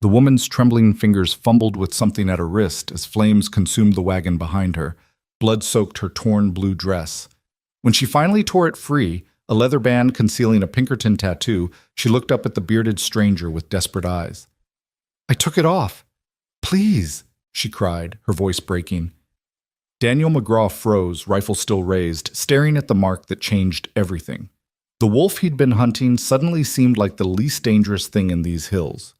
The woman's trembling fingers fumbled with something at her wrist as flames consumed the wagon behind her. Blood soaked her torn blue dress. When she finally tore it free, a leather band concealing a Pinkerton tattoo, she looked up at the bearded stranger with desperate eyes. "I took it off. Please," she cried, her voice breaking. Daniel McGraw froze, rifle still raised, staring at the mark that changed everything. The wolf he'd been hunting suddenly seemed like the least dangerous thing in these hills.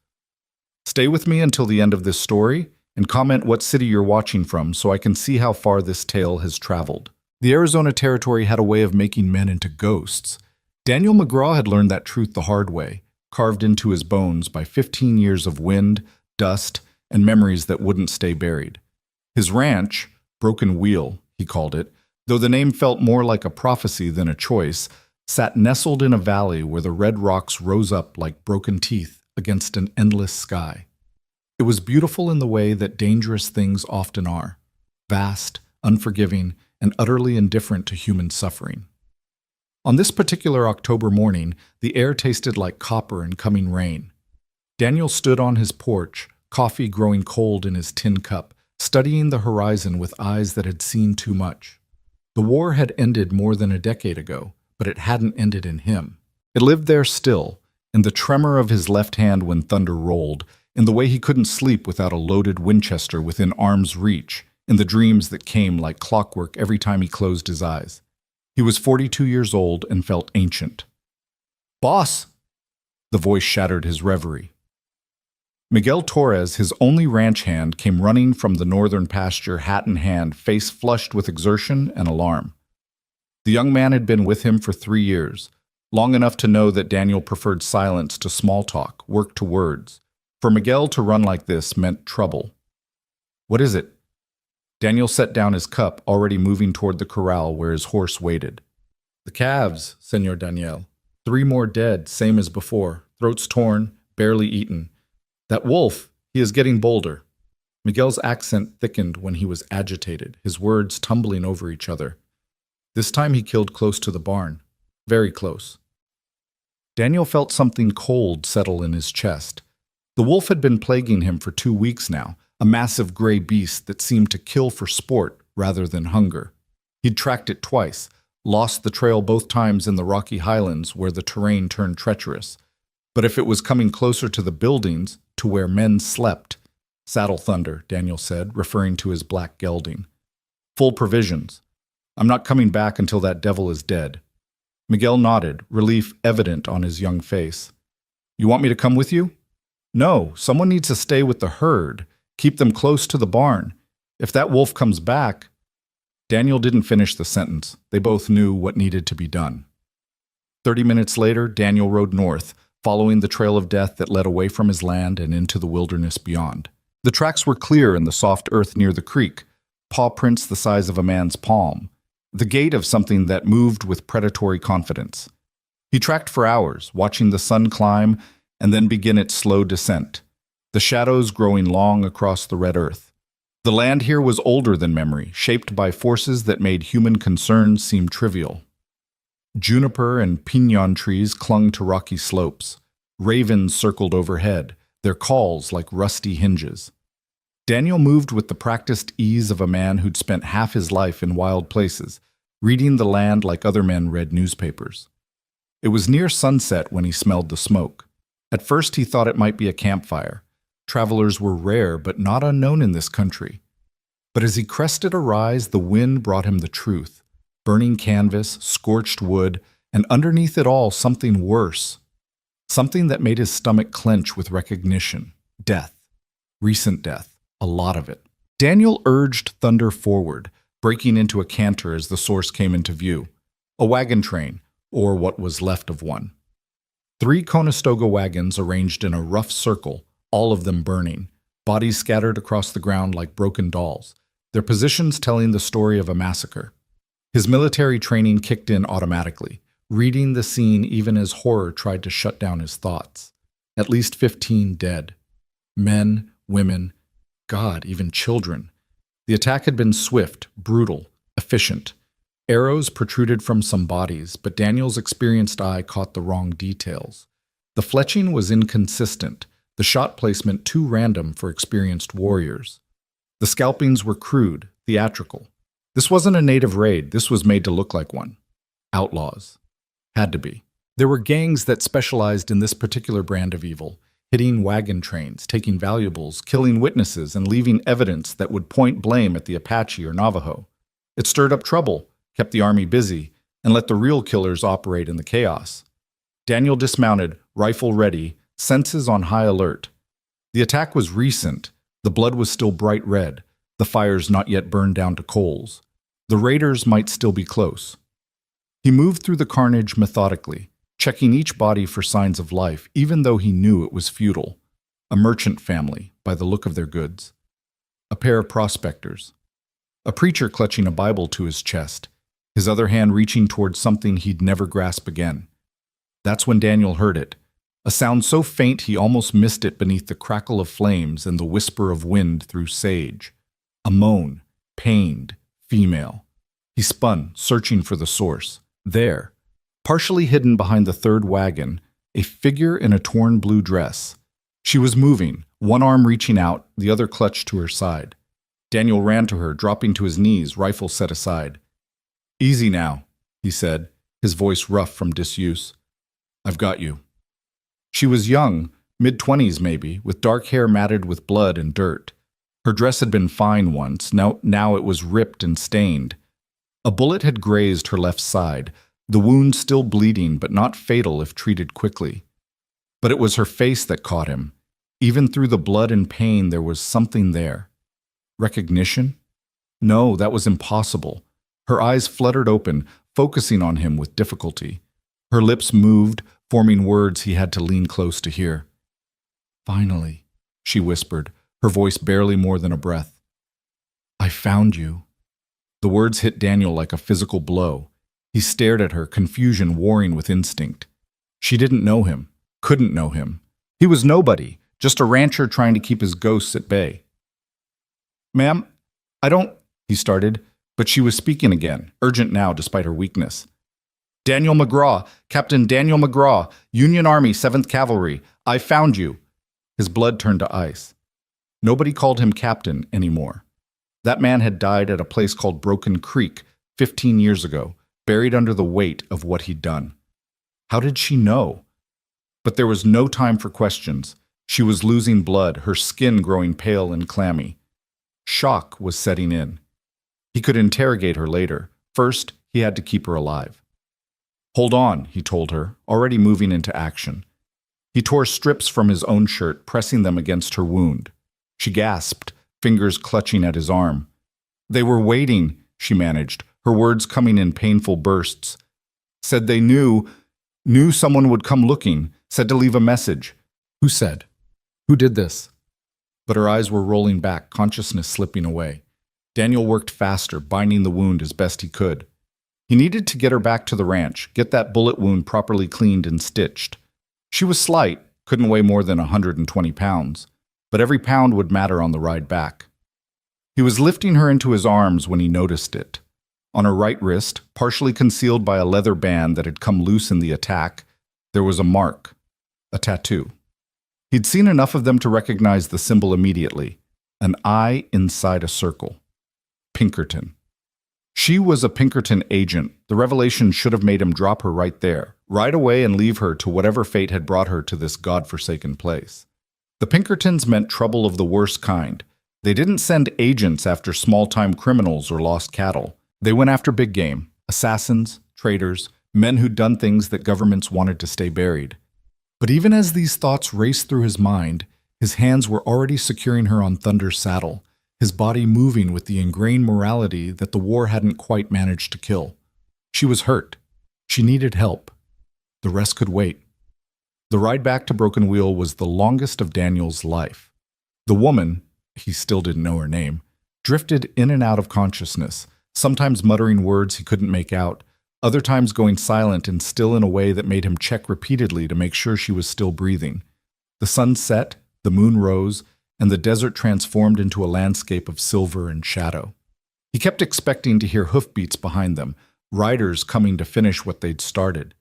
Stay with me until the end of this story, and comment what city you're watching from so I can see how far this tale has traveled. The Arizona Territory had a way of making men into ghosts. Daniel McGraw had learned that truth the hard way, carved into his bones by 15 years of wind, dust, and memories that wouldn't stay buried. His ranch, Broken Wheel, he called it, though the name felt more like a prophecy than a choice, sat nestled in a valley where the red rocks rose up like broken teeth against an endless sky. It was beautiful in the way that dangerous things often are, vast, unforgiving, and utterly indifferent to human suffering. On this particular October morning, the air tasted like copper and coming rain. Daniel stood on his porch, coffee growing cold in his tin cup, studying the horizon with eyes that had seen too much. The war had ended more than a decade ago, but it hadn't ended in him. It lived there still, in the tremor of his left hand when thunder rolled, in the way he couldn't sleep without a loaded Winchester within arm's reach, in the dreams that came like clockwork every time he closed his eyes. He was 42 years old and felt ancient. "Boss!" The voice shattered his reverie. Miguel Torres, his only ranch hand, came running from the northern pasture, hat in hand, face flushed with exertion and alarm. The young man had been with him for 3 years, long enough to know that Daniel preferred silence to small talk, work to words. For Miguel to run like this meant trouble. "What is it?" Daniel set down his cup, already moving toward the corral where his horse waited. "The calves, Senor Daniel. 3 more dead, same as before, throats torn, barely eaten. That wolf, he is getting bolder." Miguel's accent thickened when he was agitated, his words tumbling over each other. "This time he killed close to the barn. Very close." Daniel felt something cold settle in his chest. The wolf had been plaguing him for 2 weeks now, a massive gray beast that seemed to kill for sport rather than hunger. He'd tracked it twice, lost the trail both times in the rocky highlands where the terrain turned treacherous. But if it was coming closer to the buildings, to where men slept, "Saddle thunder," Daniel said, referring to his black gelding. "Full provisions. I'm not coming back until that devil is dead." Miguel nodded, relief evident on his young face. "You want me to come with you?" "No, someone needs to stay with the herd. Keep them close to the barn. If that wolf comes back—" Daniel didn't finish the sentence. They both knew what needed to be done. 30 minutes later, Daniel rode north, following the trail of death that led away from his land and into the wilderness beyond. The tracks were clear in the soft earth near the creek, paw prints the size of a man's palm, the gait of something that moved with predatory confidence. He tracked for hours, watching the sun climb and then begin its slow descent, the shadows growing long across the red earth. The land here was older than memory, shaped by forces that made human concerns seem trivial. Juniper and piñon trees clung to rocky slopes. Ravens circled overhead, their calls like rusty hinges. Daniel moved with the practiced ease of a man who'd spent half his life in wild places, reading the land like other men read newspapers. It was near sunset when he smelled the smoke. At first he thought it might be a campfire. Travelers were rare but not unknown in this country. But as he crested a rise, the wind brought him the truth. Burning canvas, scorched wood, and underneath it all something worse. Something that made his stomach clench with recognition. Death. Recent death. A lot of it. Daniel urged thunder forward, breaking into a canter as the source came into view. A wagon train, or what was left of one. 3 Conestoga wagons arranged in a rough circle, all of them burning, bodies scattered across the ground like broken dolls, their positions telling the story of a massacre. His military training kicked in automatically, reading the scene even as horror tried to shut down his thoughts. At least 15 dead. Men, women, God, even children. The attack had been swift, brutal, efficient. Arrows protruded from some bodies, but Daniel's experienced eye caught the wrong details. The fletching was inconsistent, the shot placement too random for experienced warriors. The scalpings were crude, theatrical. This wasn't a native raid, this was made to look like one. Outlaws. Had to be. There were gangs that specialized in this particular brand of evil, hitting wagon trains, taking valuables, killing witnesses, and leaving evidence that would point blame at the Apache or Navajo. It stirred up trouble, kept the army busy, and let the real killers operate in the chaos. Daniel dismounted, rifle ready, senses on high alert. The attack was recent. The blood was still bright red, the fires not yet burned down to coals. The raiders might still be close. He moved through the carnage methodically, checking each body for signs of life, even though he knew it was futile. A merchant family, by the look of their goods. A pair of prospectors. A preacher clutching a Bible to his chest, his other hand reaching towards something he'd never grasp again. That's when Daniel heard it. A sound so faint he almost missed it beneath the crackle of flames and the whisper of wind through sage. A moan, pained, female. He spun, searching for the source. There, partially hidden behind the third wagon, a figure in a torn blue dress. She was moving, one arm reaching out, the other clutched to her side. Daniel ran to her, dropping to his knees, rifle set aside. "Easy now," he said, his voice rough from disuse. "I've got you." She was young, mid-20s maybe, with dark hair matted with blood and dirt. Her dress had been fine once, now it was ripped and stained. A bullet had grazed her left side, the wound still bleeding but not fatal if treated quickly. But it was her face that caught him. Even through the blood and pain there was something there. Recognition? No, that was impossible. Her eyes fluttered open, focusing on him with difficulty. Her lips moved, forming words he had to lean close to hear. "Finally," she whispered, her voice barely more than a breath. "I found you." The words hit Daniel like a physical blow. He stared at her, confusion warring with instinct. She didn't know him, couldn't know him. He was nobody, just a rancher trying to keep his ghosts at bay. "Ma'am, I don't," he started, but she was speaking again, urgent now despite her weakness. "Daniel McGraw, Captain Daniel McGraw, Union Army, 7th Cavalry. I found you." His blood turned to ice. Nobody called him captain anymore. That man had died at a place called Broken Creek 15 years ago, buried under the weight of what he'd done. How did she know? But there was no time for questions. She was losing blood, her skin growing pale and clammy. Shock was setting in. He could interrogate her later. First, he had to keep her alive. "Hold on," he told her, already moving into action. He tore strips from his own shirt, pressing them against her wound. She gasped, fingers clutching at his arm. "They were waiting," she managed, her words coming in painful bursts. "Said they knew someone would come looking, said to leave a message." "Who said? Who did this?" But her eyes were rolling back, consciousness slipping away. Daniel worked faster, binding the wound as best he could. He needed to get her back to the ranch, get that bullet wound properly cleaned and stitched. She was slight, couldn't weigh more than 120 pounds, but every pound would matter on the ride back. He was lifting her into his arms when he noticed it. On her right wrist, partially concealed by a leather band that had come loose in the attack, there was a mark, a tattoo. He'd seen enough of them to recognize the symbol immediately, an eye inside a circle. Pinkerton. She was a Pinkerton agent. The revelation should have made him drop her right there, right away, and leave her to whatever fate had brought her to this godforsaken place. The Pinkertons meant trouble of the worst kind. They didn't send agents after small-time criminals or lost cattle. They went after big game, assassins, traitors, men who'd done things that governments wanted to stay buried. But even as these thoughts raced through his mind, his hands were already securing her on Thunder's saddle, his body moving with the ingrained morality that the war hadn't quite managed to kill. She was hurt. She needed help. The rest could wait. The ride back to Broken Wheel was the longest of Daniel's life. The woman, he still didn't know her name, drifted in and out of consciousness, sometimes muttering words he couldn't make out, other times going silent and still in a way that made him check repeatedly to make sure she was still breathing. The sun set, the moon rose, and the desert transformed into a landscape of silver and shadow. He kept expecting to hear hoofbeats behind them, riders coming to finish what they'd started.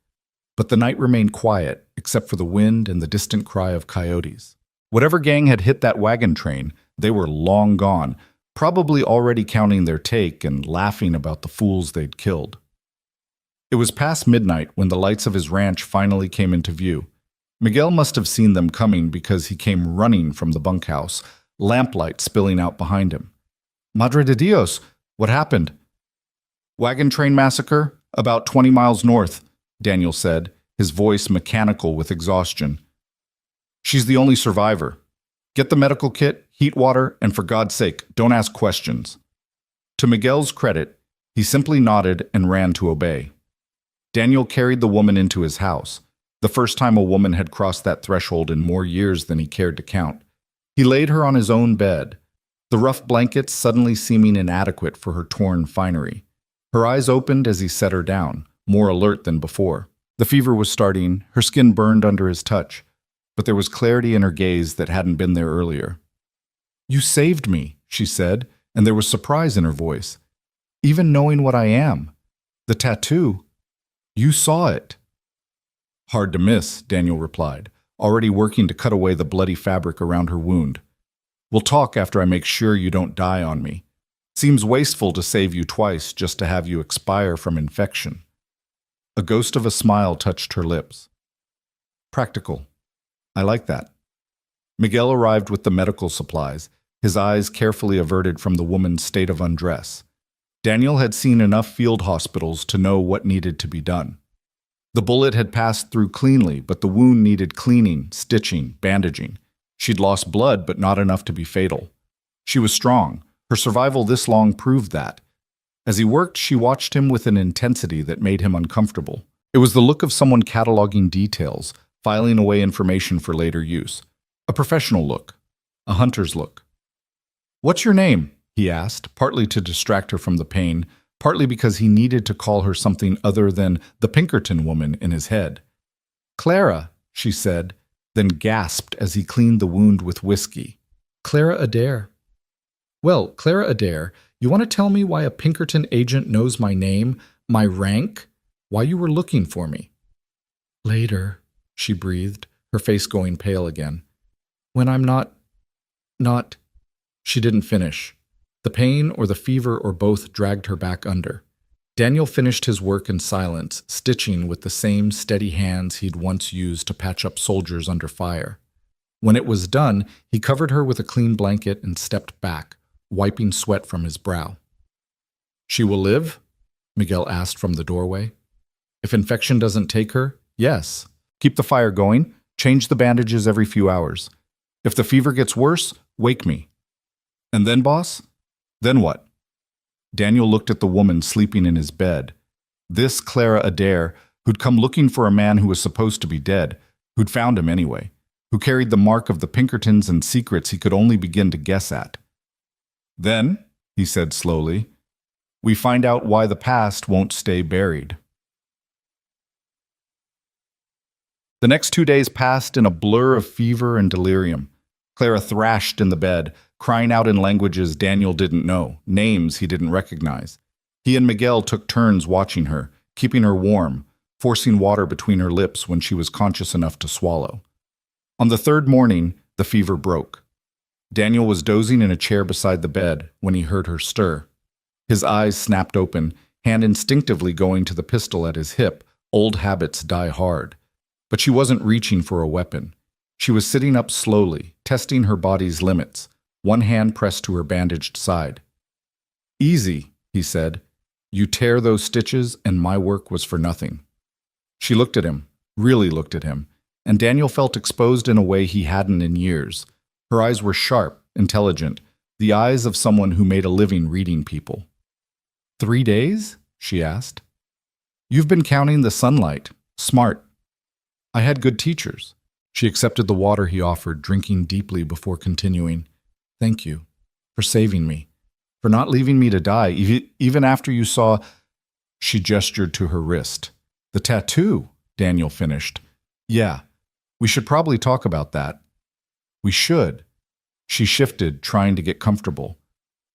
But the night remained quiet, except for the wind and the distant cry of coyotes. Whatever gang had hit that wagon train, they were long gone, probably already counting their take and laughing about the fools they'd killed. It was past midnight when the lights of his ranch finally came into view. Miguel must have seen them coming because he came running from the bunkhouse, lamplight spilling out behind him. Madre de Dios, what happened? Wagon train massacre, about 20 miles north, Daniel said, his voice mechanical with exhaustion. She's the only survivor. Get the medical kit, heat water, and for God's sake, don't ask questions. To Miguel's credit, he simply nodded and ran to obey. Daniel carried the woman into his house, the first time a woman had crossed that threshold in more years than he cared to count. He laid her on his own bed, the rough blankets suddenly seeming inadequate for her torn finery. Her eyes opened as he set her down, more alert than before. The fever was starting, her skin burned under his touch, but there was clarity in her gaze that hadn't been there earlier. "You saved me," she said, and there was surprise in her voice. "Even knowing what I am. The tattoo. You saw it." "Hard to miss," Daniel replied, already working to cut away the bloody fabric around her wound. "We'll talk after I make sure you don't die on me. Seems wasteful to save you twice just to have you expire from infection." A ghost of a smile touched her lips. "Practical. I like that." Miguel arrived with the medical supplies, his eyes carefully averted from the woman's state of undress. Daniel had seen enough field hospitals to know what needed to be done. The bullet had passed through cleanly, but the wound needed cleaning, stitching, bandaging. She'd lost blood, but not enough to be fatal. She was strong. Her survival this long proved that. As he worked, she watched him with an intensity that made him uncomfortable. It was the look of someone cataloging details, filing away information for later use. A professional look. A hunter's look. "What's your name?" he asked, partly to distract her from the pain, partly because he needed to call her something other than the Pinkerton woman in his head. "Clara," she said, then gasped as he cleaned the wound with whiskey. "Clara Adair." "Well, Clara Adair, you want to tell me why a Pinkerton agent knows my name, my rank, why you were looking for me?" "Later," she breathed, her face going pale again. "When I'm not... She didn't finish. The pain or the fever or both dragged her back under. Daniel finished his work in silence, stitching with the same steady hands he'd once used to patch up soldiers under fire. When it was done, he covered her with a clean blanket and stepped back, wiping sweat from his brow. "She will live?" Miguel asked from the doorway. "If infection doesn't take her, yes. Keep the fire going, change the bandages every few hours. If the fever gets worse, wake me." "And then, boss? Then what?" Daniel looked at the woman sleeping in his bed. This Clara Adair, who'd come looking for a man who was supposed to be dead, who'd found him anyway, who carried the mark of the Pinkertons and secrets he could only begin to guess at. "Then," he said slowly, "we find out why the past won't stay buried." The next 2 days passed in a blur of fever and delirium. Clara thrashed in the bed, crying out in languages Daniel didn't know, names he didn't recognize. He and Miguel took turns watching her, keeping her warm, forcing water between her lips when she was conscious enough to swallow. On the third morning, the fever broke. Daniel was dozing in a chair beside the bed when he heard her stir. His eyes snapped open, hand instinctively going to the pistol at his hip. Old habits die hard. But she wasn't reaching for a weapon. She was sitting up slowly, testing her body's limits, one hand pressed to her bandaged side. "Easy," he said. "You tear those stitches, and my work was for nothing." She looked at him, really looked at him, and Daniel felt exposed in a way he hadn't in years. Her eyes were sharp, intelligent, the eyes of someone who made a living reading people. 3 days?" she asked. "You've been counting the sunlight. Smart. I had good teachers." She accepted the water he offered, drinking deeply before continuing. "Thank you for saving me, for not leaving me to die, even after you saw—" She gestured to her wrist. "The tattoo," Daniel finished. "Yeah, we should probably talk about that." "We should." She shifted, trying to get comfortable.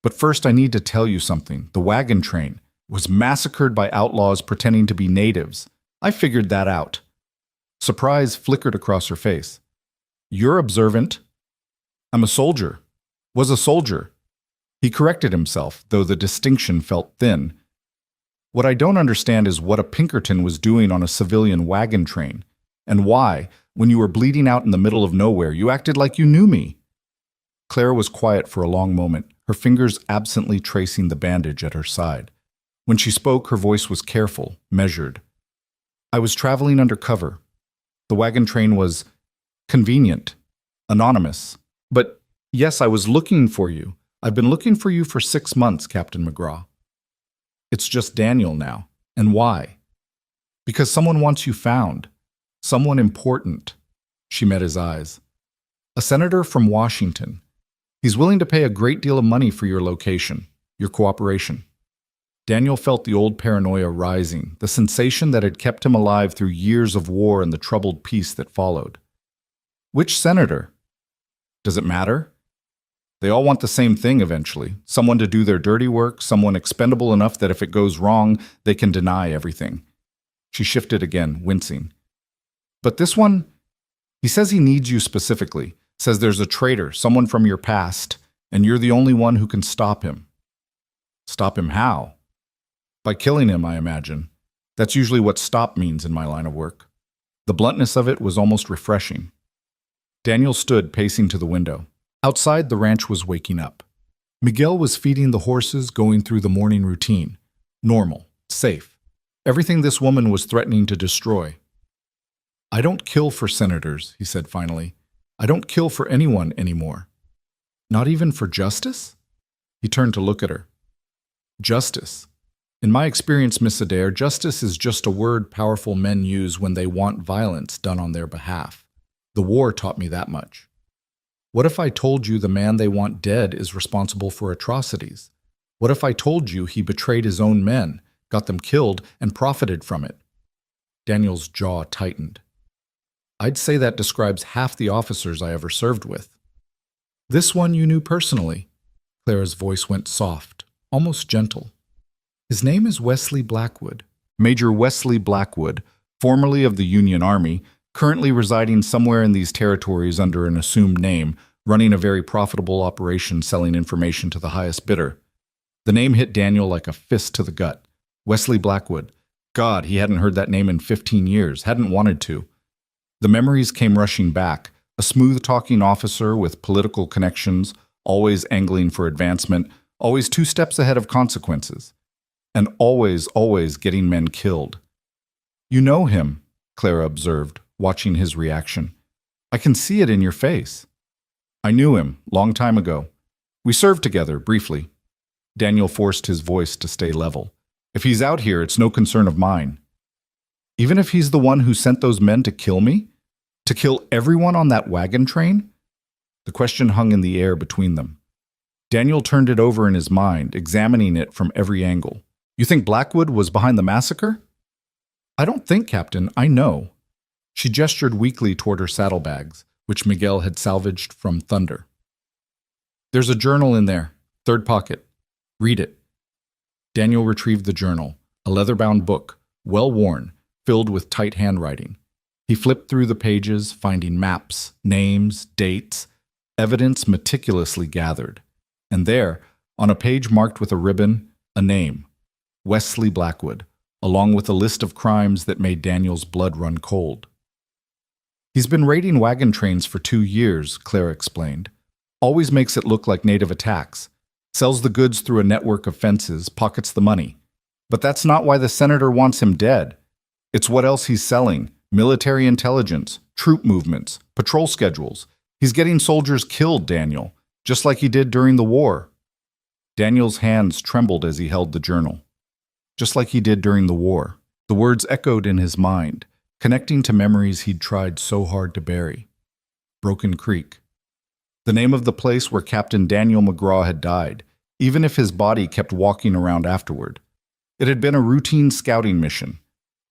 "But first I need to tell you something. The wagon train was massacred by outlaws pretending to be natives. I figured that out." Surprise flickered across her face. "You're observant. I'm a soldier. Was a soldier. He corrected himself, though the distinction felt thin. What I don't understand is what a Pinkerton was doing on a civilian wagon train, and why, when you were bleeding out in the middle of nowhere, you acted like you knew me. Clara was quiet for a long moment, her fingers absently tracing the bandage at her side. When she spoke, her voice was careful, measured. I was traveling undercover. The wagon train was convenient, anonymous. But yes, I was looking for you. I've been looking for you for 6 months, Captain McGraw. It's just Daniel now. And why? Because someone wants you found. Someone important. She met his eyes. A senator from Washington. He's willing to pay a great deal of money for your location, your cooperation. Daniel felt the old paranoia rising, the sensation that had kept him alive through years of war and the troubled peace that followed. Which senator? Does it matter? They all want the same thing eventually, someone to do their dirty work, someone expendable enough that if it goes wrong, they can deny everything. She shifted again, wincing. But this one, he says he needs you specifically, says there's a traitor, someone from your past, and you're the only one who can stop him. Stop him how? By killing him, I imagine. That's usually what stop means in my line of work. The bluntness of it was almost refreshing. Daniel stood pacing to the window. Outside, the ranch was waking up. Miguel was feeding the horses, going through the morning routine. Normal, safe. Everything this woman was threatening to destroy. I don't kill for senators, he said finally. I don't kill for anyone anymore. Not even for justice? He turned to look at her. Justice. In my experience, Miss Adair, justice is just a word powerful men use when they want violence done on their behalf. The war taught me that much. What if I told you the man they want dead is responsible for atrocities? What if I told you he betrayed his own men, got them killed, and profited from it? Daniel's jaw tightened. I'd say that describes half the officers I ever served with. This one you knew personally. Clara's voice went soft, almost gentle. His name is Wesley Blackwood. Major Wesley Blackwood, formerly of the Union Army, currently residing somewhere in these territories under an assumed name, running a very profitable operation selling information to the highest bidder. The name hit Daniel like a fist to the gut. Wesley Blackwood. God, he hadn't heard that name in 15 years, hadn't wanted to. The memories came rushing back. A smooth-talking officer with political connections, always angling for advancement, always 2 steps ahead of consequences. And always getting men killed. You know him, Clara observed, watching his reaction. I can see it in your face. I knew him, long time ago. We served together, briefly. Daniel forced his voice to stay level. If he's out here, it's no concern of mine. Even if he's the one who sent those men to kill me? To kill everyone on that wagon train? The question hung in the air between them. Daniel turned it over in his mind, examining it from every angle. You think Blackwood was behind the massacre? I don't think, Captain. I know. She gestured weakly toward her saddlebags, which Miguel had salvaged from Thunder. There's a journal in there, 3rd pocket. Read it. Daniel retrieved the journal, a leather-bound book, well-worn, filled with tight handwriting. He flipped through the pages, finding maps, names, dates, evidence meticulously gathered. And there, on a page marked with a ribbon, a name. Wesley Blackwood, along with a list of crimes that made Daniel's blood run cold. He's been raiding wagon trains for 2 years, Clara explained. Always makes it look like native attacks. Sells the goods through a network of fences, pockets the money. But that's not why the senator wants him dead. It's what else he's selling. Military intelligence, troop movements, patrol schedules. He's getting soldiers killed, Daniel, just like he did during the war. Daniel's hands trembled as he held the journal. Just like he did during the war. The words echoed in his mind, connecting to memories he'd tried so hard to bury. Broken Creek. The name of the place where Captain Daniel McGraw had died, even if his body kept walking around afterward. It had been a routine scouting mission.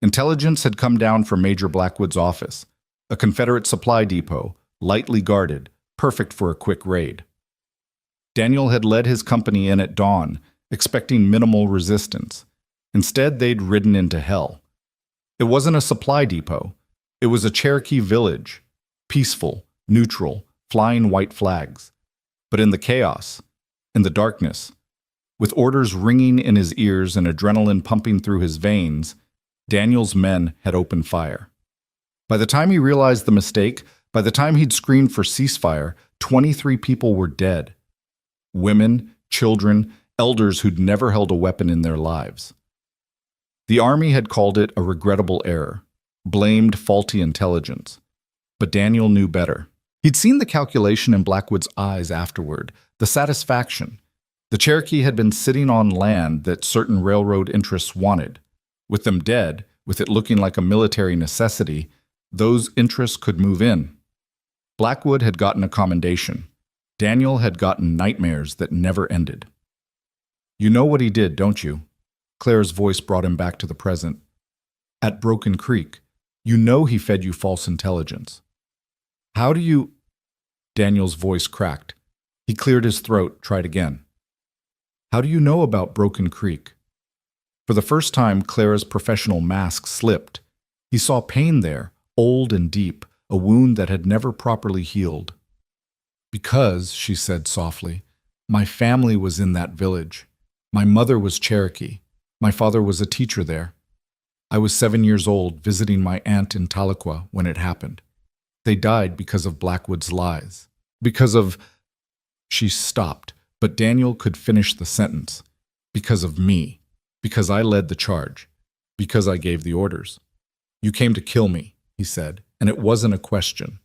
Intelligence had come down from Major Blackwood's office, a Confederate supply depot, lightly guarded, perfect for a quick raid. Daniel had led his company in at dawn, expecting minimal resistance. Instead, they'd ridden into hell. It wasn't a supply depot. It was a Cherokee village. Peaceful, neutral, flying white flags. But in the chaos, in the darkness, with orders ringing in his ears and adrenaline pumping through his veins, Daniel's men had opened fire. By the time he realized the mistake, by the time he'd screamed for ceasefire, 23 people were dead. Women, children, elders who'd never held a weapon in their lives. The army had called it a regrettable error, blamed faulty intelligence. But Daniel knew better. He'd seen the calculation in Blackwood's eyes afterward, the satisfaction. The Cherokee had been sitting on land that certain railroad interests wanted. With them dead, with it looking like a military necessity, those interests could move in. Blackwood had gotten a commendation. Daniel had gotten nightmares that never ended. You know what he did, don't you? Claire's voice brought him back to the present. At Broken Creek, you know he fed you false intelligence. How do you... Daniel's voice cracked. He cleared his throat, tried again. How do you know about Broken Creek? For the first time, Clara's professional mask slipped. He saw pain there, old and deep, a wound that had never properly healed. Because, she said softly, my family was in that village. My mother was Cherokee. My father was a teacher there. I was 7 years old, visiting my aunt in Tahlequah when it happened. They died because of Blackwood's lies. Because of... She stopped, but Daniel could finish the sentence. Because of me. Because I led the charge. Because I gave the orders. You came to kill me, he said, and it wasn't a question.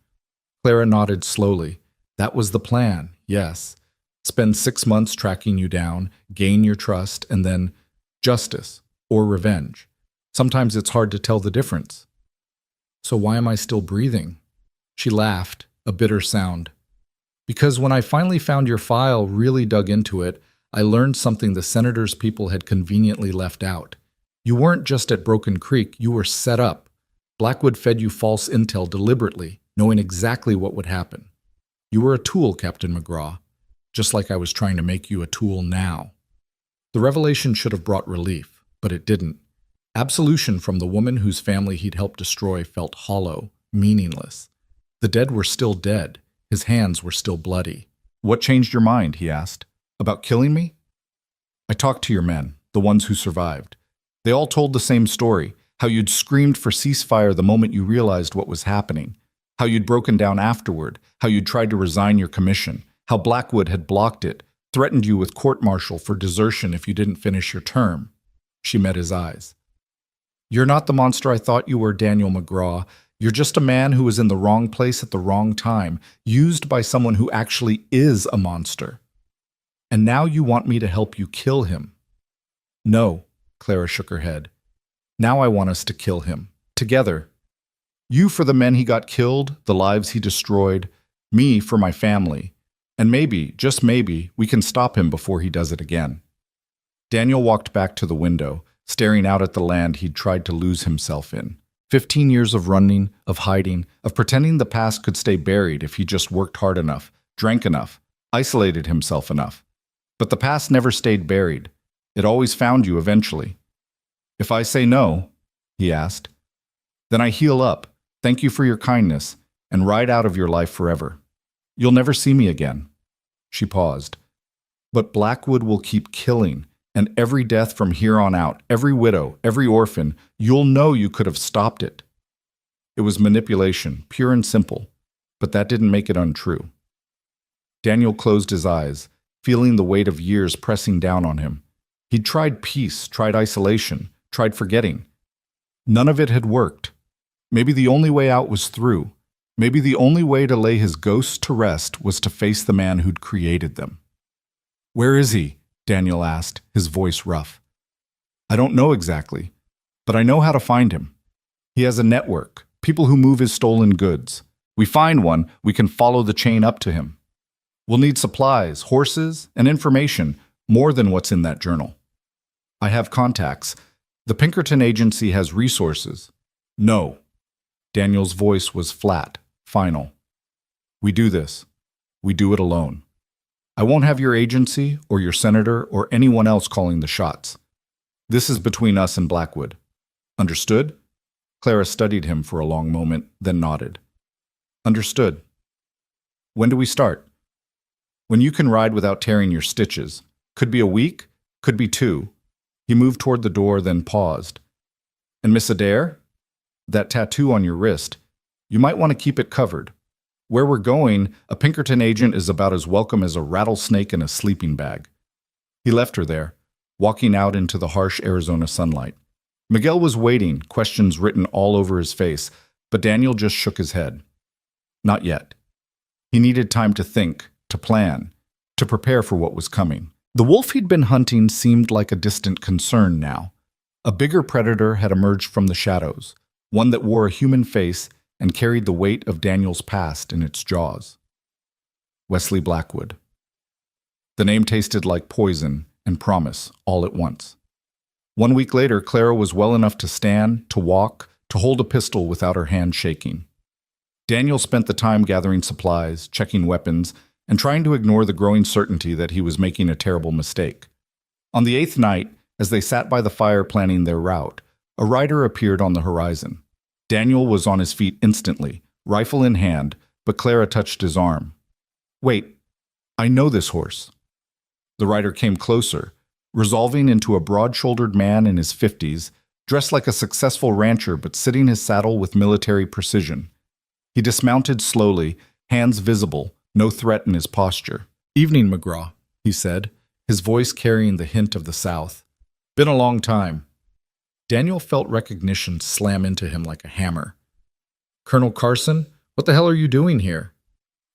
Clara nodded slowly. That was the plan, yes. Spend 6 months tracking you down, gain your trust, and then justice or revenge. Sometimes it's hard to tell the difference. So why am I still breathing? She laughed, a bitter sound. Because when I finally found your file, really dug into it, I learned something the senator's people had conveniently left out. You weren't just at Broken Creek, you were set up. Blackwood fed you false intel deliberately, knowing exactly what would happen. You were a tool, Captain McGraw, just like I was trying to make you a tool now. The revelation should have brought relief, but it didn't. Absolution from the woman whose family he'd helped destroy felt hollow, meaningless. The dead were still dead. His hands were still bloody. What changed your mind, he asked. About killing me? I talked to your men, the ones who survived. They all told the same story, how you'd screamed for ceasefire the moment you realized what was happening, how you'd broken down afterward, how you'd tried to resign your commission, how Blackwood had blocked it, threatened you with court-martial for desertion if you didn't finish your term. She met his eyes. You're not the monster I thought you were, Daniel McGraw. You're just a man who was in the wrong place at the wrong time, used by someone who actually is a monster. And now you want me to help you kill him. No, Clara shook her head. Now I want us to kill him. Together. You for the men he got killed, the lives he destroyed, me for my family. And maybe, just maybe, we can stop him before he does it again. Daniel walked back to the window, staring out at the land he'd tried to lose himself in. 15 years of running, of hiding, of pretending the past could stay buried if he just worked hard enough, drank enough, isolated himself enough. But the past never stayed buried. It always found you eventually. If I say no, he asked, then I heal up, thank you for your kindness, and ride out of your life forever. You'll never see me again. She paused. But Blackwood will keep killing, and every death from here on out, every widow, every orphan, you'll know you could have stopped it. It was manipulation, pure and simple, but that didn't make it untrue. Daniel closed his eyes, feeling the weight of years pressing down on him. He'd tried peace, tried isolation, tried forgetting. None of it had worked. Maybe the only way out was through. Maybe the only way to lay his ghosts to rest was to face the man who'd created them. Where is he? Daniel asked, his voice rough. I don't know exactly, but I know how to find him. He has a network, people who move his stolen goods. We find one, we can follow the chain up to him. We'll need supplies, horses, and information, more than what's in that journal. I have contacts. The Pinkerton Agency has resources. No. Daniel's voice was flat, final. We do this. We do it alone. I won't have your agency or your senator or anyone else calling the shots. This is between us and Blackwood. Understood? Clara studied him for a long moment, then nodded. Understood. When do we start? When you can ride without tearing your stitches. Could be a week, could be 2. He moved toward the door, then paused. And Miss Adair? That tattoo on your wrist. You might want to keep it covered. Where we're going, a Pinkerton agent is about as welcome as a rattlesnake in a sleeping bag. He left her there, walking out into the harsh Arizona sunlight. Miguel was waiting, questions written all over his face, but Daniel just shook his head. Not yet. He needed time to think, to plan, to prepare for what was coming. The wolf he'd been hunting seemed like a distant concern now. A bigger predator had emerged from the shadows, one that wore a human face and carried the weight of Daniel's past in its jaws. Wesley Blackwood. The name tasted like poison and promise all at once. 1 week later, Clara was well enough to stand, to walk, to hold a pistol without her hand shaking. Daniel spent the time gathering supplies, checking weapons, and trying to ignore the growing certainty that he was making a terrible mistake. On the 8th night, as they sat by the fire planning their route, a rider appeared on the horizon. Daniel was on his feet instantly, rifle in hand, but Clara touched his arm. Wait, I know this horse. The rider came closer, resolving into a broad-shouldered man in his 50s, dressed like a successful rancher but sitting his saddle with military precision. He dismounted slowly, hands visible, no threat in his posture. Evening, McGraw, he said, his voice carrying the hint of the South. Been a long time. Daniel felt recognition slam into him like a hammer. Colonel Carson, what the hell are you doing here?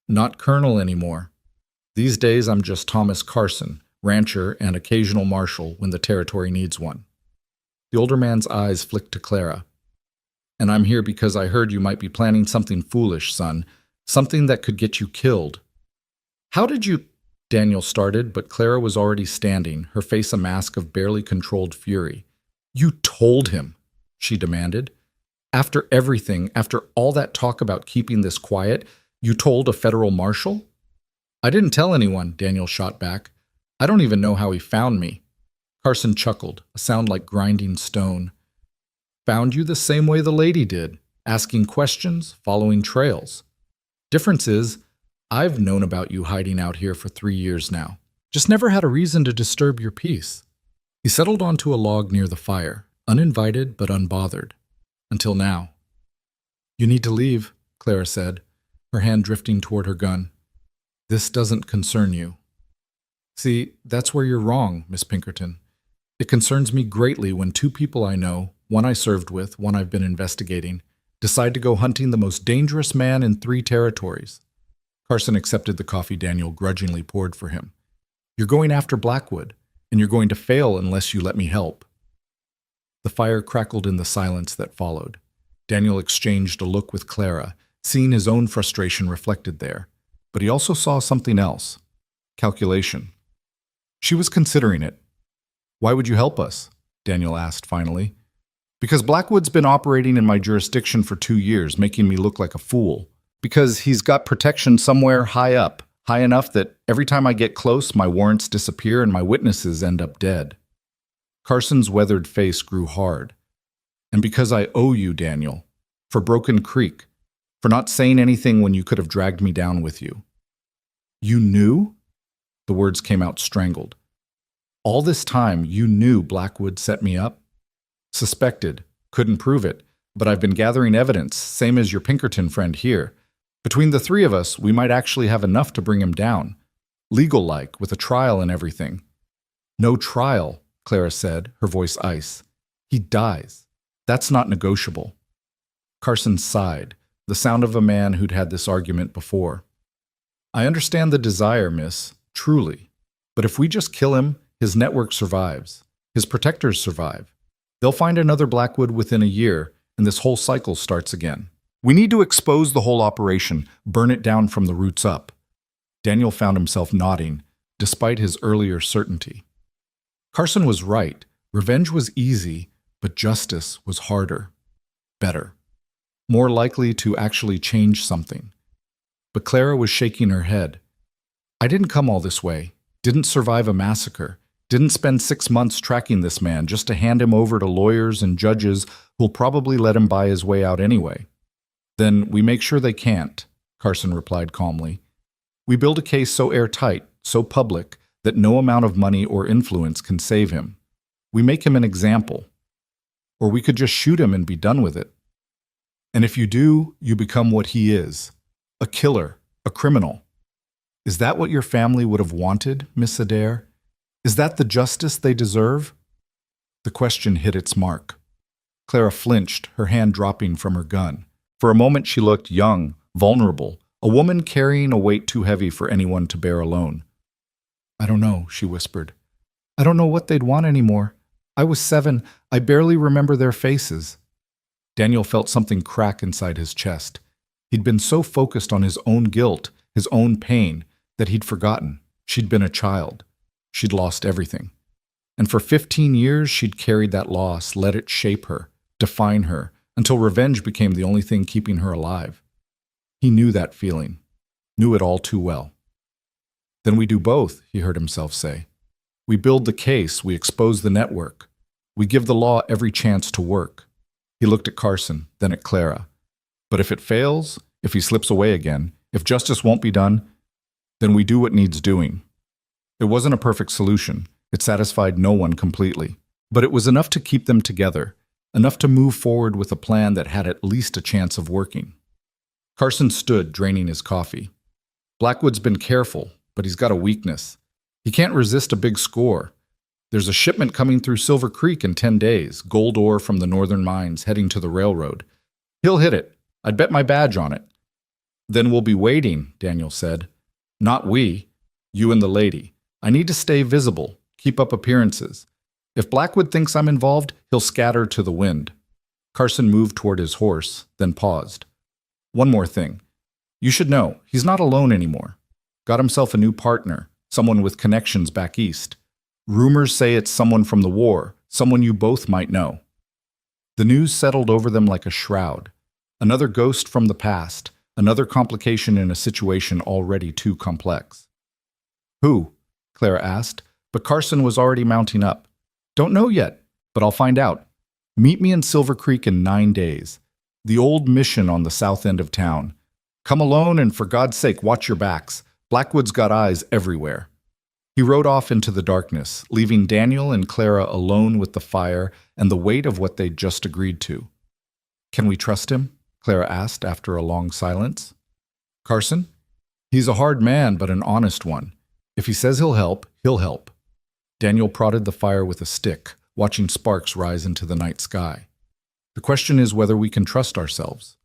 Not Colonel anymore. These days I'm just Thomas Carson, rancher and occasional marshal when the territory needs one. The older man's eyes flicked to Clara. And I'm here because I heard you might be planning something foolish, son. Something that could get you killed. How did you... Daniel started, but Clara was already standing, her face a mask of barely controlled fury. You told him, she demanded. After everything, after all that talk about keeping this quiet, you told a federal marshal? I didn't tell anyone, Daniel shot back. I don't even know how he found me. Carson chuckled, a sound like grinding stone. Found you the same way the lady did, asking questions, following trails. Difference is, I've known about you hiding out here for 3 years now. Just never had a reason to disturb your peace. He settled onto a log near the fire, uninvited but unbothered. Until now. You need to leave, Clara said, her hand drifting toward her gun. This doesn't concern you. See, that's where you're wrong, Miss Pinkerton. It concerns me greatly when 2 people I know, one I served with, one I've been investigating, decide to go hunting the most dangerous man in 3 territories. Carson accepted the coffee Daniel grudgingly poured for him. You're going after Blackwood, and you're going to fail unless you let me help. The fire crackled in the silence that followed. Daniel exchanged a look with Clara, seeing his own frustration reflected there. But he also saw something else. Calculation. She was considering it. Why would you help us? Daniel asked finally. Because Blackwood's been operating in my jurisdiction for 2 years, making me look like a fool. Because he's got protection somewhere high up, high enough that every time I get close, my warrants disappear and my witnesses end up dead. Carson's weathered face grew hard. And because I owe you, Daniel, for Broken Creek, for not saying anything when you could have dragged me down with you. You knew? The words came out strangled. All this time, you knew Blackwood set me up? Suspected, couldn't prove it, but I've been gathering evidence, same as your Pinkerton friend here. Between the 3 of us, we might actually have enough to bring him down. Legal-like, with a trial and everything. No trial, Clara said, her voice ice. He dies. That's not negotiable. Carson sighed, the sound of a man who'd had this argument before. I understand the desire, miss, truly. But if we just kill him, his network survives. His protectors survive. They'll find another Blackwood within a year, and this whole cycle starts again. We need to expose the whole operation, burn it down from the roots up. Daniel found himself nodding, despite his earlier certainty. Carson was right. Revenge was easy, but justice was harder. Better. More likely to actually change something. But Clara was shaking her head. I didn't come all this way, didn't survive a massacre, didn't spend 6 months tracking this man just to hand him over to lawyers and judges who'll probably let him buy his way out anyway. Then we make sure they can't, Carson replied calmly. We build a case so airtight, so public, that no amount of money or influence can save him. We make him an example. Or we could just shoot him and be done with it. And if you do, you become what he is, a killer, a criminal. Is that what your family would have wanted, Miss Adair? Is that the justice they deserve? The question hit its mark. Clara flinched, her hand dropping from her gun. For a moment she looked young, vulnerable, a woman carrying a weight too heavy for anyone to bear alone. I don't know, she whispered. I don't know what they'd want anymore. I was 7. I barely remember their faces. Daniel felt something crack inside his chest. He'd been so focused on his own guilt, his own pain, that he'd forgotten. She'd been a child. She'd lost everything. And for 15 years, she'd carried that loss, let it shape her, define her, until revenge became the only thing keeping her alive. He knew that feeling, knew it all too well. Then we do both, he heard himself say. We build the case, we expose the network. We give the law every chance to work. He looked at Carson, then at Clara. But if it fails, if he slips away again, if justice won't be done, then we do what needs doing. It wasn't a perfect solution. It satisfied no one completely. But it was enough to keep them together, enough to move forward with a plan that had at least a chance of working. Carson stood, draining his coffee. Blackwood's been careful, but he's got a weakness. He can't resist a big score. There's a shipment coming through Silver Creek in 10 days, gold ore from the northern mines heading to the railroad. He'll hit it. I'd bet my badge on it. Then we'll be waiting, Daniel said. Not we. You and the lady. I need to stay visible, keep up appearances. If Blackwood thinks I'm involved, he'll scatter to the wind. Carson moved toward his horse, then paused. One more thing. You should know, he's not alone anymore. Got himself a new partner, someone with connections back east. Rumors say it's someone from the war, someone you both might know. The news settled over them like a shroud. Another ghost from the past, another complication in a situation already too complex. Who? Clara asked, but Carson was already mounting up. Don't know yet, but I'll find out. Meet me in Silver Creek in 9 days. The old mission on the south end of town. Come alone and for God's sake watch your backs. Blackwood's got eyes everywhere. He rode off into the darkness, leaving Daniel and Clara alone with the fire and the weight of what they'd just agreed to. Can we trust him? Clara asked after a long silence. Carson? He's a hard man, but an honest one. If he says he'll help, he'll help. Daniel prodded the fire with a stick, watching sparks rise into the night sky. The question is whether we can trust ourselves.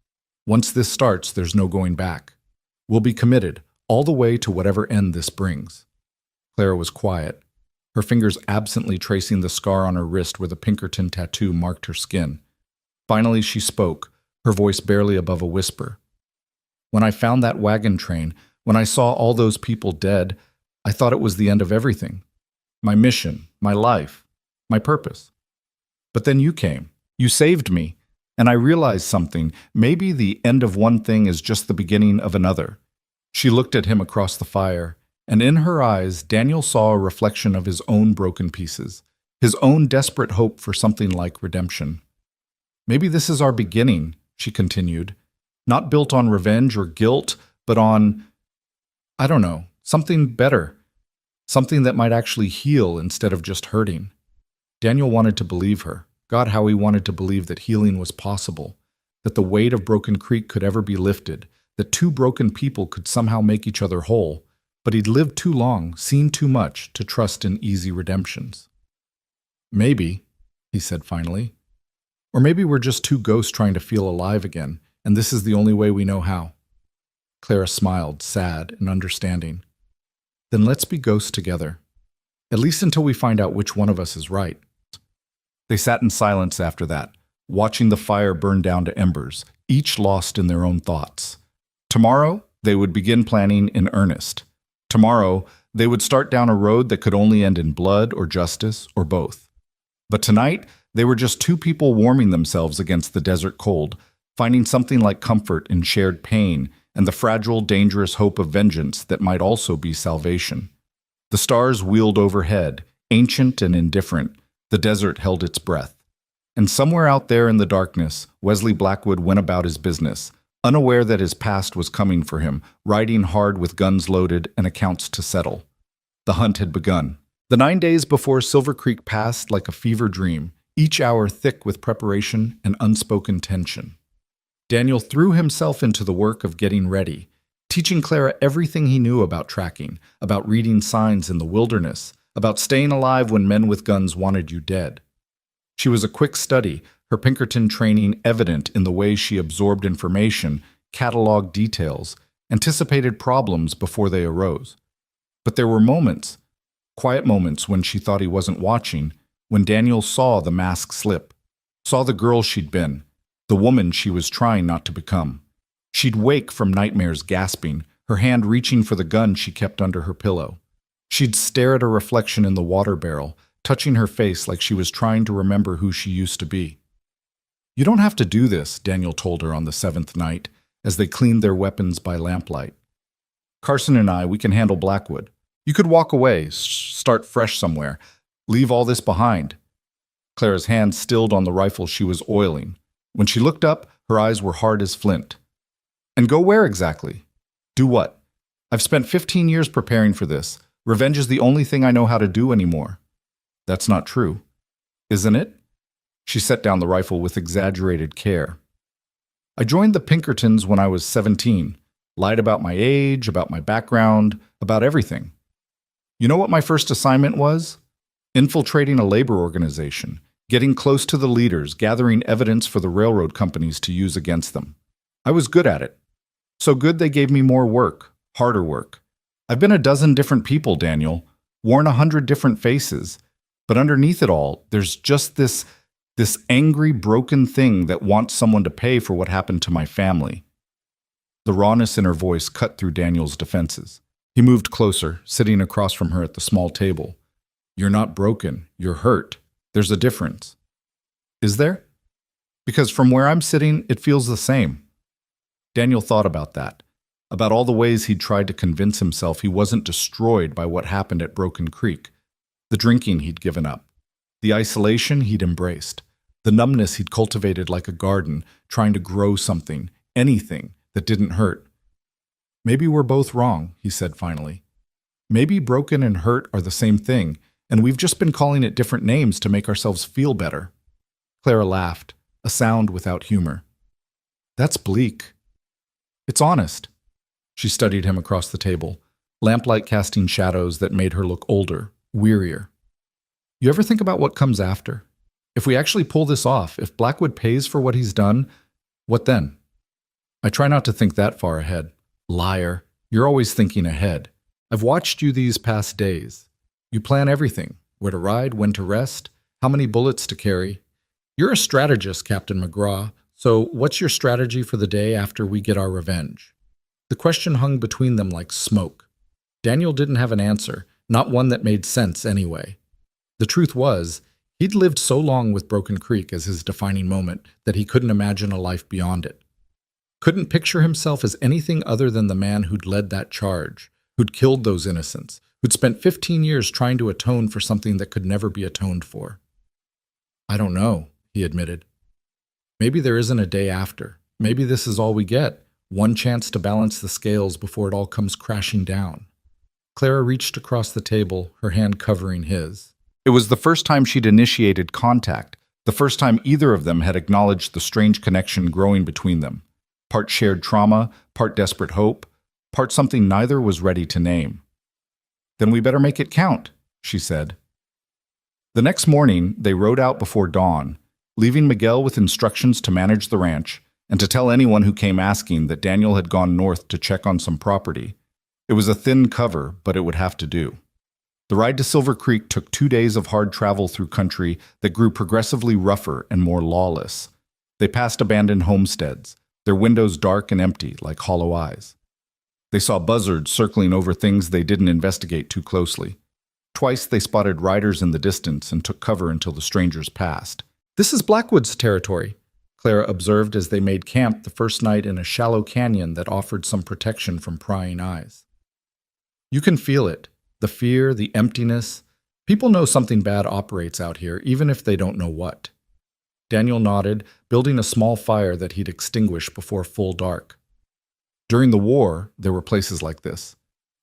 Once this starts, there's no going back. We'll be committed, all the way to whatever end this brings. Clara was quiet, her fingers absently tracing the scar on her wrist where the Pinkerton tattoo marked her skin. Finally, she spoke, her voice barely above a whisper. When I found that wagon train, when I saw all those people dead, I thought it was the end of everything. My mission, my life, my purpose. But then you came. You saved me. And I realized something. Maybe the end of one thing is just the beginning of another. She looked at him across the fire, and in her eyes, Daniel saw a reflection of his own broken pieces, his own desperate hope for something like redemption. Maybe this is our beginning, she continued, not built on revenge or guilt, but on, I don't know, something better, something that might actually heal instead of just hurting. Daniel wanted to believe her. God, how he wanted to believe that healing was possible, that the weight of Broken Creek could ever be lifted, that two broken people could somehow make each other whole, but he'd lived too long, seen too much to trust in easy redemptions. Maybe, he said finally, or maybe we're just two ghosts trying to feel alive again, and this is the only way we know how. Clara smiled, sad and understanding. Then let's be ghosts together, at least until we find out which one of us is right. They sat in silence after that, watching the fire burn down to embers, each lost in their own thoughts. Tomorrow, they would begin planning in earnest. Tomorrow, they would start down a road that could only end in blood or justice or both. But tonight, they were just two people warming themselves against the desert cold, finding something like comfort in shared pain and the fragile, dangerous hope of vengeance that might also be salvation. The stars wheeled overhead, ancient and indifferent. The desert held its breath. And somewhere out there in the darkness, Wesley Blackwood went about his business, unaware that his past was coming for him, riding hard with guns loaded and accounts to settle. The hunt had begun. The 9 days before Silver Creek passed like a fever dream, each hour thick with preparation and unspoken tension. Daniel threw himself into the work of getting ready, teaching Clara everything he knew about tracking, about reading signs in the wilderness, about staying alive when men with guns wanted you dead. She was a quick study, her Pinkerton training evident in the way she absorbed information, cataloged details, anticipated problems before they arose. But there were moments, quiet moments when she thought he wasn't watching, when Daniel saw the mask slip, saw the girl she'd been, the woman she was trying not to become. She'd wake from nightmares gasping, her hand reaching for the gun she kept under her pillow. She'd stare at a reflection in the water barrel, touching her face like she was trying to remember who she used to be. "You don't have to do this," Daniel told her on the 7th night, as they cleaned their weapons by lamplight. "Carson and I, we can handle Blackwood. You could walk away, start fresh somewhere, leave all this behind." Clara's hand stilled on the rifle she was oiling. When she looked up, her eyes were hard as flint. "And go where exactly? Do what? I've spent 15 years preparing for this. Revenge is the only thing I know how to do anymore." "That's not true." "Isn't it?" She set down the rifle with exaggerated care. "I joined the Pinkertons when I was 17, lied about my age, about my background, about everything. You know what my first assignment was? Infiltrating a labor organization, getting close to the leaders, gathering evidence for the railroad companies to use against them. I was good at it. So good they gave me more work, harder work. I've been a dozen different people, Daniel, worn 100 different faces, but underneath it all, there's just this angry, broken thing that wants someone to pay for what happened to my family." The rawness in her voice cut through Daniel's defenses. He moved closer, sitting across from her at the small table. "You're not broken, you're hurt. There's a difference." "Is there?" "Because from where I'm sitting, it feels the same." Daniel thought about that, about all the ways he'd tried to convince himself he wasn't destroyed by what happened at Broken Creek, the drinking he'd given up, the isolation he'd embraced, the numbness he'd cultivated like a garden, trying to grow something, anything, that didn't hurt. "Maybe we're both wrong," he said finally. "Maybe broken and hurt are the same thing, and we've just been calling it different names to make ourselves feel better." Clara laughed, a sound without humor. "That's bleak." "It's honest." She studied him across the table, lamplight casting shadows that made her look older, wearier. "You ever think about what comes after? If we actually pull this off, if Blackwood pays for what he's done, what then?" "I try not to think that far ahead." "Liar. You're always thinking ahead. I've watched you these past days. You plan everything, where to ride, when to rest, how many bullets to carry. You're a strategist, Captain McGraw, so what's your strategy for the day after we get our revenge?" The question hung between them like smoke. Daniel didn't have an answer, not one that made sense anyway. The truth was, he'd lived so long with Broken Creek as his defining moment that he couldn't imagine a life beyond it. Couldn't picture himself as anything other than the man who'd led that charge, who'd killed those innocents, who'd spent 15 years trying to atone for something that could never be atoned for. "I don't know," he admitted. "Maybe there isn't a day after. Maybe this is all we get, one chance to balance the scales before it all comes crashing down." Clara reached across the table, her hand covering his. It was the first time she'd initiated contact, the first time either of them had acknowledged the strange connection growing between them. Part shared trauma, part desperate hope, part something neither was ready to name. "Then we better make it count," she said. The next morning, they rode out before dawn, leaving Miguel with instructions to manage the ranch and to tell anyone who came asking that Daniel had gone north to check on some property. It was a thin cover, but it would have to do. The ride to Silver Creek took 2 days of hard travel through country that grew progressively rougher and more lawless. They passed abandoned homesteads, their windows dark and empty like hollow eyes. They saw buzzards circling over things they didn't investigate too closely. Twice they spotted riders in the distance and took cover until the strangers passed. "This is Blackwood's territory," Clara observed as they made camp the first night in a shallow canyon that offered some protection from prying eyes. "You can feel it, the fear, the emptiness. People know something bad operates out here, even if they don't know what." Daniel nodded, building a small fire that he'd extinguish before full dark. During the war, there were places like this.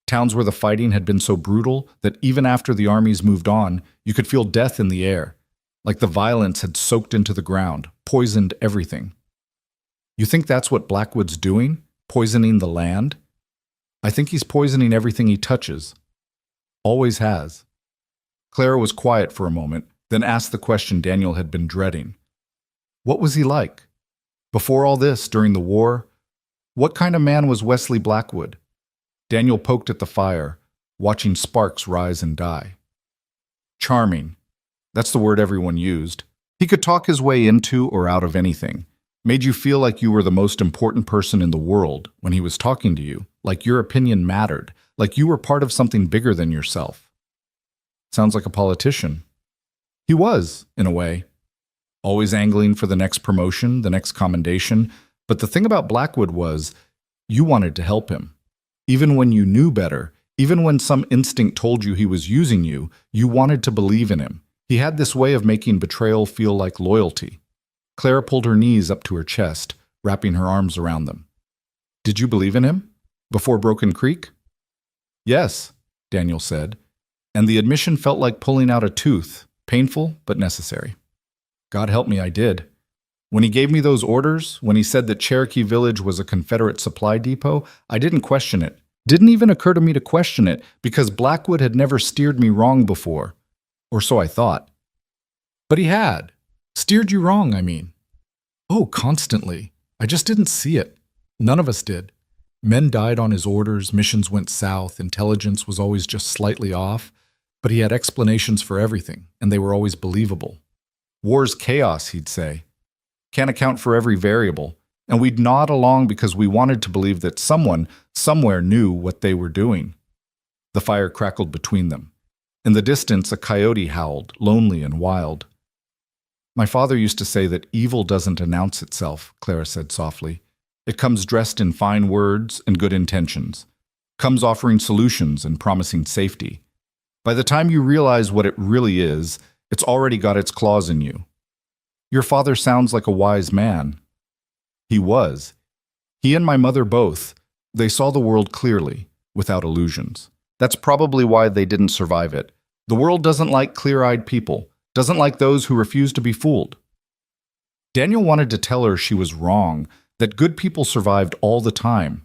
Towns where the fighting had been so brutal that even after the armies moved on, you could feel death in the air, like the violence had soaked into the ground, poisoned everything. You think that's what Blackwood's doing? Poisoning the land? I think he's poisoning everything he touches. Always has. Clara was quiet for a moment, then asked the question Daniel had been dreading. What was he like? Before all this, during the war, what kind of man was Wesley Blackwood? Daniel poked at the fire, watching sparks rise and die. Charming. That's the word everyone used. He could talk his way into or out of anything. Made you feel like you were the most important person in the world when he was talking to you, like your opinion mattered, like you were part of something bigger than yourself. Sounds like a politician. He was, in a way. Always angling for the next promotion, the next commendation. But the thing about Blackwood was, you wanted to help him. Even when you knew better, even when some instinct told you he was using you, you wanted to believe in him. He had this way of making betrayal feel like loyalty. Clara pulled her knees up to her chest, wrapping her arms around them. Did you believe in him? Before Broken Creek? Yes, Daniel said, and the admission felt like pulling out a tooth, painful but necessary. God help me, I did. When he gave me those orders, when he said that Cherokee Village was a Confederate supply depot, I didn't question it. Didn't even occur to me to question it, because Blackwood had never steered me wrong before. Or so I thought. But he had. Steered you wrong, I mean. Oh, constantly. I just didn't see it. None of us did. Men died on his orders, missions went south, intelligence was always just slightly off, but he had explanations for everything, and they were always believable. War's chaos, he'd say. Can't account for every variable, and we'd nod along because we wanted to believe that someone, somewhere knew what they were doing. The fire crackled between them. In the distance, a coyote howled, lonely and wild. My father used to say that evil doesn't announce itself, Clara said softly. It comes dressed in fine words and good intentions. Comes offering solutions and promising safety. By the time you realize what it really is, it's already got its claws in you. Your father sounds like a wise man. He was. He and my mother both. They saw the world clearly, without illusions. That's probably why they didn't survive it. The world doesn't like clear-eyed people, doesn't like those who refuse to be fooled. Daniel wanted to tell her she was wrong, that good people survived all the time,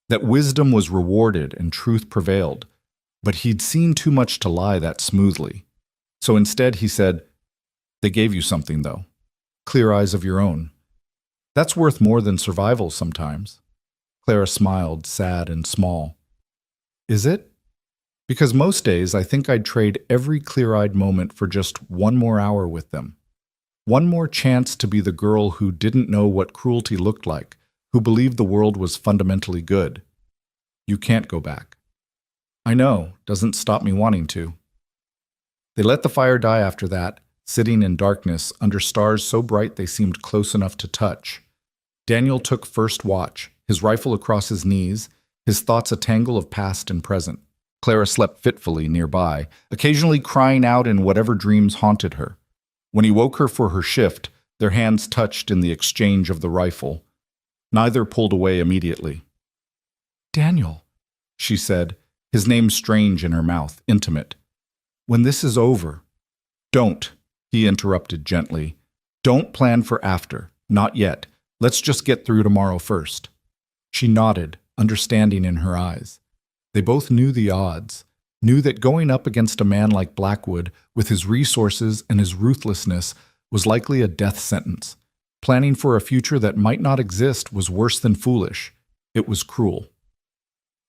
that wisdom was rewarded and truth prevailed. But he'd seen too much to lie that smoothly. So instead he said, "They gave you something, though. Clear eyes of your own. That's worth more than survival sometimes." Clara smiled, sad and small. Is it? Because most days I think I'd trade every clear-eyed moment for just one more hour with them. One more chance to be the girl who didn't know what cruelty looked like, who believed the world was fundamentally good. You can't go back. I know, doesn't stop me wanting to. They let the fire die after that, sitting in darkness under stars so bright they seemed close enough to touch. Daniel took first watch, his rifle across his knees, his thoughts a tangle of past and present. Clara slept fitfully nearby, occasionally crying out in whatever dreams haunted her. When he woke her for her shift, their hands touched in the exchange of the rifle. Neither pulled away immediately. "Daniel," she said, his name strange in her mouth, intimate. "When this is over—" "Don't," he interrupted gently. "Don't plan for after. Not yet. Let's just get through tomorrow first." She nodded, understanding in her eyes. They both knew the odds, knew that going up against a man like Blackwood, with his resources and his ruthlessness, was likely a death sentence. Planning for a future that might not exist was worse than foolish. It was cruel.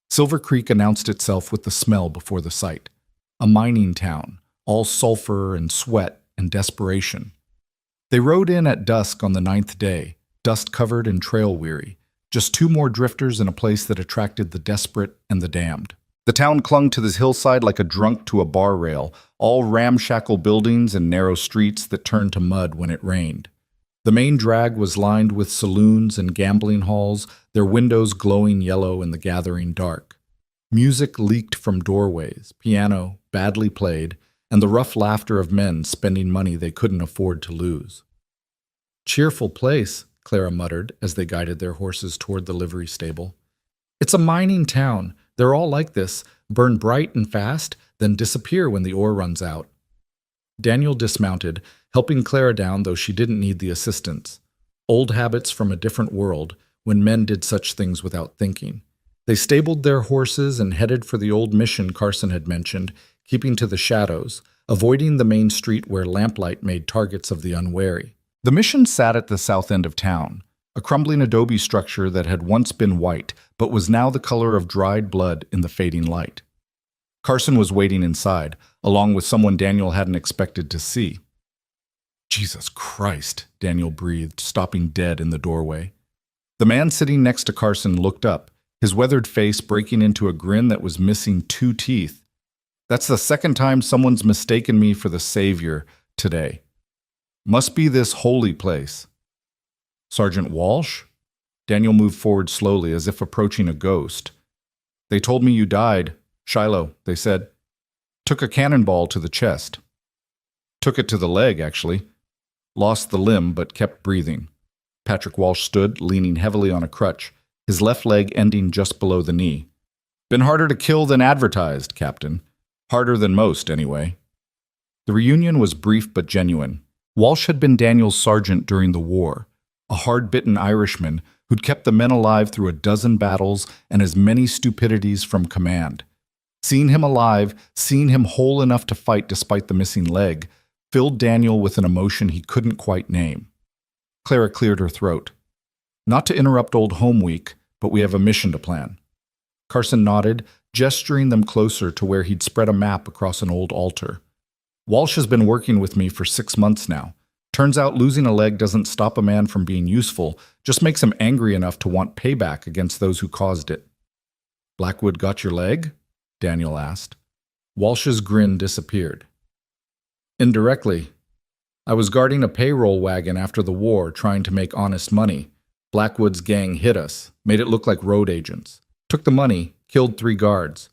Silver Creek announced itself with the smell before the sight. A mining town, all sulfur and sweat and desperation. They rode in at dusk on the 9th day, dust-covered and trail-weary. Just two more drifters in a place that attracted the desperate and the damned. The town clung to this hillside like a drunk to a bar rail, all ramshackle buildings and narrow streets that turned to mud when it rained. The main drag was lined with saloons and gambling halls, their windows glowing yellow in the gathering dark. Music leaked from doorways, piano, badly played, and the rough laughter of men spending money they couldn't afford to lose. Cheerful place, Clara muttered as they guided their horses toward the livery stable. It's a mining town. They're all like this, burn bright and fast, then disappear when the ore runs out. Daniel dismounted, helping Clara down, though she didn't need the assistance. Old habits from a different world, when men did such things without thinking. They stabled their horses and headed for the old mission Carson had mentioned, keeping to the shadows, avoiding the main street where lamplight made targets of the unwary. The mission sat at the south end of town, a crumbling adobe structure that had once been white, but was now the color of dried blood in the fading light. Carson was waiting inside, along with someone Daniel hadn't expected to see. Jesus Christ, Daniel breathed, stopping dead in the doorway. The man sitting next to Carson looked up, his weathered face breaking into a grin that was missing 2 teeth. That's the second time someone's mistaken me for the Savior today. Must be this holy place. Sergeant Walsh? Daniel moved forward slowly, as if approaching a ghost. They told me you died. Shiloh, they said. Took a cannonball to the chest. Took it to the leg, actually. Lost the limb, but kept breathing. Patrick Walsh stood, leaning heavily on a crutch, his left leg ending just below the knee. Been harder to kill than advertised, Captain. Harder than most, anyway. The reunion was brief but genuine. Walsh had been Daniel's sergeant during the war, a hard-bitten Irishman who'd kept the men alive through a dozen battles and as many stupidities from command. Seeing him alive, seeing him whole enough to fight despite the missing leg, filled Daniel with an emotion he couldn't quite name. Clara cleared her throat. Not to interrupt old home week, but we have a mission to plan. Carson nodded, gesturing them closer to where he'd spread a map across an old altar. Walsh has been working with me for 6 months now. Turns out losing a leg doesn't stop a man from being useful, just makes him angry enough to want payback against those who caused it. Blackwood got your leg? Daniel asked. Walsh's grin disappeared. Indirectly. I was guarding a payroll wagon after the war, trying to make honest money. Blackwood's gang hit us, made it look like road agents. Took the money, killed 3 guards.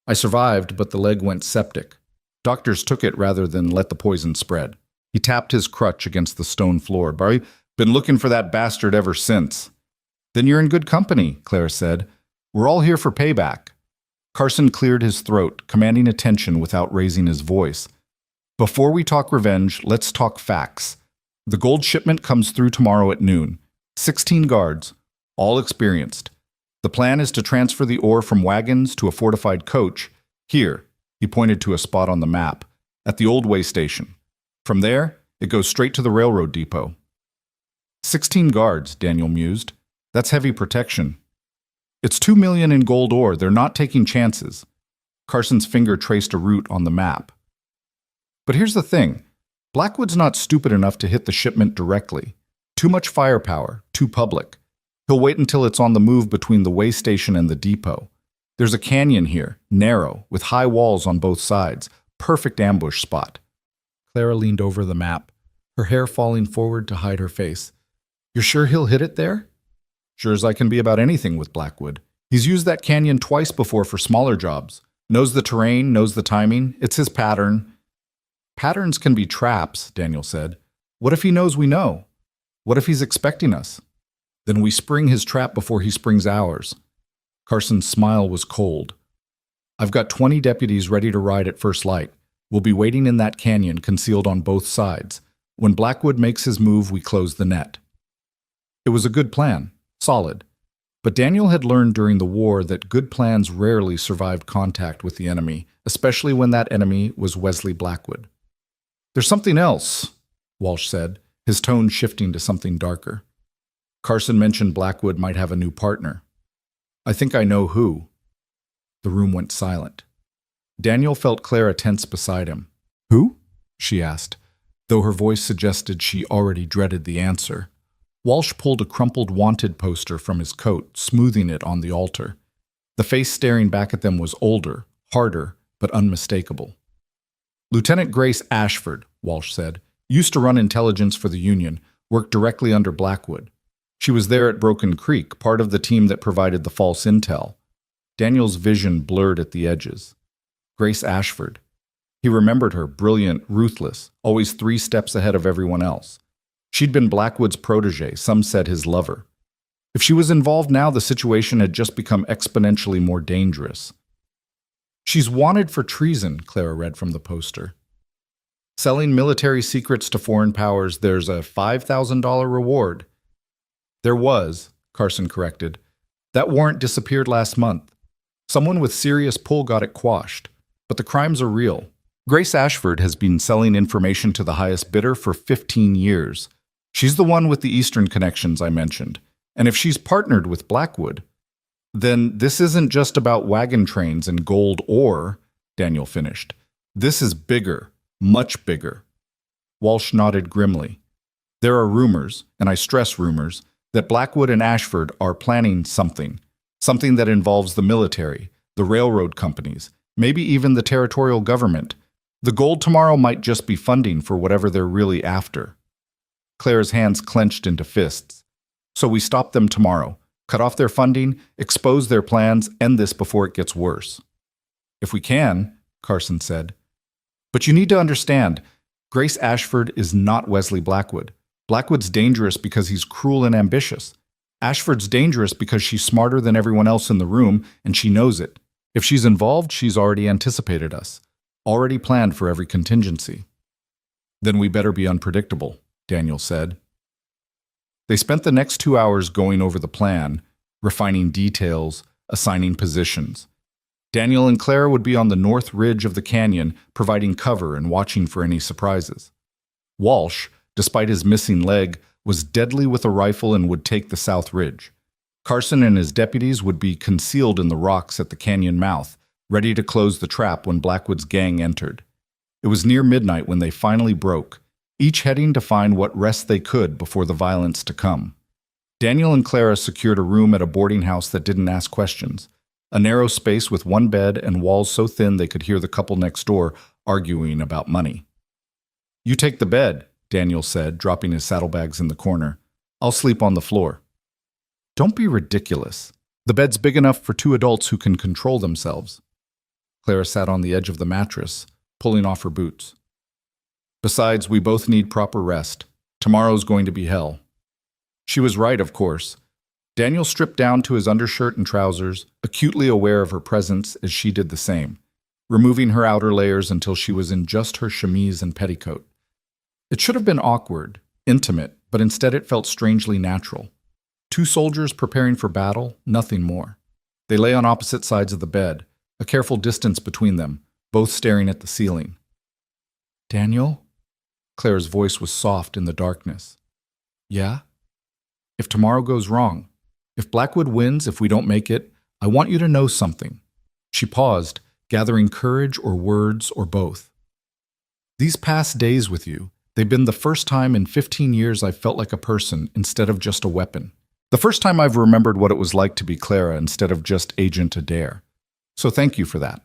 I survived, but the leg went septic. Doctors took it rather than let the poison spread. He tapped his crutch against the stone floor. Barry, been looking for that bastard ever since. Then you're in good company, Claire said. We're all here for payback. Carson cleared his throat, commanding attention without raising his voice. Before we talk revenge, let's talk facts. The gold shipment comes through tomorrow at noon. 16 guards, all experienced. The plan is to transfer the ore from wagons to a fortified coach. Here, he pointed to a spot on the map, at the old way station. From there, it goes straight to the railroad depot. 16 guards, Daniel mused. That's heavy protection. It's 2 million in gold ore. They're not taking chances. Carson's finger traced a route on the map. But here's the thing. Blackwood's not stupid enough to hit the shipment directly. Too much firepower, too public. He'll wait until it's on the move between the way station and the depot. There's a canyon here, narrow, with high walls on both sides. Perfect ambush spot. Clara leaned over the map, her hair falling forward to hide her face. You're sure he'll hit it there? Sure as I can be about anything with Blackwood. He's used that canyon twice before for smaller jobs. Knows the terrain, knows the timing. It's his pattern. Patterns can be traps, Daniel said. What if he knows we know? What if he's expecting us? Then we spring his trap before he springs ours. Carson's smile was cold. I've got 20 deputies ready to ride at first light. We'll be waiting in that canyon, concealed on both sides. When Blackwood makes his move, we close the net. It was a good plan. Solid. But Daniel had learned during the war that good plans rarely survived contact with the enemy, especially when that enemy was Wesley Blackwood. There's something else, Walsh said, his tone shifting to something darker. Carson mentioned Blackwood might have a new partner. I think I know who. The room went silent. Daniel felt Clara tense beside him. Who? She asked, though her voice suggested she already dreaded the answer. Walsh pulled a crumpled wanted poster from his coat, smoothing it on the altar. The face staring back at them was older, harder, but unmistakable. Lieutenant Grace Ashford, Walsh said, used to run intelligence for the Union, worked directly under Blackwood. She was there at Broken Creek, part of the team that provided the false intel. Daniel's vision blurred at the edges. Grace Ashford. He remembered her, brilliant, ruthless, always 3 steps ahead of everyone else. She'd been Blackwood's protege, some said his lover. If she was involved now, the situation had just become exponentially more dangerous. She's wanted for treason, Clara read from the poster. Selling military secrets to foreign powers, there's a $5,000 reward. There was, Carson corrected. That warrant disappeared last month. Someone with serious pull got it quashed. But the crimes are real. Grace Ashford has been selling information to the highest bidder for 15 years. She's the one with the Eastern connections I mentioned. And if she's partnered with Blackwood, then this isn't just about wagon trains and gold ore, Daniel finished. This is bigger, much bigger. Walsh nodded grimly. There are rumors, and I stress rumors, that Blackwood and Ashford are planning something that involves the military, the railroad companies, maybe even the territorial government. The gold tomorrow might just be funding for whatever they're really after. Claire's hands clenched into fists. So we stop them tomorrow, cut off their funding, expose their plans, end this before it gets worse. If we can, Carson said. But you need to understand, Grace Ashford is not Wesley Blackwood. Blackwood's dangerous because he's cruel and ambitious. Ashford's dangerous because she's smarter than everyone else in the room, and she knows it. If she's involved, she's already anticipated us, already planned for every contingency. Then we better be unpredictable, Daniel said. They spent the next 2 hours going over the plan, refining details, assigning positions. Daniel and Clara would be on the north ridge of the canyon, providing cover and watching for any surprises. Walsh, despite his missing leg, was deadly with a rifle and would take the south ridge. Carson and his deputies would be concealed in the rocks at the canyon mouth, ready to close the trap when Blackwood's gang entered. It was near midnight when they finally broke, each heading to find what rest they could before the violence to come. Daniel and Clara secured a room at a boarding house that didn't ask questions, a narrow space with one bed and walls so thin they could hear the couple next door arguing about money. You take the bed, Daniel said, dropping his saddlebags in the corner. I'll sleep on the floor. Don't be ridiculous. The bed's big enough for 2 adults who can control themselves. Clara sat on the edge of the mattress, pulling off her boots. Besides, we both need proper rest. Tomorrow's going to be hell. She was right, of course. Daniel stripped down to his undershirt and trousers, acutely aware of her presence as she did the same, removing her outer layers until she was in just her chemise and petticoat. It should have been awkward, intimate, but instead it felt strangely natural. 2 soldiers preparing for battle, nothing more. They lay on opposite sides of the bed, a careful distance between them, both staring at the ceiling. Daniel? Claire's voice was soft in the darkness. Yeah? If tomorrow goes wrong, if Blackwood wins, if we don't make it, I want you to know something. She paused, gathering courage or words or both. These past days with you, they've been the first time in 15 years I've felt like a person instead of just a weapon. The first time I've remembered what it was like to be Clara instead of just Agent Adair. So thank you for that.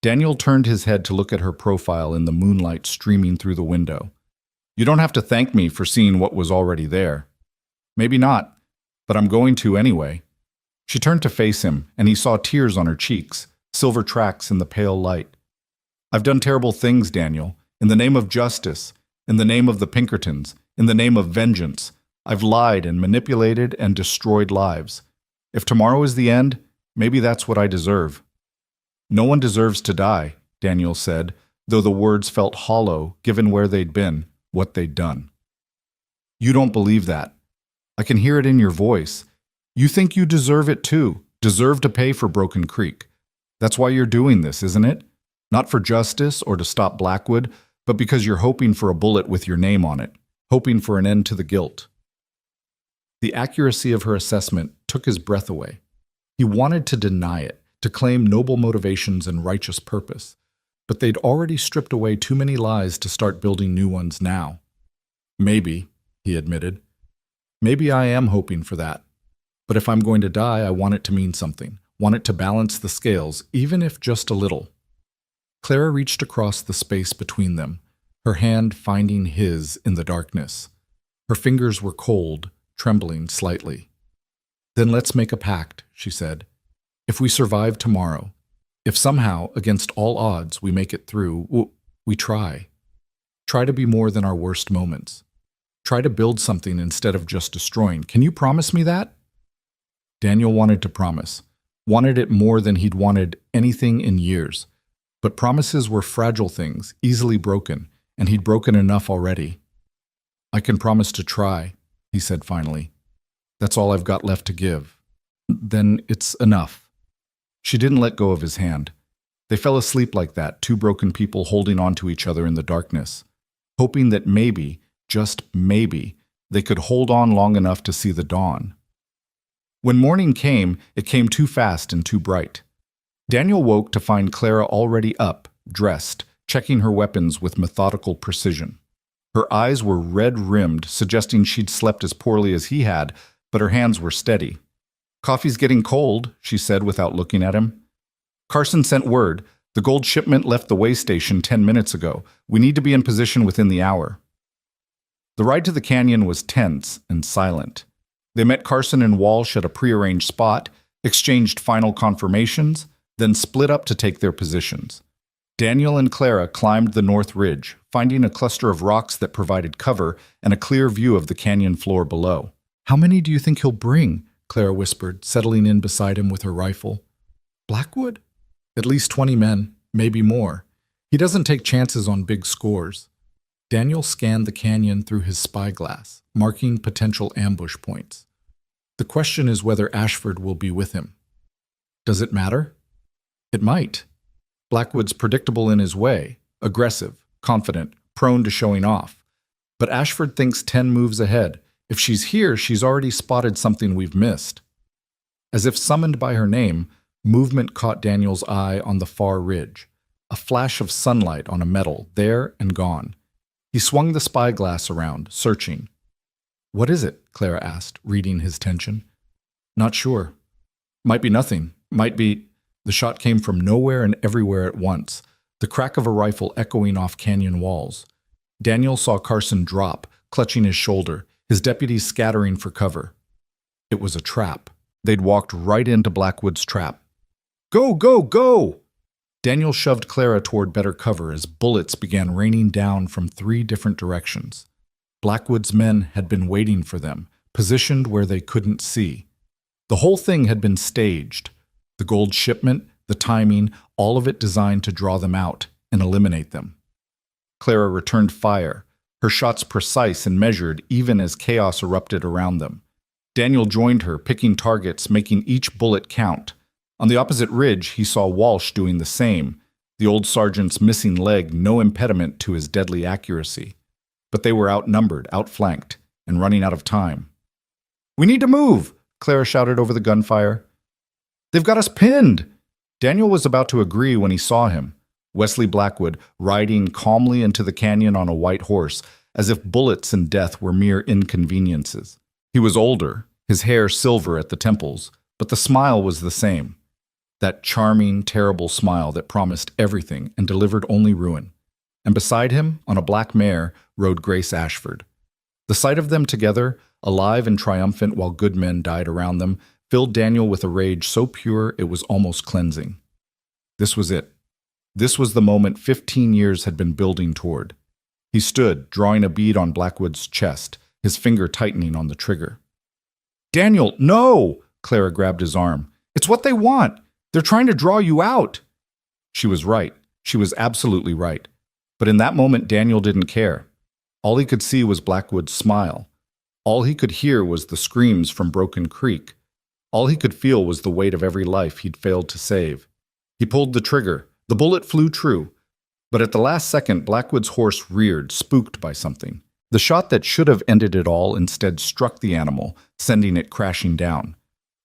Daniel turned his head to look at her profile in the moonlight streaming through the window. You don't have to thank me for seeing what was already there. Maybe not, but I'm going to anyway. She turned to face him, and he saw tears on her cheeks, silver tracks in the pale light. I've done terrible things, Daniel, in the name of justice, in the name of the Pinkertons, in the name of vengeance. I've lied and manipulated and destroyed lives. If tomorrow is the end, maybe that's what I deserve. No one deserves to die, Daniel said, though the words felt hollow given where they'd been, what they'd done. You don't believe that. I can hear it in your voice. You think you deserve it too, deserve to pay for Broken Creek. That's why you're doing this, isn't it? Not for justice or to stop Blackwood, but because you're hoping for a bullet with your name on it, hoping for an end to the guilt. The accuracy of her assessment took his breath away. He wanted to deny it, to claim noble motivations and righteous purpose, but they'd already stripped away too many lies to start building new ones now. Maybe, he admitted. Maybe I am hoping for that. But if I'm going to die, I want it to mean something, want it to balance the scales, even if just a little. Clara reached across the space between them, her hand finding his in the darkness. Her fingers were cold, trembling slightly. Then let's make a pact, she said. If we survive tomorrow, if somehow, against all odds, we make it through, we try. Try to be more than our worst moments. Try to build something instead of just destroying. Can you promise me that? Daniel wanted to promise. Wanted it more than he'd wanted anything in years. But promises were fragile things, easily broken, and he'd broken enough already. I can promise to try, he said finally. That's all I've got left to give. Then it's enough. She didn't let go of his hand. They fell asleep like that, two broken people holding on to each other in the darkness, hoping that maybe, just maybe, they could hold on long enough to see the dawn. When morning came, it came too fast and too bright. Daniel woke to find Clara already up, dressed, checking her weapons with methodical precision. Her eyes were red-rimmed, suggesting she'd slept as poorly as he had, but her hands were steady. "Coffee's getting cold," she said without looking at him. "Carson sent word. The gold shipment left the way station 10 minutes ago. We need to be in position within the hour." The ride to the canyon was tense and silent. They met Carson and Walsh at a prearranged spot, exchanged final confirmations, then split up to take their positions. Daniel and Clara climbed the north ridge, finding a cluster of rocks that provided cover and a clear view of the canyon floor below. "How many do you think he'll bring?" Clara whispered, settling in beside him with her rifle. "Blackwood? At least 20 men, maybe more. He doesn't take chances on big scores." Daniel scanned the canyon through his spyglass, marking potential ambush points. "The question is whether Ashford will be with him." "Does it matter?" "It might. Blackwood's predictable in his way, aggressive, confident, prone to showing off. But Ashford thinks 10 moves ahead. If she's here, she's already spotted something we've missed." As if summoned by her name, movement caught Daniel's eye on the far ridge. A flash of sunlight on a metal, there and gone. He swung the spyglass around, searching. "What is it?" Clara asked, reading his tension. "Not sure. Might be nothing. Might be—" The shot came from nowhere and everywhere at once, the crack of a rifle echoing off canyon walls. Daniel saw Carson drop, clutching his shoulder, his deputies scattering for cover. It was a trap. They'd walked right into Blackwood's trap. "Go, go, go!" Daniel shoved Clara toward better cover as bullets began raining down from 3 different directions. Blackwood's men had been waiting for them, positioned where they couldn't see. The whole thing had been staged. The gold shipment, the timing, all of it designed to draw them out and eliminate them. Clara returned fire, her shots precise and measured even as chaos erupted around them. Daniel joined her, picking targets, making each bullet count. On the opposite ridge, he saw Walsh doing the same, the old sergeant's missing leg no impediment to his deadly accuracy. But they were outnumbered, outflanked, and running out of time. "We need to move!" Clara shouted over the gunfire. "They've got us pinned!" Daniel was about to agree when he saw him, Wesley Blackwood, riding calmly into the canyon on a white horse, as if bullets and death were mere inconveniences. He was older, his hair silver at the temples, but the smile was the same. That charming, terrible smile that promised everything and delivered only ruin. And beside him, on a black mare, rode Grace Ashford. The sight of them together, alive and triumphant while good men died around them, filled Daniel with a rage so pure it was almost cleansing. This was it. This was the moment 15 years had been building toward. He stood, drawing a bead on Blackwood's chest, his finger tightening on the trigger. "Daniel, no!" Clara grabbed his arm. "It's what they want. They're trying to draw you out." She was right. She was absolutely right. But in that moment, Daniel didn't care. All he could see was Blackwood's smile. All he could hear was the screams from Broken Creek. All he could feel was the weight of every life he'd failed to save. He pulled the trigger. The bullet flew true. But at the last second, Blackwood's horse reared, spooked by something. The shot that should have ended it all instead struck the animal, sending it crashing down.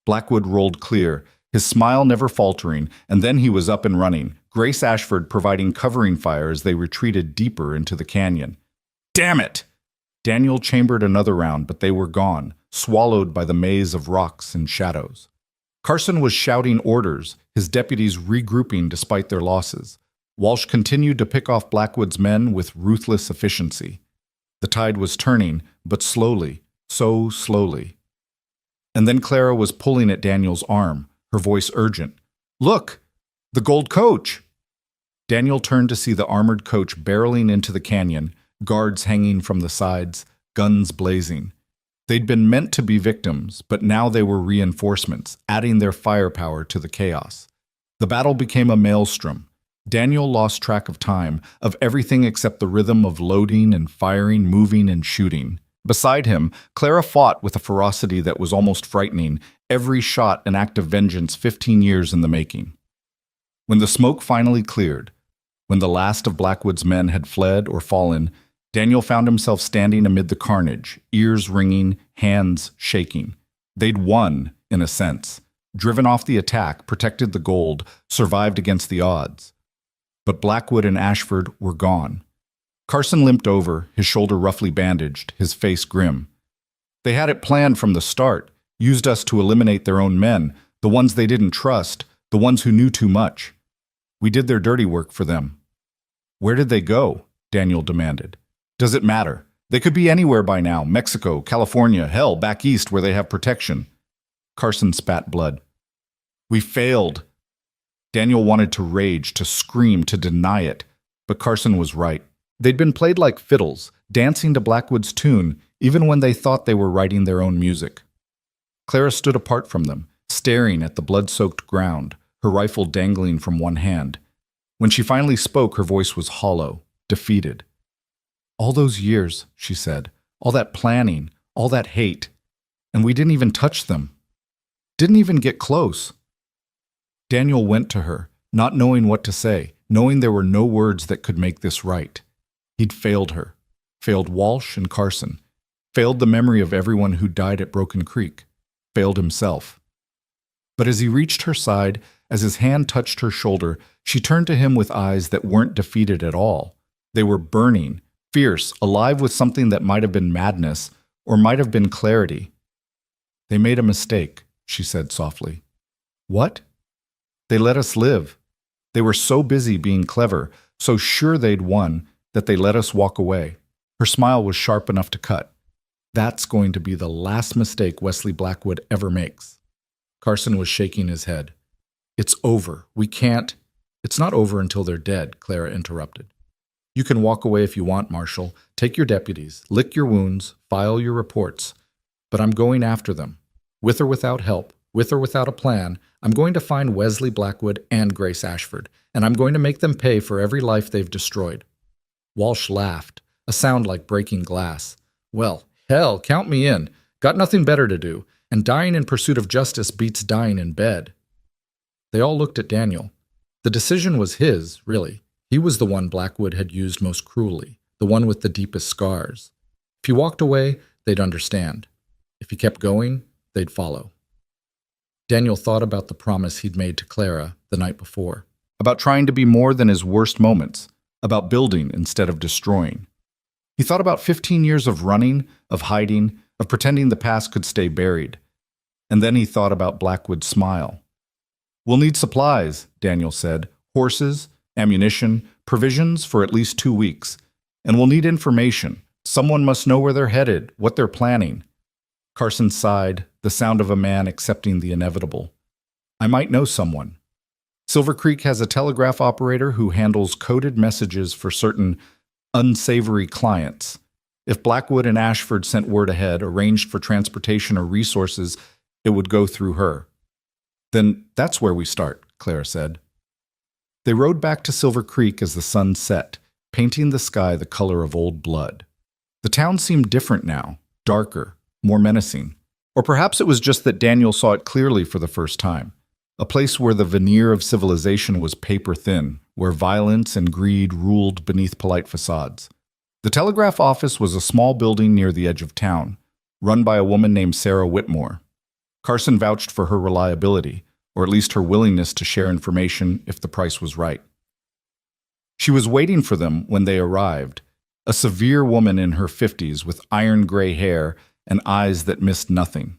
Blackwood rolled clear, his smile never faltering, and then he was up and running, Grace Ashford providing covering fire as they retreated deeper into the canyon. "Damn it!" Daniel chambered another round, but they were gone, swallowed by the maze of rocks and shadows. Carson was shouting orders, his deputies regrouping despite their losses. Walsh continued to pick off Blackwood's men with ruthless efficiency. The tide was turning, but slowly, so slowly. And then Clara was pulling at Daniel's arm, her voice urgent. "Look! The gold coach!" Daniel turned to see the armored coach barreling into the canyon, guards hanging from the sides, guns blazing. They'd been meant to be victims, but now they were reinforcements, adding their firepower to the chaos. The battle became a maelstrom. Daniel lost track of time, of everything except the rhythm of loading and firing, moving and shooting. Beside him, Clara fought with a ferocity that was almost frightening, every shot an act of vengeance 15 years in the making. When the smoke finally cleared, when the last of Blackwood's men had fled or fallen, Daniel found himself standing amid the carnage, ears ringing, hands shaking. They'd won, in a sense. Driven off the attack, protected the gold, survived against the odds. But Blackwood and Ashford were gone. Carson limped over, his shoulder roughly bandaged, his face grim. They had it planned from the start, used us to eliminate their own men, the ones they didn't trust, the ones who knew too much. We did their dirty work for them. Where did they go? Daniel demanded. Does it matter? They could be anywhere by now, Mexico, California, hell, back east where they have protection. Carson spat blood. We failed. Daniel wanted to rage, to scream, to deny it, but Carson was right. They'd been played like fiddles, dancing to Blackwood's tune, even when they thought they were writing their own music. Clara stood apart from them, staring at the blood-soaked ground, her rifle dangling from one hand. When she finally spoke, her voice was hollow, defeated. All those years, she said, all that planning, all that hate, and we didn't even touch them. Didn't even get close. Daniel went to her, not knowing what to say, knowing there were no words that could make this right. He'd failed her, failed Walsh and Carson, failed the memory of everyone who died at Broken Creek, failed himself. But as he reached her side, as his hand touched her shoulder, she turned to him with eyes that weren't defeated at all. They were burning, fierce, alive with something that might have been madness or might have been clarity. They made a mistake, she said softly. What? They let us live. They were so busy being clever, so sure they'd won, that they let us walk away. Her smile was sharp enough to cut. That's going to be the last mistake Wesley Blackwood ever makes. Carson was shaking his head. It's over. We can't. It's not over until they're dead, Clara interrupted. You can walk away if you want, Marshal. Take your deputies, lick your wounds, file your reports. But I'm going after them. With or without help, with or without a plan, I'm going to find Wesley Blackwood and Grace Ashford, and I'm going to make them pay for every life they've destroyed. Walsh laughed, a sound like breaking glass. Well, hell, count me in. Got nothing better to do, and dying in pursuit of justice beats dying in bed. They all looked at Daniel. The decision was his, really. He was the one Blackwood had used most cruelly, the one with the deepest scars. If he walked away, they'd understand. If he kept going, they'd follow. Daniel thought about the promise he'd made to Clara the night before, about trying to be more than his worst moments, about building instead of destroying. He thought about 15 years of running, of hiding, of pretending the past could stay buried. And then he thought about Blackwood's smile. We'll need supplies, Daniel said, horses, ammunition, provisions for at least 2 weeks. And we'll need information. Someone must know where they're headed, what they're planning. Carson sighed, the sound of a man accepting the inevitable. I might know someone. Silver Creek has a telegraph operator who handles coded messages for certain unsavory clients. If Blackwood and Ashford sent word ahead, arranged for transportation or resources, it would go through her. Then that's where we start, Clara said. They rode back to Silver Creek as the sun set, painting the sky the color of old blood. The town seemed different now, darker, more menacing. Or perhaps it was just that Daniel saw it clearly for the first time. A place where the veneer of civilization was paper thin, where violence and greed ruled beneath polite facades. The telegraph office was a small building near the edge of town, run by a woman named Sarah Whitmore. Carson vouched for her reliability, or at least her willingness to share information if the price was right. She was waiting for them when they arrived, a severe woman in her 50s with iron gray hair and eyes that missed nothing.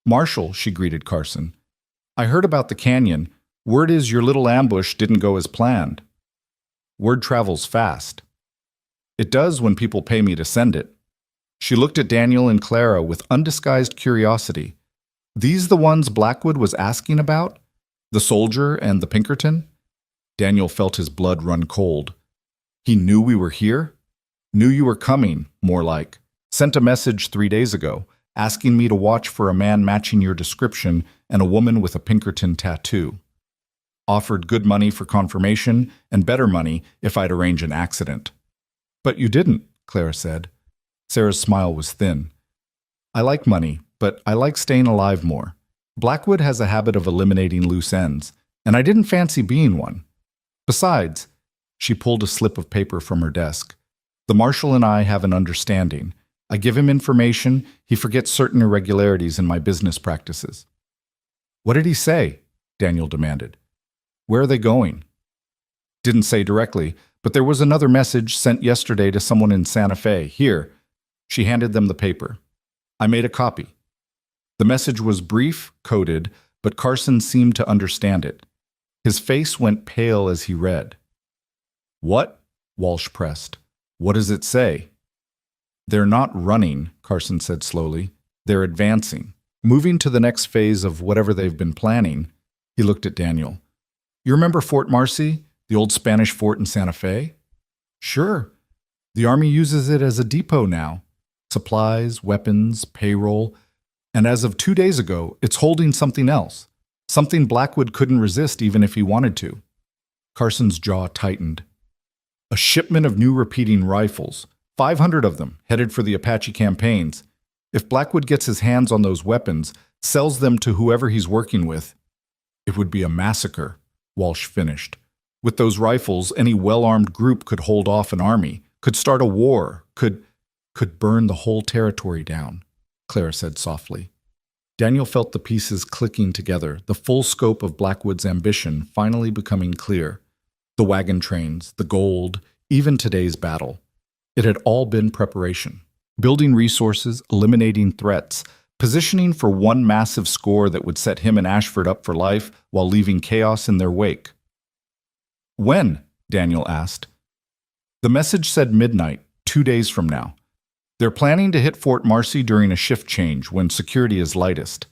Marshal, she greeted Carson. I heard about the canyon. Word is your little ambush didn't go as planned. Word travels fast. It does when people pay me to send it. She looked at Daniel and Clara with undisguised curiosity. These the ones Blackwood was asking about? The soldier and the Pinkerton? Daniel felt his blood run cold. He knew we were here? Knew you were coming, more like. Sent a message 3 days ago, asking me to watch for a man matching your description and a woman with a Pinkerton tattoo. Offered good money for confirmation and better money if I'd arrange an accident. But you didn't, Clara said. Sarah's smile was thin. I like money, but I like staying alive more. Blackwood has a habit of eliminating loose ends, and I didn't fancy being one. Besides, she pulled a slip of paper from her desk. The marshal and I have an understanding. I give him information, he forgets certain irregularities in my business practices. What did he say? Daniel demanded. Where are they going? Didn't say directly, but there was another message sent yesterday to someone in Santa Fe. Here. She handed them the paper. I made a copy. The message was brief, coded, but Carson seemed to understand it. His face went pale as he read. What? Walsh pressed. What does it say? They're not running, Carson said slowly. They're advancing, moving to the next phase of whatever they've been planning. He looked at Daniel. You remember Fort Marcy, the old Spanish fort in Santa Fe? Sure. The Army uses it as a depot now. Supplies, weapons, payroll. And as of 2 days ago, it's holding something else. Something Blackwood couldn't resist even if he wanted to. Carson's jaw tightened. A shipment of new repeating rifles. 500 of them, headed for the Apache campaigns. If Blackwood gets his hands on those weapons, sells them to whoever he's working with, it would be a massacre, Walsh finished. With those rifles, any well-armed group could hold off an army, could start a war, could burn the whole territory down, Clara said softly. Daniel felt the pieces clicking together, the full scope of Blackwood's ambition finally becoming clear. The wagon trains, the gold, even today's battle. It had all been preparation. Building resources, eliminating threats, positioning for one massive score that would set him and Ashford up for life while leaving chaos in their wake. When? Daniel asked. The message said midnight, 2 days from now. They're planning to hit Fort Marcy during a shift change when security is lightest.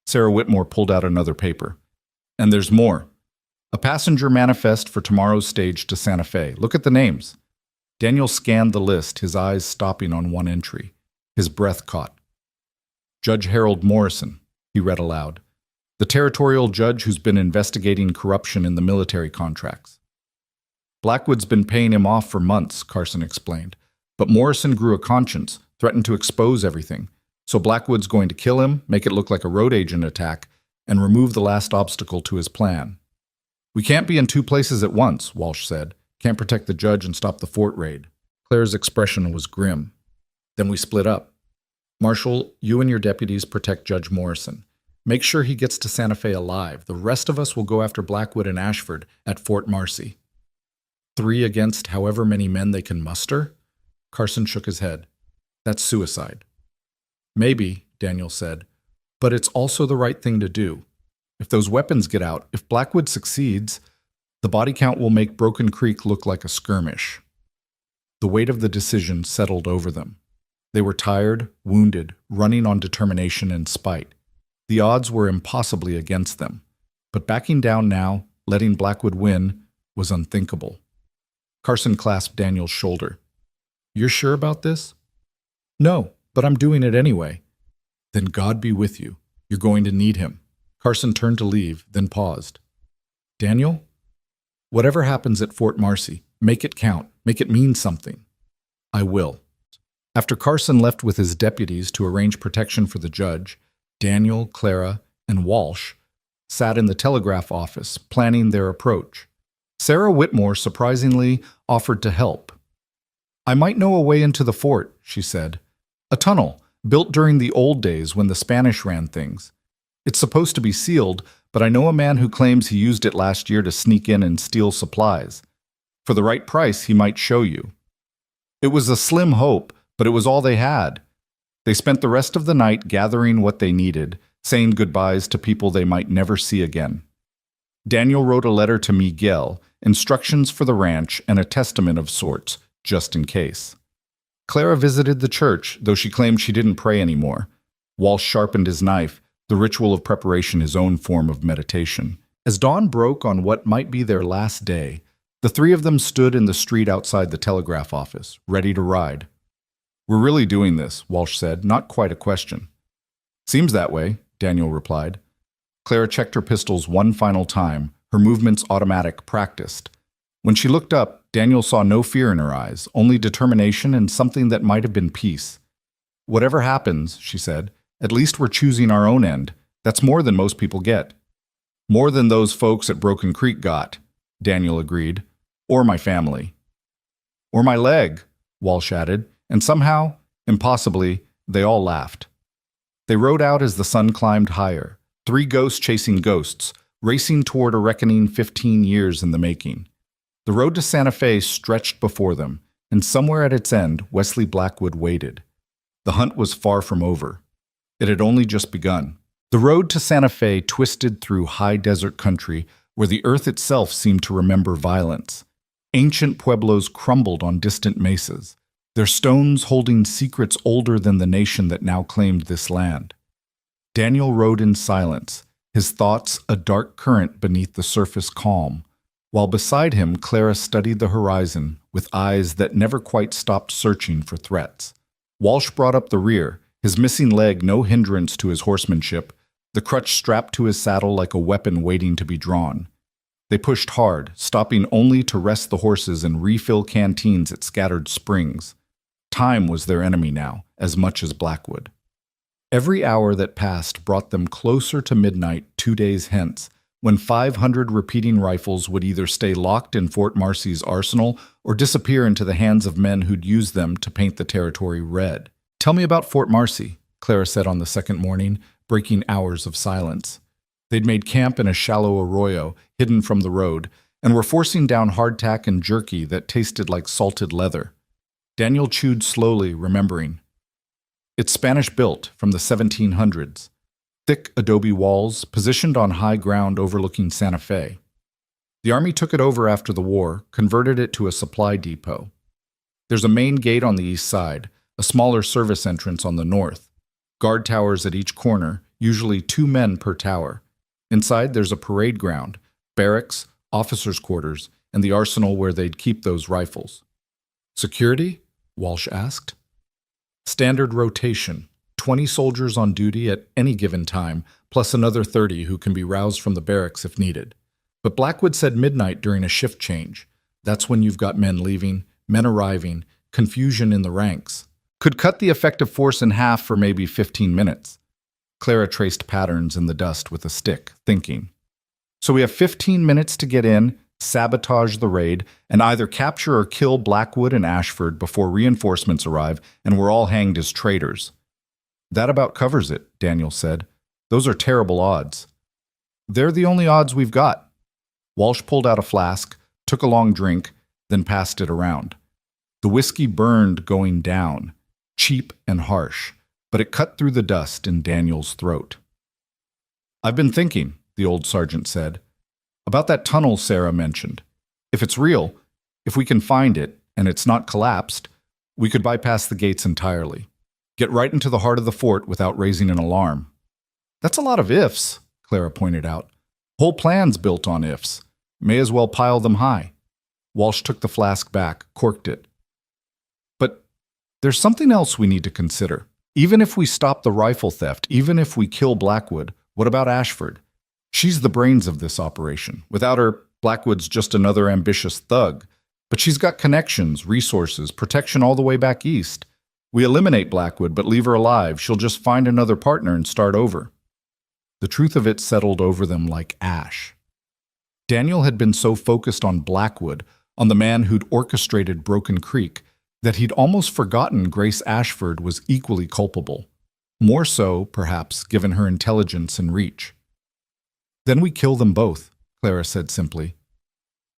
Sarah Whitmore pulled out another paper. And there's more. A passenger manifest for tomorrow's stage to Santa Fe. Look at the names. Daniel scanned the list, his eyes stopping on one entry. His breath caught. Judge Harold Morrison, he read aloud. The territorial judge who's been investigating corruption in the military contracts. Blackwood's been paying him off for months, Carson explained. But Morrison grew a conscience, threatened to expose everything. So Blackwood's going to kill him, make it look like a road agent attack, and remove the last obstacle to his plan. We can't be in 2 places at once, Walsh said. Can't protect the judge and stop the fort raid. Claire's expression was grim. Then we split up. Marshal, you and your deputies protect Judge Morrison. Make sure he gets to Santa Fe alive. The rest of us will go after Blackwood and Ashford at Fort Marcy. 3 against however many men they can muster? Carson shook his head. That's suicide. Maybe, Daniel said, but it's also the right thing to do. If those weapons get out, if Blackwood succeeds, the body count will make Broken Creek look like a skirmish. The weight of the decision settled over them. They were tired, wounded, running on determination and spite. The odds were impossibly against them. But backing down now, letting Blackwood win, was unthinkable. Carson clasped Daniel's shoulder. You're sure about this? No, but I'm doing it anyway. Then God be with you. You're going to need him. Carson turned to leave, then paused. Daniel? Whatever happens at Fort Marcy, make it count. Make it mean something. I will. After Carson left with his deputies to arrange protection for the judge, Daniel, Clara, and Walsh sat in the telegraph office, planning their approach. Sarah Whitmore surprisingly offered to help. I might know a way into the fort, she said. A tunnel, built during the old days when the Spanish ran things. It's supposed to be sealed, but I know a man who claims he used it last year to sneak in and steal supplies. For the right price, he might show you. It was a slim hope, but it was all they had. They spent the rest of the night gathering what they needed, saying goodbyes to people they might never see again. Daniel wrote a letter to Miguel, instructions for the ranch, and a testament of sorts, just in case. Clara visited the church, though she claimed she didn't pray anymore. Walsh sharpened his knife, the ritual of preparation his own form of meditation. As dawn broke on what might be their last day, the 3 of them stood in the street outside the telegraph office, ready to ride. We're really doing this, Walsh said, not quite a question. Seems that way, Daniel replied. Clara checked her pistols one final time, her movements automatic, practiced. When she looked up, Daniel saw no fear in her eyes, only determination and something that might have been peace. Whatever happens, she said, at least we're choosing our own end. That's more than most people get. More than those folks at Broken Creek got, Daniel agreed. Or my family. Or my leg, Walsh added, and somehow, impossibly, they all laughed. They rode out as the sun climbed higher, 3 ghosts chasing ghosts, racing toward a reckoning 15 years in the making. The road to Santa Fe stretched before them, and somewhere at its end, Wesley Blackwood waited. The hunt was far from over. It had only just begun. The road to Santa Fe twisted through high desert country where the earth itself seemed to remember violence. Ancient pueblos crumbled on distant mesas, their stones holding secrets older than the nation that now claimed this land. Daniel rode in silence, his thoughts a dark current beneath the surface calm, while beside him Clara studied the horizon with eyes that never quite stopped searching for threats. Walsh brought up the rear, his missing leg no hindrance to his horsemanship, the crutch strapped to his saddle like a weapon waiting to be drawn. They pushed hard, stopping only to rest the horses and refill canteens at scattered springs. Time was their enemy now, as much as Blackwood. Every hour that passed brought them closer to midnight 2 days hence, when 500 repeating rifles would either stay locked in Fort Marcy's arsenal or disappear into the hands of men who'd use them to paint the territory red. "Tell me about Fort Marcy," Clara said on the second morning, breaking hours of silence. They'd made camp in a shallow arroyo, hidden from the road, and were forcing down hardtack and jerky that tasted like salted leather. Daniel chewed slowly, remembering. It's Spanish-built, from the 1700s. Thick adobe walls, positioned on high ground overlooking Santa Fe. The Army took it over after the war, converted it to a supply depot. There's a main gate on the east side, a smaller service entrance on the north. Guard towers at each corner, usually 2 men per tower. Inside there's a parade ground, barracks, officers' quarters, and the arsenal where they'd keep those rifles. Security? Walsh asked. Standard rotation, 20 soldiers on duty at any given time, plus another 30 who can be roused from the barracks if needed. But Blackwood said midnight during a shift change. That's when you've got men leaving, men arriving, confusion in the ranks. Could cut the effective force in half for maybe 15 minutes. Clara traced patterns in the dust with a stick, thinking. So we have 15 minutes to get in, sabotage the raid, and either capture or kill Blackwood and Ashford before reinforcements arrive and we're all hanged as traitors. That about covers it, Daniel said. Those are terrible odds. They're the only odds we've got. Walsh pulled out a flask, took a long drink, then passed it around. The whiskey burned going down, cheap and harsh, but it cut through the dust in Daniel's throat. I've been thinking, the old sergeant said, about that tunnel Sarah mentioned. If it's real, if we can find it, and it's not collapsed, we could bypass the gates entirely. Get right into the heart of the fort without raising an alarm. That's a lot of ifs, Clara pointed out. Whole plan's built on ifs. May as well pile them high. Walsh took the flask back, corked it. But there's something else we need to consider. Even if we stop the rifle theft, even if we kill Blackwood, what about Ashford? She's the brains of this operation. Without her, Blackwood's just another ambitious thug. But she's got connections, resources, protection all the way back east. We eliminate Blackwood, but leave her alive. She'll just find another partner and start over. The truth of it settled over them like ash. Daniel had been so focused on Blackwood, on the man who'd orchestrated Broken Creek, that he'd almost forgotten Grace Ashford was equally culpable. More so, perhaps, given her intelligence and reach. Then we kill them both, Clara said simply.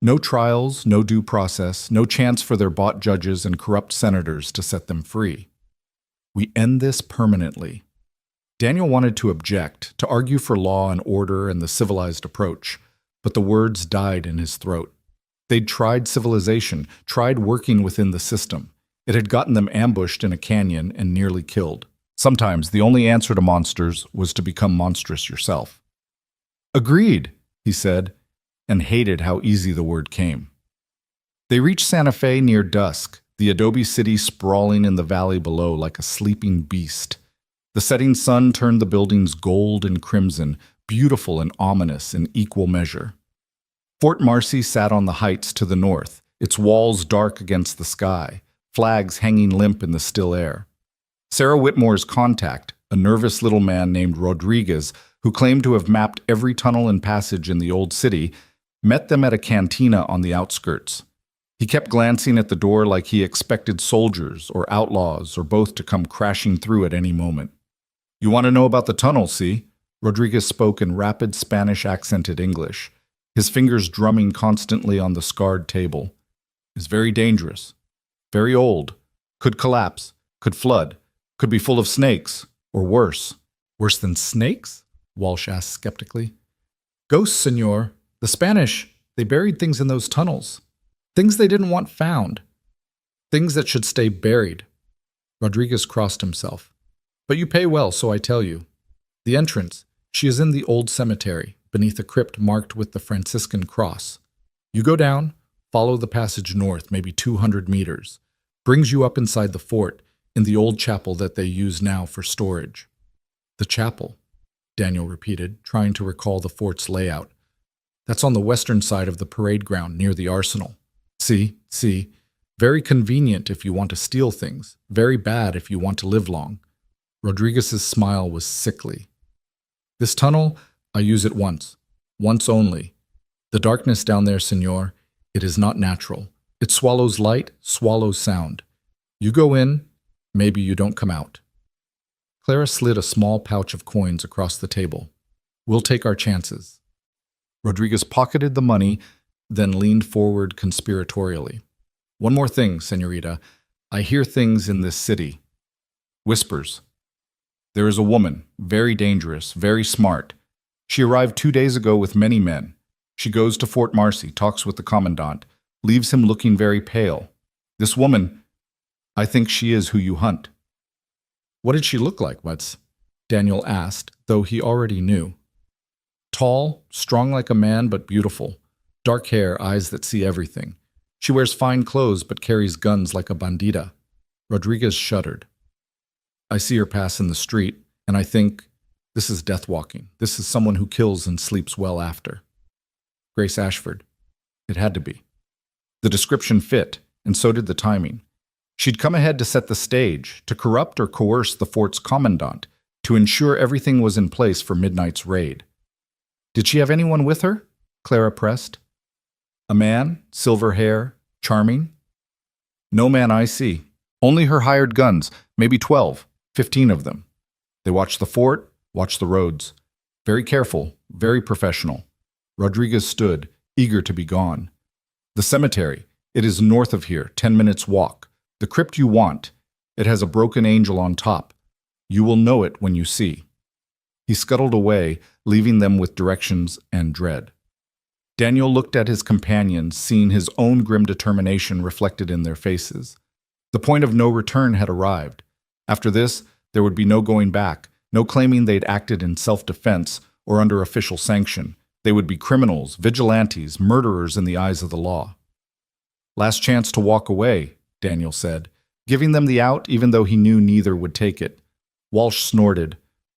No trials, no due process, no chance for their bought judges and corrupt senators to set them free. We end this permanently. Daniel wanted to object, to argue for law and order and the civilized approach, but the words died in his throat. They'd tried civilization, tried working within the system. It had gotten them ambushed in a canyon and nearly killed. Sometimes the only answer to monsters was to become monstrous yourself. Agreed, he said, and hated how easy the word came. They reached Santa Fe near dusk, the adobe city sprawling in the valley below like a sleeping beast. The setting sun turned the buildings gold and crimson, beautiful and ominous in equal measure. Fort Marcy sat on the heights to the north, its walls dark against the sky, flags hanging limp in the still air. Sarah Whitmore's contact, a nervous little man named Rodriguez, who claimed to have mapped every tunnel and passage in the old city, met them at a cantina on the outskirts. He kept glancing at the door like he expected soldiers or outlaws or both to come crashing through at any moment. "You want to know about the tunnel, see?" Rodriguez spoke in rapid Spanish-accented English, his fingers drumming constantly on the scarred table. "It's very dangerous. Very old. Could collapse. Could flood. Could be full of snakes. Or worse." "Worse than snakes?" Walsh asked skeptically. "Ghosts, senor. The Spanish, they buried things in those tunnels. Things they didn't want found. Things that should stay buried." Rodriguez crossed himself. "But you pay well, so I tell you. The entrance, she is in the old cemetery, beneath a crypt marked with the Franciscan cross. You go down, follow the passage north, maybe 200 meters. Brings you up inside the fort, in the old chapel that they use now for storage." "The chapel," Daniel repeated, trying to recall the fort's layout. "That's on the western side of the parade ground near the arsenal. See. Very convenient if you want to steal things. Very bad if you want to live long." Rodriguez's smile was sickly. "This tunnel, I use it once. Once only. The darkness down there, senor, it is not natural. It swallows light, swallows sound. You go in, maybe you don't come out." Clara slid a small pouch of coins across the table. "We'll take our chances." Rodriguez pocketed the money, then leaned forward conspiratorially. "One more thing, señorita. I hear things in this city. Whispers. There is a woman, very dangerous, very smart. She arrived 2 days ago with many men. She goes to Fort Marcy, talks with the commandant, leaves him looking very pale. This woman, I think she is who you hunt." "What did she look like, Wetz?" Daniel asked, though he already knew. "Tall, strong like a man, but beautiful. Dark hair, eyes that see everything. She wears fine clothes but carries guns like a bandita." Rodriguez shuddered. "I see her pass in the street, and I think, this is death walking. This is someone who kills and sleeps well after." Grace Ashford. It had to be. The description fit, and so did the timing. She'd come ahead to set the stage, to corrupt or coerce the fort's commandant, to ensure everything was in place for midnight's raid. "Did she have anyone with her?" Clara pressed. "A man, silver hair, charming?" "No man I see. Only her hired guns, maybe 12, 15 of them. They watch the fort, watch the roads. Very careful, very professional." Rodriguez stood, eager to be gone. "The cemetery. It is north of here, 10 minutes' walk. The crypt you want. It has a broken angel on top. You will know it when you see." He scuttled away, leaving them with directions and dread. Daniel looked at his companions, seeing his own grim determination reflected in their faces. The point of no return had arrived. After this, there would be no going back, no claiming they'd acted in self-defense or under official sanction. They would be criminals, vigilantes, murderers in the eyes of the law. "Last chance to walk away," Daniel said, giving them the out even though he knew neither would take it. Walsh snorted.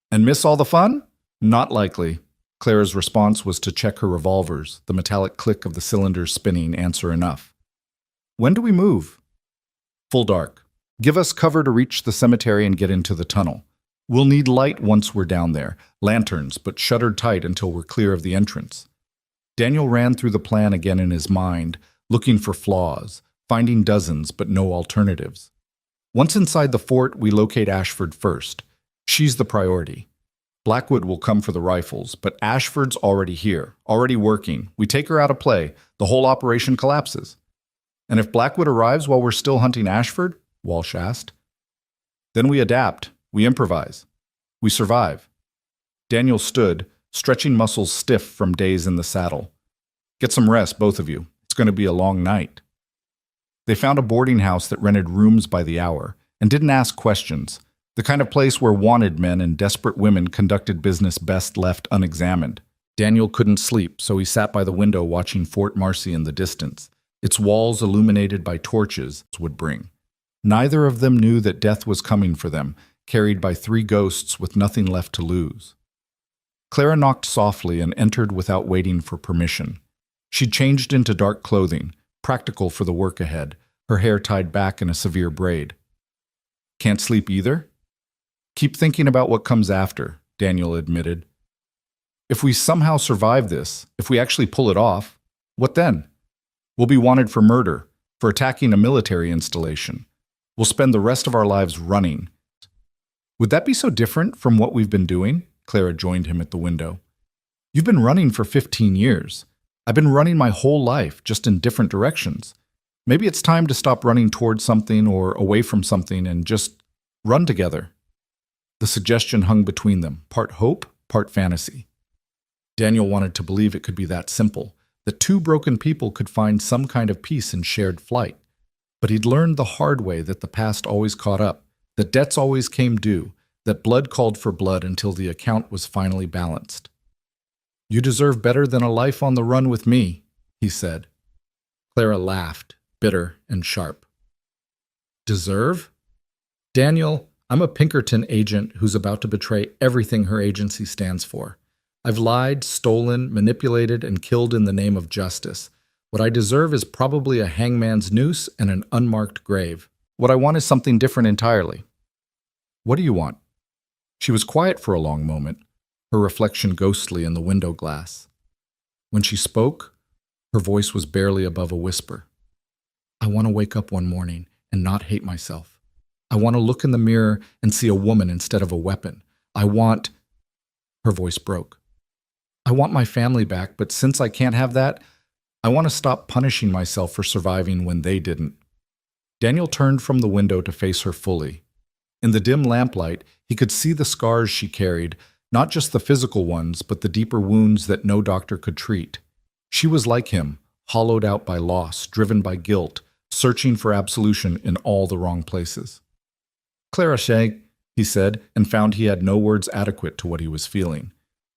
"And miss all the fun? Not likely." Clara's response was to check her revolvers, the metallic click of the cylinders spinning answer enough. "When do we move?" "Full dark. Give us cover to reach the cemetery and get into the tunnel. We'll need light once we're down there, lanterns, but shuttered tight until we're clear of the entrance." Daniel ran through the plan again in his mind, looking for flaws, finding dozens but no alternatives. Once inside the fort, we locate Ashford first. She's the priority. Blackwood will come for the rifles, but Ashford's already here, already working. We take her out of play, the whole operation collapses. "And if Blackwood arrives while we're still hunting Ashford?" Walsh asked. "Then we adapt, we improvise. We survive." Daniel stood, stretching muscles stiff from days in the saddle. "Get some rest, both of you. It's going to be a long night." They found a boarding house that rented rooms by the hour and didn't ask questions. The kind of place where wanted men and desperate women conducted business best left unexamined. Daniel couldn't sleep, so he sat by the window watching Fort Marcy in the distance, its walls illuminated by torches would bring. Neither of them knew that death was coming for them, carried by three ghosts with nothing left to lose. Clara knocked softly and entered without waiting for permission. She changed into dark clothing, practical for the work ahead, her hair tied back in a severe braid. "Can't sleep either?" "Keep thinking about what comes after," Daniel admitted. "If we somehow survive this, if we actually pull it off, what then? We'll be wanted for murder, for attacking a military installation. We'll spend the rest of our lives running." "Would that be so different from what we've been doing?" Clara joined him at the window. "You've been running for 15 years. I've been running my whole life, just in different directions. Maybe it's time to stop running towards something or away from something and just run together." The suggestion hung between them, part hope, part fantasy. Daniel wanted to believe it could be that simple, that two broken people could find some kind of peace in shared flight. But he'd learned the hard way that the past always caught up, that debts always came due, that blood called for blood until the account was finally balanced. "You deserve better than a life on the run with me," he said. Clara laughed, bitter and sharp. "Deserve? Daniel, I'm a Pinkerton agent who's about to betray everything her agency stands for. I've lied, stolen, manipulated, and killed in the name of justice. What I deserve is probably a hangman's noose and an unmarked grave. What I want is something different entirely." "What do you want?" She was quiet for a long moment, her reflection ghostly in the window glass. When she spoke, her voice was barely above a whisper. "I want to wake up one morning and not hate myself. I want to look in the mirror and see a woman instead of a weapon. I want—" Her voice broke. "I want my family back, but since I can't have that, I want to stop punishing myself for surviving when they didn't." Daniel turned from the window to face her fully. In the dim lamplight, he could see the scars she carried, not just the physical ones, but the deeper wounds that no doctor could treat. She was like him, hollowed out by loss, driven by guilt, searching for absolution in all the wrong places. "Clara Shea," he said, and found he had no words adequate to what he was feeling.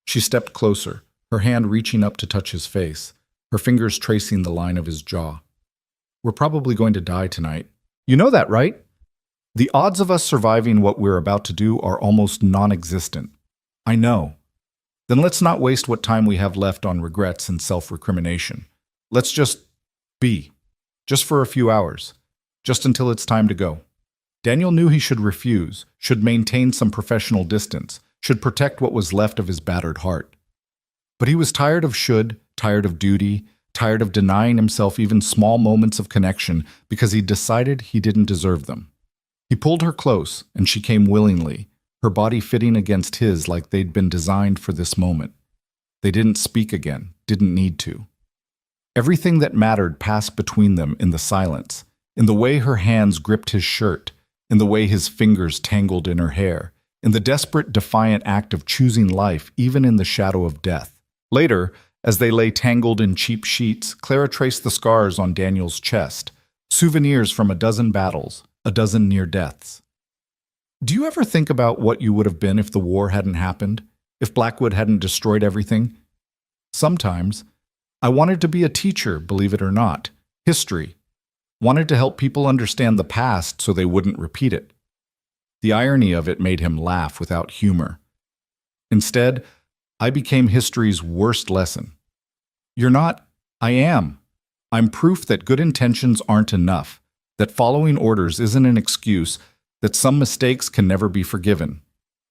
She stepped closer, her hand reaching up to touch his face, her fingers tracing the line of his jaw. "We're probably going to die tonight. You know that, right? The odds of us surviving what we're about to do are almost non-existent." "I know." "Then let's not waste what time we have left on regrets and self-recrimination. Let's just be. Just for a few hours. Just until it's time to go." Daniel knew he should refuse, should maintain some professional distance, should protect what was left of his battered heart. But he was tired of should, tired of duty, tired of denying himself even small moments of connection because he decided he didn't deserve them. He pulled her close, and she came willingly, her body fitting against his like they'd been designed for this moment. They didn't speak again, didn't need to. Everything that mattered passed between them in the silence, in the way her hands gripped his shirt, in the way his fingers tangled in her hair, in the desperate, defiant act of choosing life even in the shadow of death. Later, as they lay tangled in cheap sheets, Clara traced the scars on Daniel's chest, souvenirs from a dozen battles, a dozen near deaths. "Do you ever think about what you would have been if the war hadn't happened? If Blackwood hadn't destroyed everything?" "Sometimes. I wanted to be a teacher, believe it or not. History. Wanted to help people understand the past so they wouldn't repeat it." The irony of it made him laugh without humor. "Instead, I became history's worst lesson." "You're not." "I am. I'm proof that good intentions aren't enough, that following orders isn't an excuse, that some mistakes can never be forgiven."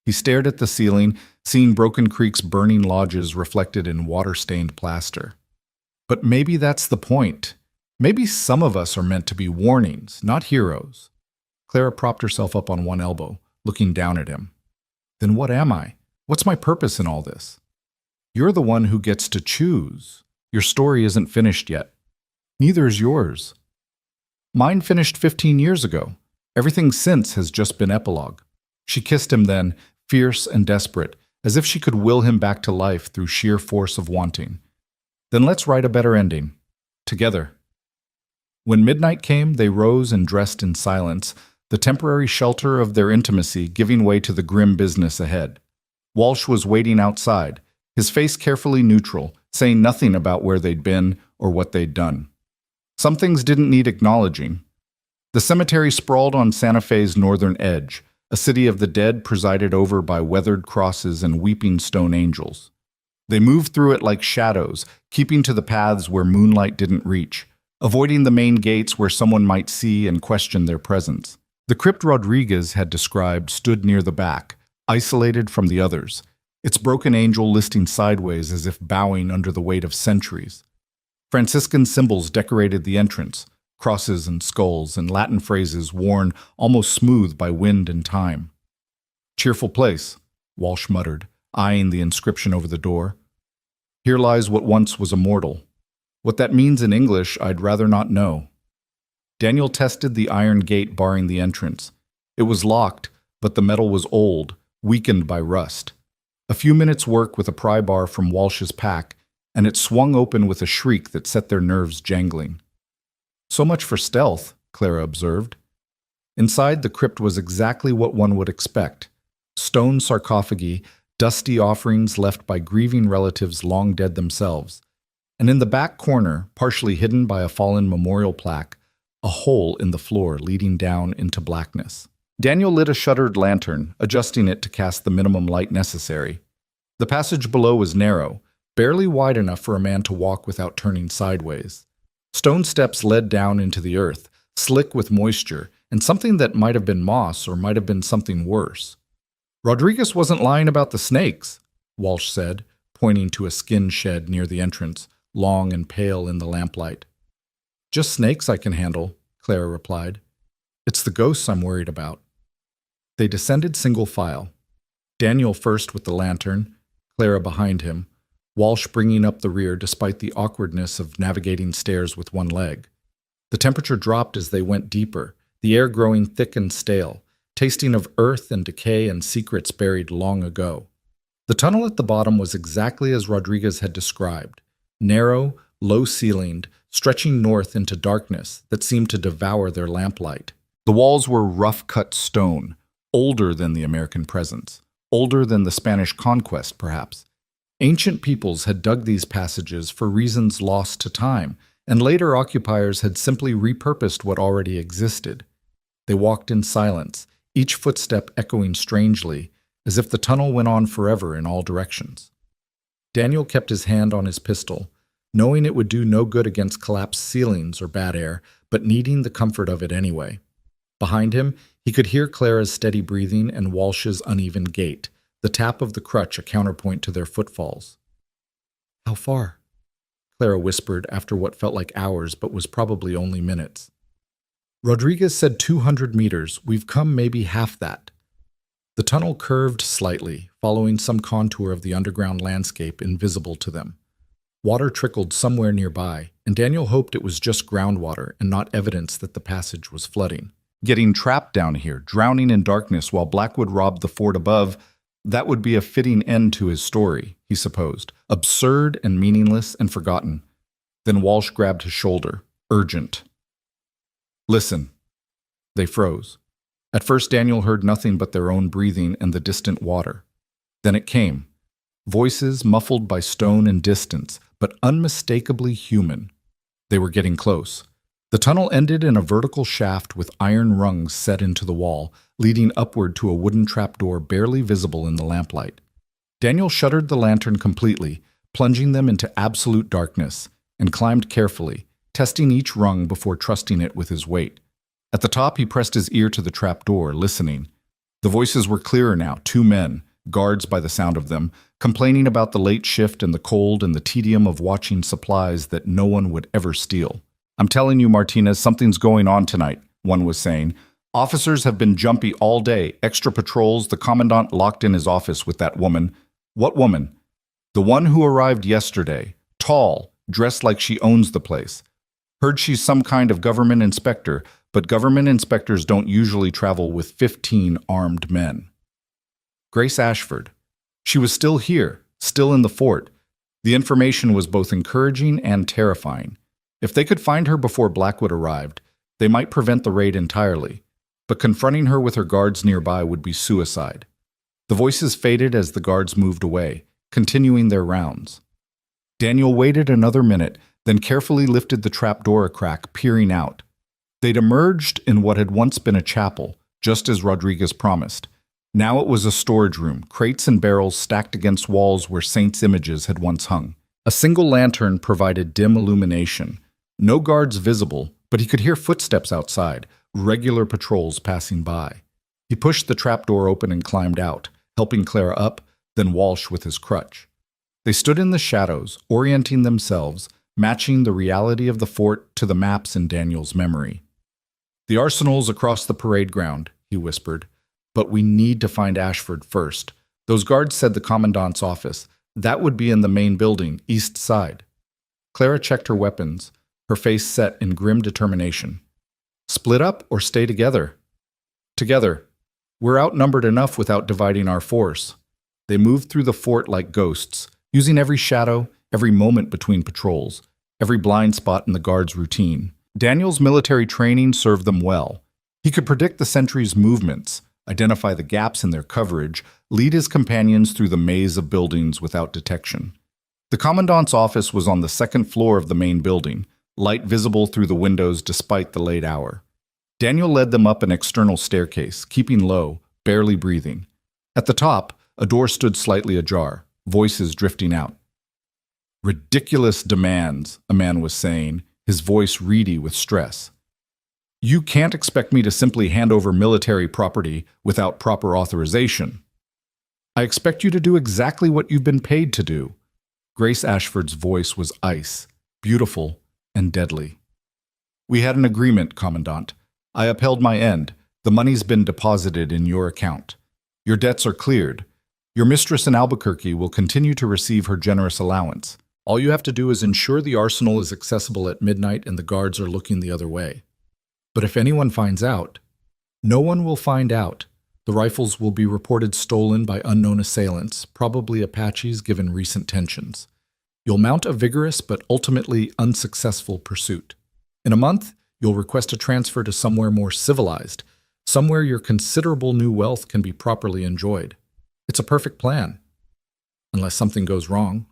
He stared at the ceiling, seeing Broken Creek's burning lodges reflected in water-stained plaster. "But maybe that's the point. Maybe some of us are meant to be warnings, not heroes." Clara propped herself up on one elbow, looking down at him. "Then what am I? What's my purpose in all this?" "You're the one who gets to choose. Your story isn't finished yet. Neither is yours. Mine finished 15 years ago. Everything since has just been epilogue." She kissed him then, fierce and desperate, as if she could will him back to life through sheer force of wanting. "Then let's write a better ending. Together." When midnight came, they rose and dressed in silence, the temporary shelter of their intimacy giving way to the grim business ahead. Walsh was waiting outside, his face carefully neutral, saying nothing about where they'd been or what they'd done. Some things didn't need acknowledging. The cemetery sprawled on Santa Fe's northern edge, a city of the dead presided over by weathered crosses and weeping stone angels. They moved through it like shadows, keeping to the paths where moonlight didn't reach, avoiding the main gates where someone might see and question their presence. The crypt Rodriguez had described stood near the back, isolated from the others, its broken angel listing sideways as if bowing under the weight of centuries. Franciscan symbols decorated the entrance, crosses and skulls and Latin phrases worn almost smooth by wind and time. "Cheerful place," Walsh muttered, eyeing the inscription over the door. "Here lies what once was immortal. What that means in English, I'd rather not know." Daniel tested the iron gate barring the entrance. It was locked, but the metal was old, weakened by rust. A few minutes' work with a pry bar from Walsh's pack, and it swung open with a shriek that set their nerves jangling. "So much for stealth," Clara observed. Inside, the crypt was exactly what one would expect. Stone sarcophagi, dusty offerings left by grieving relatives long dead themselves. And in the back corner, partially hidden by a fallen memorial plaque, a hole in the floor leading down into blackness. Daniel lit a shuttered lantern, adjusting it to cast the minimum light necessary. The passage below was narrow, barely wide enough for a man to walk without turning sideways. Stone steps led down into the earth, slick with moisture, and something that might have been moss or might have been something worse. "Rodriguez wasn't lying about the snakes," Walsh said, pointing to a skin shed near the entrance, long and pale in the lamplight. "Just snakes I can handle," Clara replied. "It's the ghosts I'm worried about." They descended single file. Daniel first with the lantern, Clara behind him, Walsh bringing up the rear despite the awkwardness of navigating stairs with one leg. The temperature dropped as they went deeper, the air growing thick and stale, tasting of earth and decay and secrets buried long ago. The tunnel at the bottom was exactly as Rodriguez had described, narrow, low-ceilinged, stretching north into darkness that seemed to devour their lamplight. The walls were rough-cut stone, older than the American presence, older than the Spanish conquest, perhaps. Ancient peoples had dug these passages for reasons lost to time, and later occupiers had simply repurposed what already existed. They walked in silence, each footstep echoing strangely, as if the tunnel went on forever in all directions. Daniel kept his hand on his pistol, knowing it would do no good against collapsed ceilings or bad air, but needing the comfort of it anyway. Behind him, he could hear Clara's steady breathing and Walsh's uneven gait, the tap of the crutch a counterpoint to their footfalls. "How far?" Clara whispered after what felt like hours but was probably only minutes. "Rodriguez said 200 meters. We've come maybe half that." The tunnel curved slightly, following some contour of the underground landscape invisible to them. Water trickled somewhere nearby, and Daniel hoped it was just groundwater and not evidence that the passage was flooding. Getting trapped down here, drowning in darkness while Blackwood robbed the fort above, that would be a fitting end to his story, he supposed, absurd and meaningless and forgotten. Then Walsh grabbed his shoulder, urgent. "Listen." They froze. At first Daniel heard nothing but their own breathing and the distant water. Then it came. Voices muffled by stone and distance, but unmistakably human. They were getting close. The tunnel ended in a vertical shaft with iron rungs set into the wall, leading upward to a wooden trapdoor barely visible in the lamplight. Daniel shuttered the lantern completely, plunging them into absolute darkness, and climbed carefully, testing each rung before trusting it with his weight. At the top, he pressed his ear to the trapdoor, listening. The voices were clearer now, 2 men, guards by the sound of them, complaining about the late shift and the cold and the tedium of watching supplies that no one would ever steal. "I'm telling you, Martinez, something's going on tonight," one was saying. "Officers have been jumpy all day, extra patrols, the commandant locked in his office with that woman." "What woman?" "The one who arrived yesterday. Tall, dressed like she owns the place. Heard she's some kind of government inspector, but government inspectors don't usually travel with 15 armed men." Grace Ashford. She was still here, still in the fort. The information was both encouraging and terrifying. If they could find her before Blackwood arrived, they might prevent the raid entirely, but confronting her with her guards nearby would be suicide. The voices faded as the guards moved away, continuing their rounds. Daniel waited another minute, then carefully lifted the trapdoor a crack, peering out. They'd emerged in what had once been a chapel, just as Rodriguez promised. Now it was a storage room, crates and barrels stacked against walls where saints' images had once hung. A single lantern provided dim illumination. No guards visible, but he could hear footsteps outside, regular patrols passing by. He pushed the trapdoor open and climbed out, helping Clara up, then Walsh with his crutch. They stood in the shadows, orienting themselves, matching the reality of the fort to the maps in Daniel's memory. "The arsenal's across the parade ground," he whispered. "But we need to find Ashford first. Those guards said the commandant's office. That would be in the main building, east side." Clara checked her weapons, her face set in grim determination. "Split up or stay together?" "Together. We're outnumbered enough without dividing our force." They moved through the fort like ghosts, using every shadow, every moment between patrols, every blind spot in the guards' routine. Daniel's military training served them well. He could predict the sentries' movements, identify the gaps in their coverage, lead his companions through the maze of buildings without detection. The commandant's office was on the second floor of the main building, light visible through the windows despite the late hour. Daniel led them up an external staircase, keeping low, barely breathing. At the top, a door stood slightly ajar, voices drifting out. "Ridiculous demands," a man was saying, his voice reedy with stress. "You can't expect me to simply hand over military property without proper authorization. I expect you to do exactly what you've been paid to do." Grace Ashford's voice was ice, beautiful and deadly. "We had an agreement, Commandant. I upheld my end. The money's been deposited in your account. Your debts are cleared. Your mistress in Albuquerque will continue to receive her generous allowance. All you have to do is ensure the arsenal is accessible at midnight and the guards are looking the other way. But if anyone finds out, no one will find out. The rifles will be reported stolen by unknown assailants, probably Apaches given recent tensions. You'll mount a vigorous but ultimately unsuccessful pursuit. In a month, you'll request a transfer to somewhere more civilized, somewhere your considerable new wealth can be properly enjoyed. It's a perfect plan. Unless something goes wrong.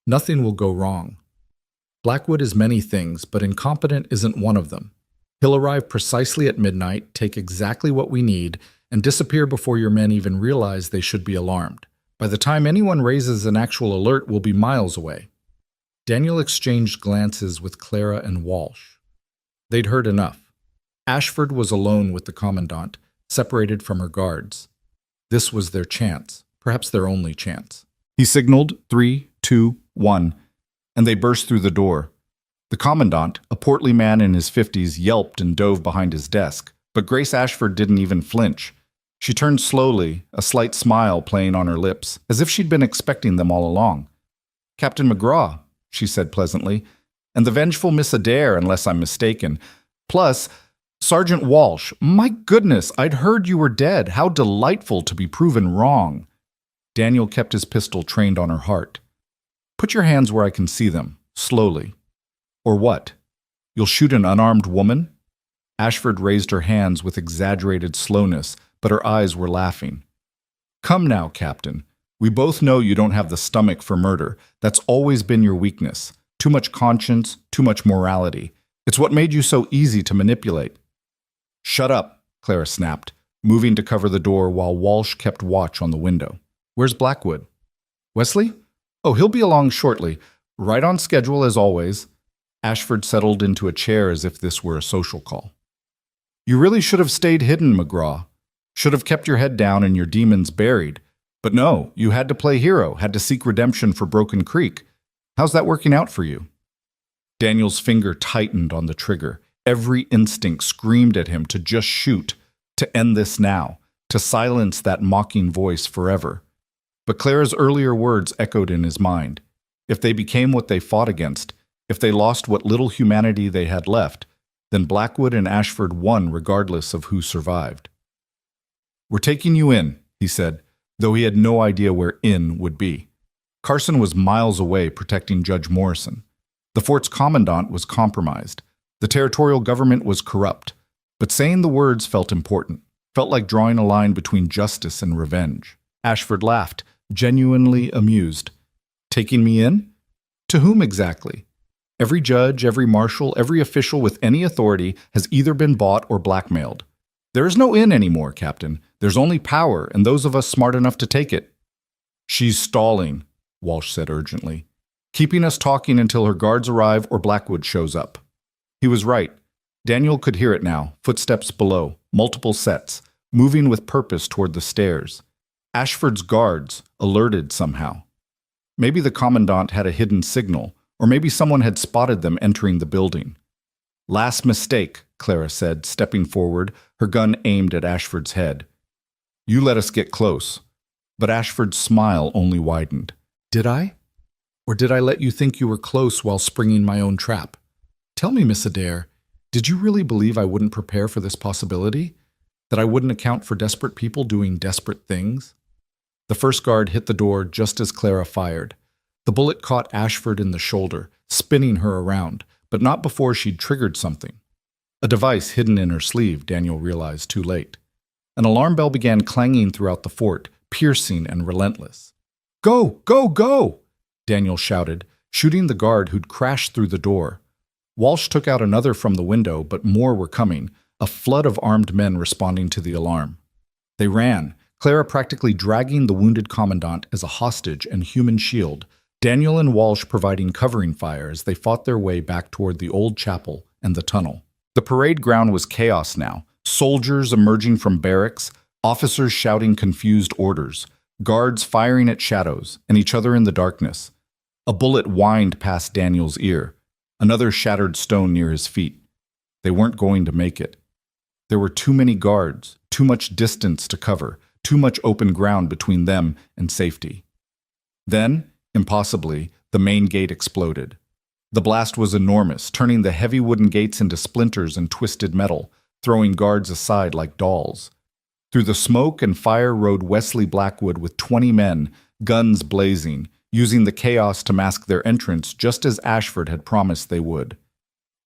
Nothing will go wrong. Blackwood is many things, but incompetent isn't one of them. He'll arrive precisely at midnight, take exactly what we need, and disappear before your men even realize they should be alarmed. By the time anyone raises an actual alert, we'll be miles away. Daniel exchanged glances with Clara and Walsh. They'd heard enough. Ashford was alone with the commandant, separated from her guards. This was their chance, perhaps their only chance. He signaled 3, 2, 1, and they burst through the door. The commandant, a portly man in his 50s, yelped and dove behind his desk, but Grace Ashford didn't even flinch. She turned slowly, a slight smile playing on her lips, as if she'd been expecting them all along. "Captain McGraw," she said pleasantly, "and the vengeful Miss Adair, unless I'm mistaken. Plus, Sergeant Walsh. My goodness, I'd heard you were dead. How delightful to be proven wrong." Daniel kept his pistol trained on her heart. "Put your hands where I can see them, slowly." "Or what? You'll shoot an unarmed woman?" Ashford raised her hands with exaggerated slowness, but her eyes were laughing. "Come now, Captain. We both know you don't have the stomach for murder. That's always been your weakness. Too much conscience, too much morality. It's what made you so easy to manipulate." "Shut up," Clara snapped, moving to cover the door while Walsh kept watch on the window. "Where's Blackwood?" "Wesley? Oh, he'll be along shortly. Right on schedule as always." Ashford settled into a chair as if this were a social call. "You really should have stayed hidden, McGraw. Should have kept your head down and your demons buried. But no, you had to play hero, had to seek redemption for Broken Creek. How's that working out for you?" Daniel's finger tightened on the trigger. Every instinct screamed at him to just shoot, to end this now, to silence that mocking voice forever. But Clara's earlier words echoed in his mind. If they became what they fought against, if they lost what little humanity they had left, then Blackwood and Ashford won regardless of who survived. "We're taking you in," he said, though he had no idea where in would be. Carson was miles away protecting Judge Morrison. The fort's commandant was compromised. The territorial government was corrupt. But saying the words felt important, felt like drawing a line between justice and revenge. Ashford laughed, genuinely amused. "Taking me in? To whom exactly?" Every judge, every marshal, every official with any authority has either been bought or blackmailed. There is no in anymore, Captain. There's only power, and those of us smart enough to take it. She's stalling, Walsh said urgently, keeping us talking until her guards arrive or Blackwood shows up. He was right. Daniel could hear it now, footsteps below, multiple sets, moving with purpose toward the stairs. Ashford's guards, alerted somehow. Maybe the commandant had a hidden signal, or maybe someone had spotted them entering the building. Last mistake, Clara said, stepping forward, her gun aimed at Ashford's head. You let us get close. But Ashford's smile only widened. Did I? Or did I let you think you were close while springing my own trap? Tell me, Miss Adair, did you really believe I wouldn't prepare for this possibility? That I wouldn't account for desperate people doing desperate things? The first guard hit the door just as Clara fired. The bullet caught Ashford in the shoulder, spinning her around, but not before she'd triggered something. A device hidden in her sleeve, Daniel realized too late. An alarm bell began clanging throughout the fort, piercing and relentless. Go! Go! Go! Daniel shouted, shooting the guard who'd crashed through the door. Walsh took out another from the window, but more were coming, a flood of armed men responding to the alarm. They ran, Clara practically dragging the wounded commandant as a hostage and human shield, Daniel and Walsh providing covering fire as they fought their way back toward the old chapel and the tunnel. The parade ground was chaos now, soldiers emerging from barracks, officers shouting confused orders, guards firing at shadows and each other in the darkness. A bullet whined past Daniel's ear, another shattered stone near his feet. They weren't going to make it. There were too many guards, too much distance to cover, too much open ground between them and safety. Then, impossibly, the main gate exploded. The blast was enormous, turning the heavy wooden gates into splinters and twisted metal, throwing guards aside like dolls. Through the smoke and fire rode Wesley Blackwood with 20 men, guns blazing, using the chaos to mask their entrance just as Ashford had promised they would.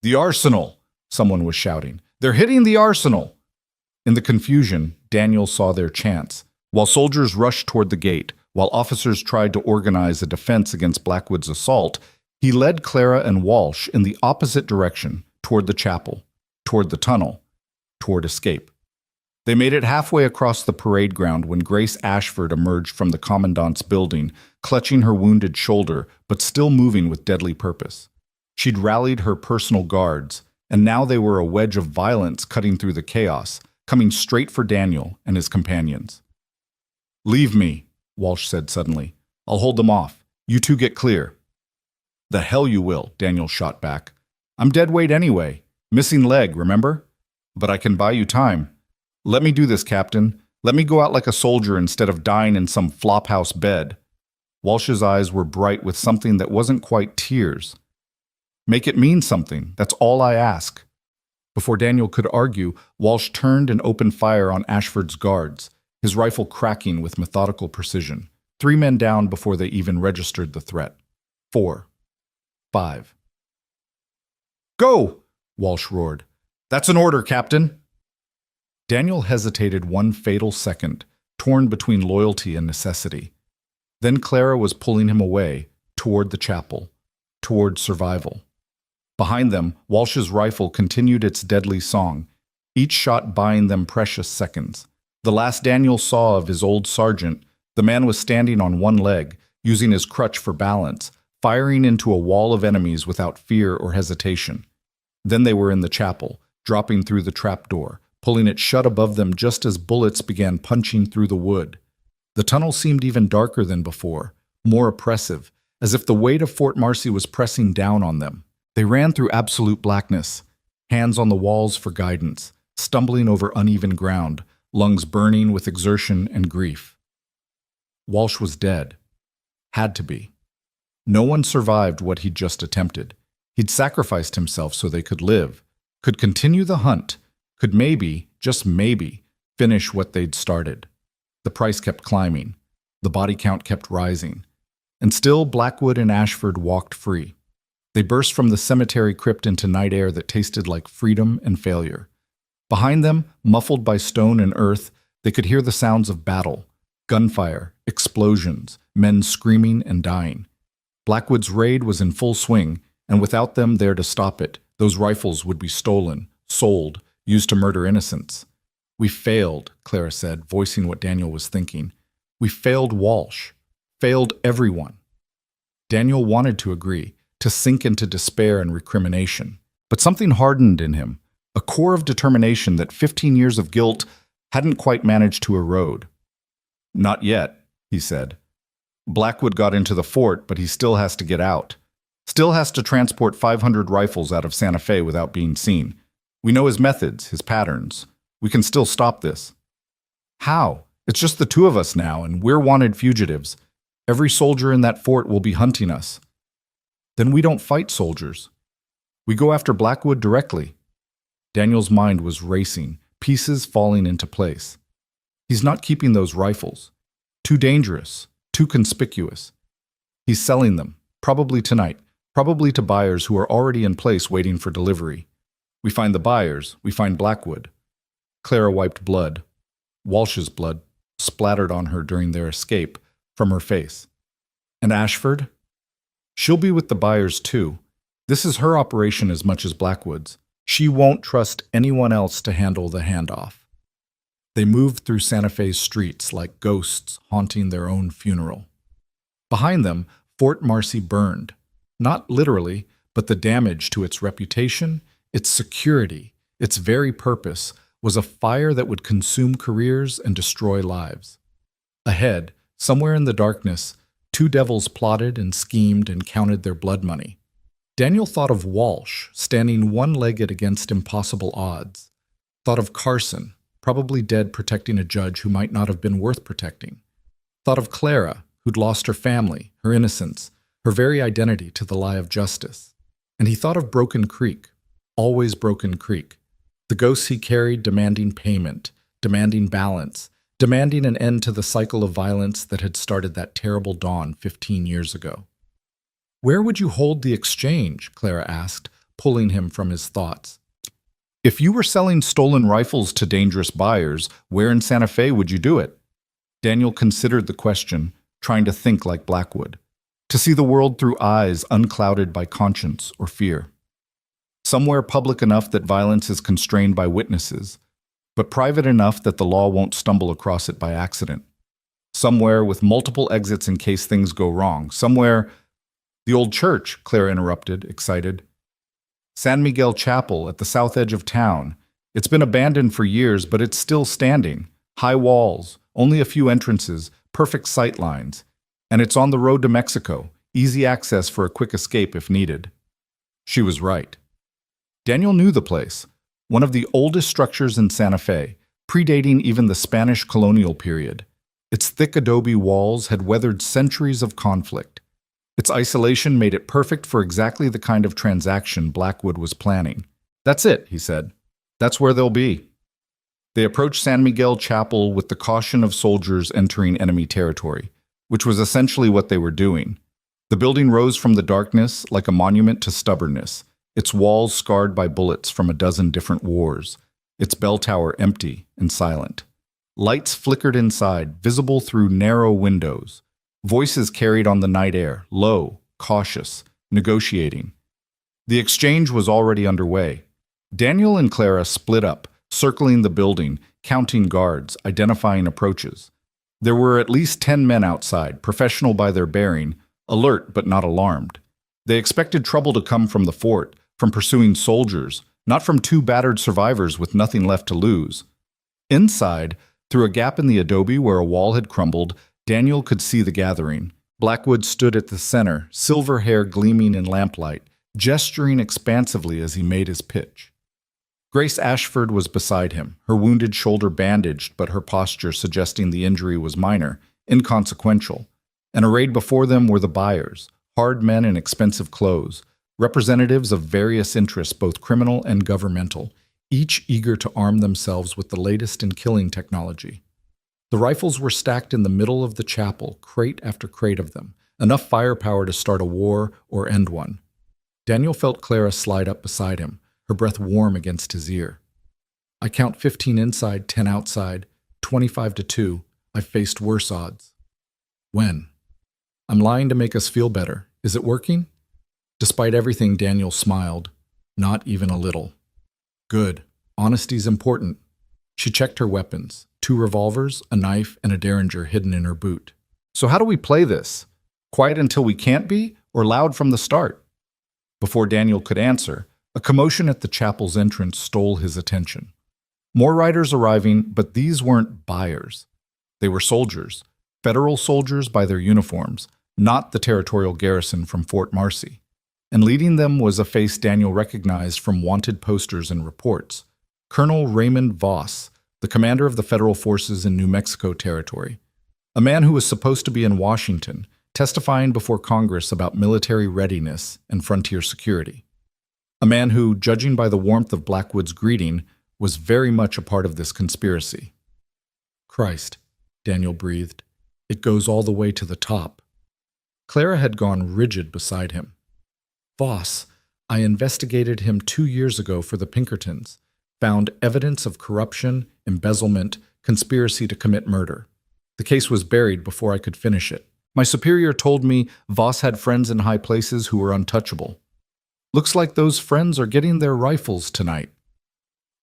"The arsenal!" someone was shouting. "They're hitting the arsenal!" In the confusion, Daniel saw their chance. While soldiers rushed toward the gate, while officers tried to organize a defense against Blackwood's assault, he led Clara and Walsh in the opposite direction, toward the chapel, toward the tunnel, toward escape. They made it halfway across the parade ground when Grace Ashford emerged from the commandant's building, clutching her wounded shoulder, but still moving with deadly purpose. She'd rallied her personal guards, and now they were a wedge of violence cutting through the chaos, coming straight for Daniel and his companions. "Leave me," Walsh said suddenly. "I'll hold them off. You two get clear." "The hell you will," Daniel shot back. "I'm dead weight anyway. Missing leg, remember? But I can buy you time. Let me do this, Captain. Let me go out like a soldier instead of dying in some flophouse bed." Walsh's eyes were bright with something that wasn't quite tears. "Make it mean something. That's all I ask." Before Daniel could argue, Walsh turned and opened fire on Ashford's guards, his rifle cracking with methodical precision. 3 men down before they even registered the threat. 4. 5. "Go!" Walsh roared. "That's an order, Captain." Daniel hesitated one fatal second, torn between loyalty and necessity. Then Clara was pulling him away, toward the chapel, toward survival. Behind them, Walsh's rifle continued its deadly song, each shot buying them precious seconds. The last Daniel saw of his old sergeant, the man was standing on one leg, using his crutch for balance, firing into a wall of enemies without fear or hesitation. Then they were in the chapel, dropping through the trapdoor, pulling it shut above them just as bullets began punching through the wood. The tunnel seemed even darker than before, more oppressive, as if the weight of Fort Marcy was pressing down on them. They ran through absolute blackness, hands on the walls for guidance, stumbling over uneven ground, lungs burning with exertion and grief. Walsh was dead. Had to be. No one survived what he'd just attempted. He'd sacrificed himself so they could live, could continue the hunt, could maybe, just maybe, finish what they'd started. The price kept climbing. The body count kept rising. And still Blackwood and Ashford walked free. They burst from the cemetery crypt into night air that tasted like freedom and failure. Behind them, muffled by stone and earth, they could hear the sounds of battle, gunfire, explosions, men screaming and dying. Blackwood's raid was in full swing, and without them there to stop it, those rifles would be stolen, sold, used to murder innocents. We failed, Clara said, voicing what Daniel was thinking. We failed Walsh. Failed everyone. Daniel wanted to agree, to sink into despair and recrimination. But something hardened in him, a core of determination that 15 years of guilt hadn't quite managed to erode. Not yet, he said. Blackwood got into the fort, but he still has to get out. Still has to transport 500 rifles out of Santa Fe without being seen. We know his methods, his patterns. We can still stop this. How? It's just the two of us now, and we're wanted fugitives. Every soldier in that fort will be hunting us. Then we don't fight soldiers. We go after Blackwood directly. Daniel's mind was racing, pieces falling into place. He's not keeping those rifles. Too dangerous, too conspicuous. He's selling them, probably tonight, probably to buyers who are already in place waiting for delivery. We find the buyers, we find Blackwood. Clara wiped blood, Walsh's blood, splattered on her during their escape, from her face. And Ashford? She'll be with the buyers too. This is her operation as much as Blackwood's. She won't trust anyone else to handle the handoff. They moved through Santa Fe's streets like ghosts haunting their own funeral. Behind them, Fort Marcy burned. Not literally, but the damage to its reputation, its security, its very purpose, was a fire that would consume careers and destroy lives. Ahead, somewhere in the darkness, two devils plotted and schemed and counted their blood money. Daniel thought of Walsh, standing one-legged against impossible odds. Thought of Carson, probably dead protecting a judge who might not have been worth protecting. Thought of Clara, who'd lost her family, her innocence, her very identity to the lie of justice. And he thought of Broken Creek, always Broken Creek. The ghosts he carried demanding payment, demanding balance, demanding an end to the cycle of violence that had started that terrible dawn 15 years ago. Where would you hold the exchange? Clara asked, pulling him from his thoughts. If you were selling stolen rifles to dangerous buyers, where in Santa Fe would you do it? Daniel considered the question, trying to think like Blackwood, to see the world through eyes unclouded by conscience or fear. Somewhere public enough that violence is constrained by witnesses, but private enough that the law won't stumble across it by accident. Somewhere with multiple exits in case things go wrong. Somewhere... The old church, Clara interrupted, excited. San Miguel Chapel at the south edge of town. It's been abandoned for years, but it's still standing. High walls, only a few entrances, perfect sight lines. And it's on the road to Mexico, easy access for a quick escape if needed. She was right. Daniel knew the place, one of the oldest structures in Santa Fe, predating even the Spanish colonial period. Its thick adobe walls had weathered centuries of conflict. Its isolation made it perfect for exactly the kind of transaction Blackwood was planning. That's it, he said. That's where they'll be. They approached San Miguel Chapel with the caution of soldiers entering enemy territory, which was essentially what they were doing. The building rose from the darkness like a monument to stubbornness, its walls scarred by bullets from a dozen different wars, its bell tower empty and silent. Lights flickered inside, visible through narrow windows. Voices carried on the night air, low, cautious, negotiating. The exchange was already underway. Daniel and Clara split up, circling the building, counting guards, identifying approaches. There were at least 10 men outside, professional by their bearing, alert but not alarmed. They expected trouble to come from the fort, from pursuing soldiers, not from two battered survivors with nothing left to lose. Inside, through a gap in the adobe where a wall had crumbled, Daniel could see the gathering. Blackwood stood at the center, silver hair gleaming in lamplight, gesturing expansively as he made his pitch. Grace Ashford was beside him, her wounded shoulder bandaged, but her posture suggesting the injury was minor, inconsequential. And arrayed before them were the buyers, hard men in expensive clothes, representatives of various interests, both criminal and governmental, each eager to arm themselves with the latest in killing technology. The rifles were stacked in the middle of the chapel, crate after crate of them, enough firepower to start a war or end one. Daniel felt Clara slide up beside him, her breath warm against his ear. I count 15 inside, 10 outside, 25-2. I've faced worse odds. When? I'm lying to make us feel better. Is it working? Despite everything, Daniel smiled. Not even a little. Good. Honesty's important. She checked her weapons. 2 revolvers, a knife, and a derringer hidden in her boot. So how do we play this? Quiet until we can't be, or loud from the start? Before Daniel could answer, a commotion at the chapel's entrance stole his attention. More riders arriving, but these weren't buyers. They were soldiers, federal soldiers by their uniforms, not the territorial garrison from Fort Marcy. And leading them was a face Daniel recognized from wanted posters and reports. Colonel Raymond Voss, the commander of the federal forces in New Mexico Territory. A man who was supposed to be in Washington, testifying before Congress about military readiness and frontier security. A man who, judging by the warmth of Blackwood's greeting, was very much a part of this conspiracy. Christ, Daniel breathed. It goes all the way to the top. Clara had gone rigid beside him. Voss, I investigated him 2 years ago for the Pinkertons, found evidence of corruption, embezzlement, conspiracy to commit murder. The case was buried before I could finish it. My superior told me Voss had friends in high places who were untouchable. Looks like those friends are getting their rifles tonight.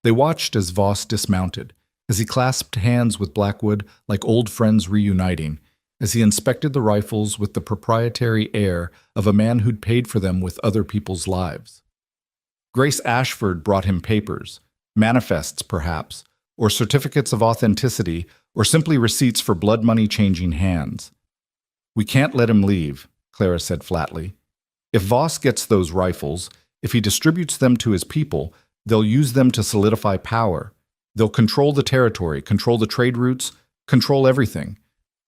They watched as Voss dismounted, as he clasped hands with Blackwood like old friends reuniting, as he inspected the rifles with the proprietary air of a man who'd paid for them with other people's lives. Grace Ashford brought him papers, manifests perhaps, or certificates of authenticity, or simply receipts for blood money changing hands. We can't let him leave, Clara said flatly. If Voss gets those rifles, if he distributes them to his people, they'll use them to solidify power. They'll control the territory, control the trade routes, control everything.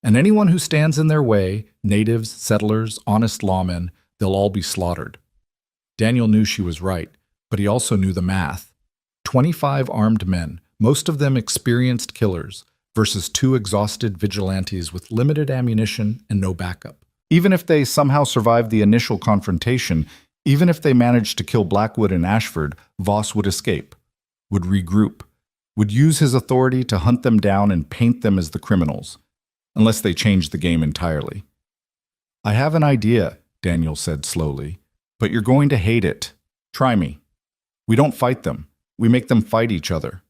And anyone who stands in their way, natives, settlers, honest lawmen, they'll all be slaughtered. Daniel knew she was right, but he also knew the math. 25 armed men, most of them experienced killers, versus 2 exhausted vigilantes with limited ammunition and no backup. Even if they somehow survived the initial confrontation, even if they managed to kill Blackwood and Ashford, Voss would escape, would regroup, would use his authority to hunt them down and paint them as the criminals, unless they changed the game entirely. I have an idea, Daniel said slowly, but you're going to hate it. Try me. We don't fight them. We make them fight each other.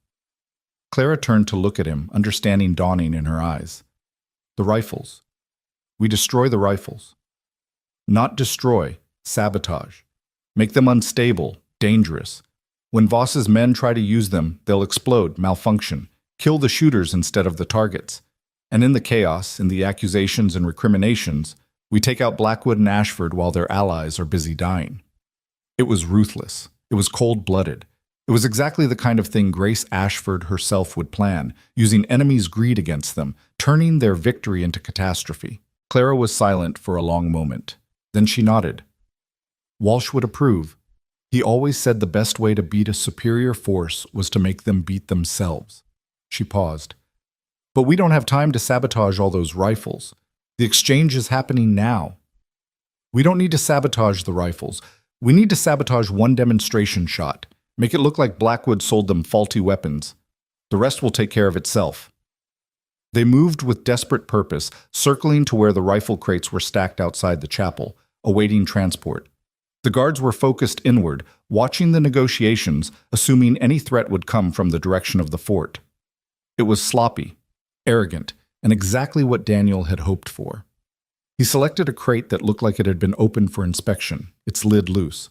Clara turned to look at him, understanding dawning in her eyes. The rifles. We destroy the rifles. Not destroy, sabotage. Make them unstable, dangerous. When Voss's men try to use them, they'll explode, malfunction, kill the shooters instead of the targets. And in the chaos, in the accusations and recriminations, we take out Blackwood and Ashford while their allies are busy dying. It was ruthless. It was cold-blooded. It was exactly the kind of thing Grace Ashford herself would plan, using enemies' greed against them, turning their victory into catastrophe. Clara was silent for a long moment. Then she nodded. Walsh would approve. He always said the best way to beat a superior force was to make them beat themselves. She paused. But we don't have time to sabotage all those rifles. The exchange is happening now. We don't need to sabotage the rifles. We need to sabotage one demonstration shot. Make it look like Blackwood sold them faulty weapons. The rest will take care of itself. They moved with desperate purpose, circling to where the rifle crates were stacked outside the chapel, awaiting transport. The guards were focused inward, watching the negotiations, assuming any threat would come from the direction of the fort. It was sloppy, arrogant, and exactly what Daniel had hoped for. He selected a crate that looked like it had been opened for inspection, its lid loose.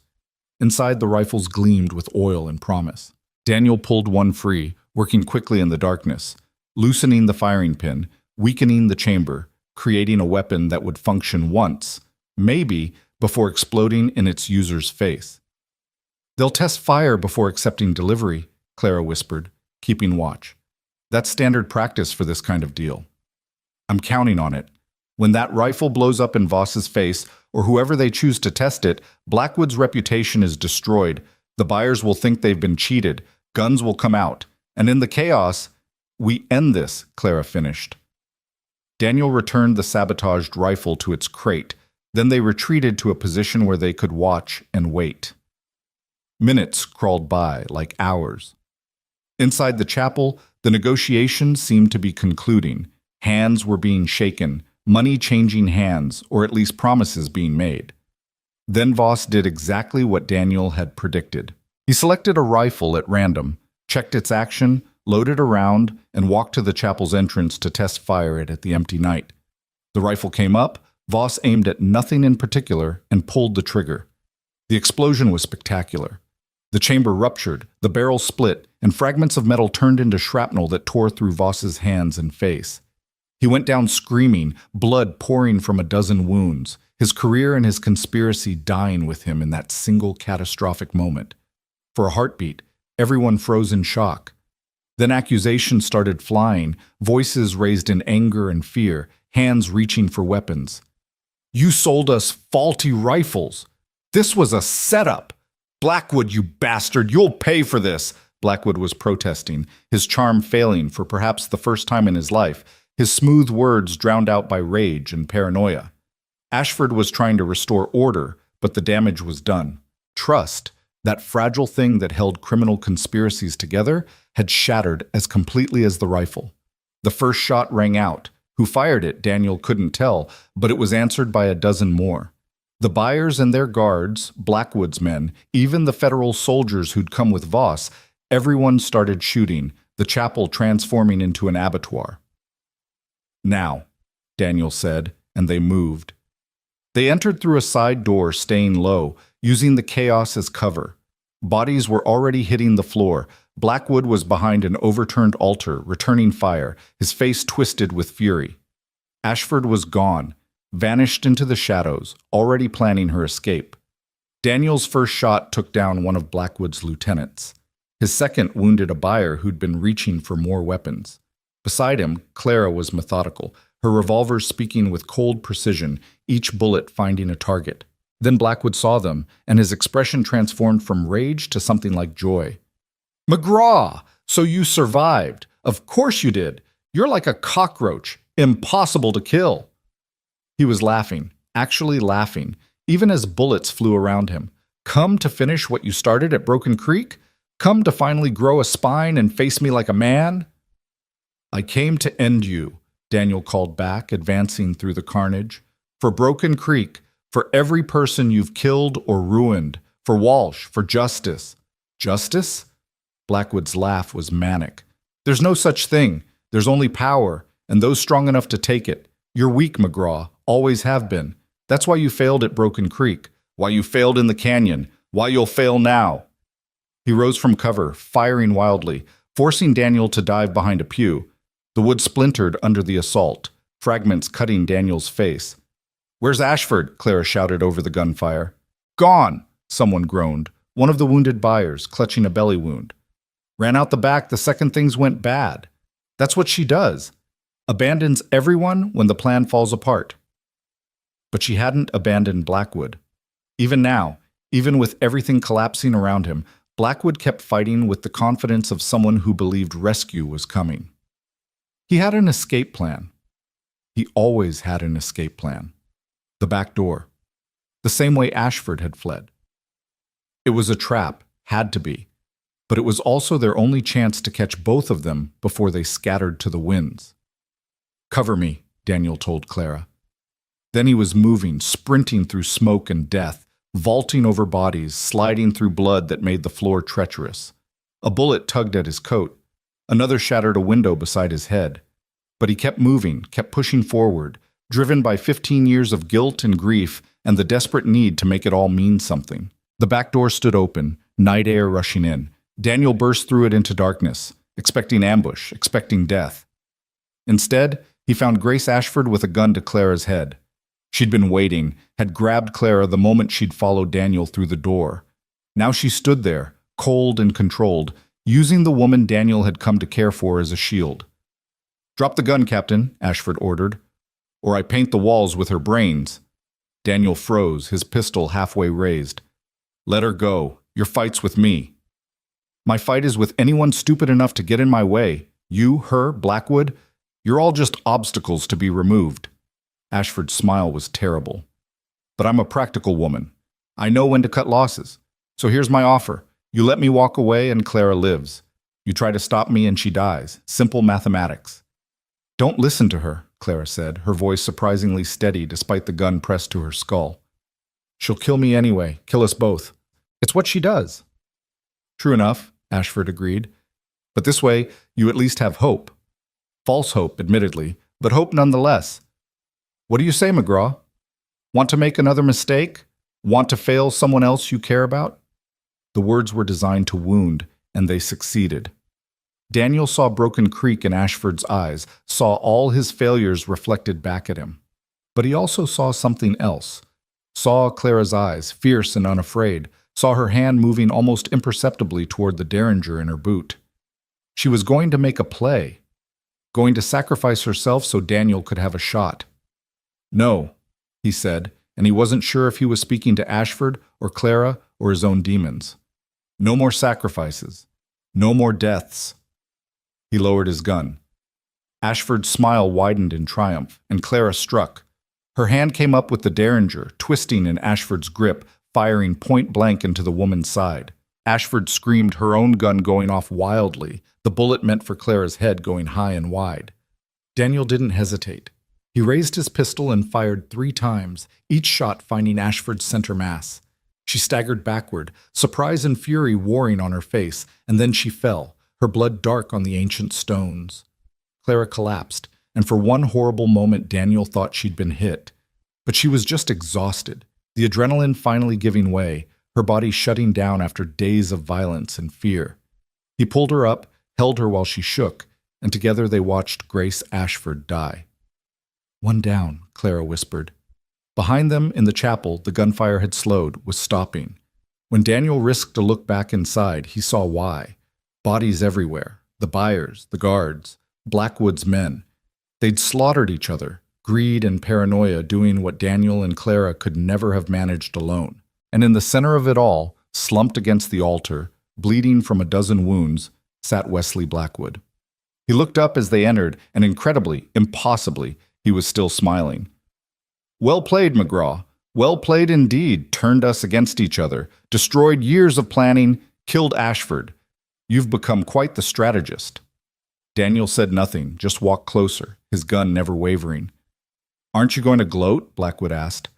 Inside, the rifles gleamed with oil and promise. Daniel pulled one free, working quickly in the darkness, loosening the firing pin, weakening the chamber, creating a weapon that would function once, maybe, before exploding in its user's face. They'll test fire before accepting delivery, Clara whispered, keeping watch. That's standard practice for this kind of deal. I'm counting on it. When that rifle blows up in Voss's face, or whoever they choose to test it, Blackwood's reputation is destroyed. The buyers will think they've been cheated. Guns will come out. And in the chaos, we end this, Clara finished. Daniel returned the sabotaged rifle to its crate. Then they retreated to a position where they could watch and wait. Minutes crawled by like hours. Inside the chapel, the negotiations seemed to be concluding. Hands were being shaken, money changing hands, or at least promises being made. Then Voss did exactly what Daniel had predicted. He selected a rifle at random, checked its action, loaded a round, and walked to the chapel's entrance to test fire it at the empty night. The rifle came up, Voss aimed at nothing in particular and pulled the trigger. The explosion was spectacular. The chamber ruptured, the barrel split, and fragments of metal turned into shrapnel that tore through Voss's hands and face. He went down screaming, blood pouring from a dozen wounds, his career and his conspiracy dying with him in that single catastrophic moment. For a heartbeat, everyone froze in shock. Then accusations started flying, voices raised in anger and fear, hands reaching for weapons. "You sold us faulty rifles. This was a setup. Blackwood, you bastard, you'll pay for this." Blackwood was protesting, his charm failing for perhaps the first time in his life, his smooth words drowned out by rage and paranoia. Ashford was trying to restore order, but the damage was done. Trust, that fragile thing that held criminal conspiracies together, had shattered as completely as the rifle. The first shot rang out. Who fired it, Daniel couldn't tell, but it was answered by a dozen more. The buyers and their guards, Blackwood's men, even the federal soldiers who'd come with Voss, everyone started shooting, the chapel transforming into an abattoir. "Now," Daniel said, and they moved. They entered through a side door, staying low, using the chaos as cover. Bodies were already hitting the floor. Blackwood was behind an overturned altar, returning fire, his face twisted with fury. Ashford was gone, vanished into the shadows, already planning her escape. Daniel's first shot took down one of Blackwood's lieutenants. His second wounded a buyer who'd been reaching for more weapons. Beside him, Clara was methodical, her revolver speaking with cold precision, each bullet finding a target. Then Blackwood saw them, and his expression transformed from rage to something like joy. "McGraw, so you survived. Of course you did. You're like a cockroach, impossible to kill." He was laughing, actually laughing, even as bullets flew around him. "Come to finish what you started at Broken Creek? Come to finally grow a spine and face me like a man?" "I came to end you," Daniel called back, advancing through the carnage. "For Broken Creek, for every person you've killed or ruined, for Walsh, for justice." "Justice?" Blackwood's laugh was manic. "There's no such thing. There's only power, and those strong enough to take it. You're weak, McGraw, always have been. That's why you failed at Broken Creek, why you failed in the canyon, why you'll fail now." He rose from cover, firing wildly, forcing Daniel to dive behind a pew. The wood splintered under the assault, fragments cutting Daniel's face. "Where's Ashford?" Clara shouted over the gunfire. "Gone," someone groaned, one of the wounded buyers, clutching a belly wound. "Ran out the back the second things went bad. That's what she does. Abandons everyone when the plan falls apart." But she hadn't abandoned Blackwood. Even now, even with everything collapsing around him, Blackwood kept fighting with the confidence of someone who believed rescue was coming. He had an escape plan. He always had an escape plan. The back door. The same way Ashford had fled. It was a trap, had to be. But it was also their only chance to catch both of them before they scattered to the winds. "Cover me," Daniel told Clara. Then he was moving, sprinting through smoke and death, vaulting over bodies, sliding through blood that made the floor treacherous. A bullet tugged at his coat. Another shattered a window beside his head. But he kept moving, kept pushing forward, driven by 15 years of guilt and grief and the desperate need to make it all mean something. The back door stood open, night air rushing in. Daniel burst through it into darkness, expecting ambush, expecting death. Instead, he found Grace Ashford with a gun to Clara's head. She'd been waiting, had grabbed Clara the moment she'd followed Daniel through the door. Now she stood there, cold and controlled, using the woman Daniel had come to care for as a shield. "Drop the gun, Captain," Ashford ordered, "or I paint the walls with her brains." Daniel froze, his pistol halfway raised. "Let her go. Your fight's with me." "My fight is with anyone stupid enough to get in my way. You, her, Blackwood, you're all just obstacles to be removed." Ashford's smile was terrible. "But I'm a practical woman. I know when to cut losses. So here's my offer. You let me walk away and Clara lives. You try to stop me and she dies. Simple mathematics." "Don't listen to her," Clara said, her voice surprisingly steady despite the gun pressed to her skull. She'll kill me anyway, kill us both. It's what she does. True enough, Ashford agreed. But this way, you at least have hope. False hope, admittedly, but hope nonetheless. What do you say, McGraw? Want to make another mistake? Want to fail someone else you care about? The words were designed to wound, and they succeeded. Daniel saw Broken Creek in Ashford's eyes, saw all his failures reflected back at him. But he also saw something else. Saw Clara's eyes, fierce and unafraid, saw her hand moving almost imperceptibly toward the derringer in her boot. She was going to make a play, going to sacrifice herself so Daniel could have a shot. No, he said, and he wasn't sure if he was speaking to Ashford or Clara or his own demons. No more sacrifices. No more deaths. He lowered his gun. Ashford's smile widened in triumph, and Clara struck. Her hand came up with the derringer, twisting in Ashford's grip, firing point blank into the woman's side. Ashford screamed, her own gun going off wildly, the bullet meant for Clara's head going high and wide. Daniel didn't hesitate. He raised his pistol and fired 3 times, each shot finding Ashford's center mass. She staggered backward, surprise and fury warring on her face, and then she fell, her blood dark on the ancient stones. Clara collapsed, and for one horrible moment Daniel thought she'd been hit. But she was just exhausted, the adrenaline finally giving way, her body shutting down after days of violence and fear. He pulled her up, held her while she shook, and together they watched Grace Ashford die. "One down," Clara whispered. Behind them, in the chapel, the gunfire had slowed, was stopping. When Daniel risked a look back inside, he saw why. Bodies everywhere, the Byers, the guards, Blackwood's men. They'd slaughtered each other, greed and paranoia doing what Daniel and Clara could never have managed alone. And in the center of it all, slumped against the altar, bleeding from a dozen wounds, sat Wesley Blackwood. He looked up as they entered, and incredibly, impossibly, he was still smiling. "Well played, McGraw. Well played indeed. Turned us against each other, destroyed years of planning, killed Ashford. You've become quite the strategist." Daniel said nothing, just walked closer, his gun never wavering. "Aren't you going to gloat?" Blackwood asked.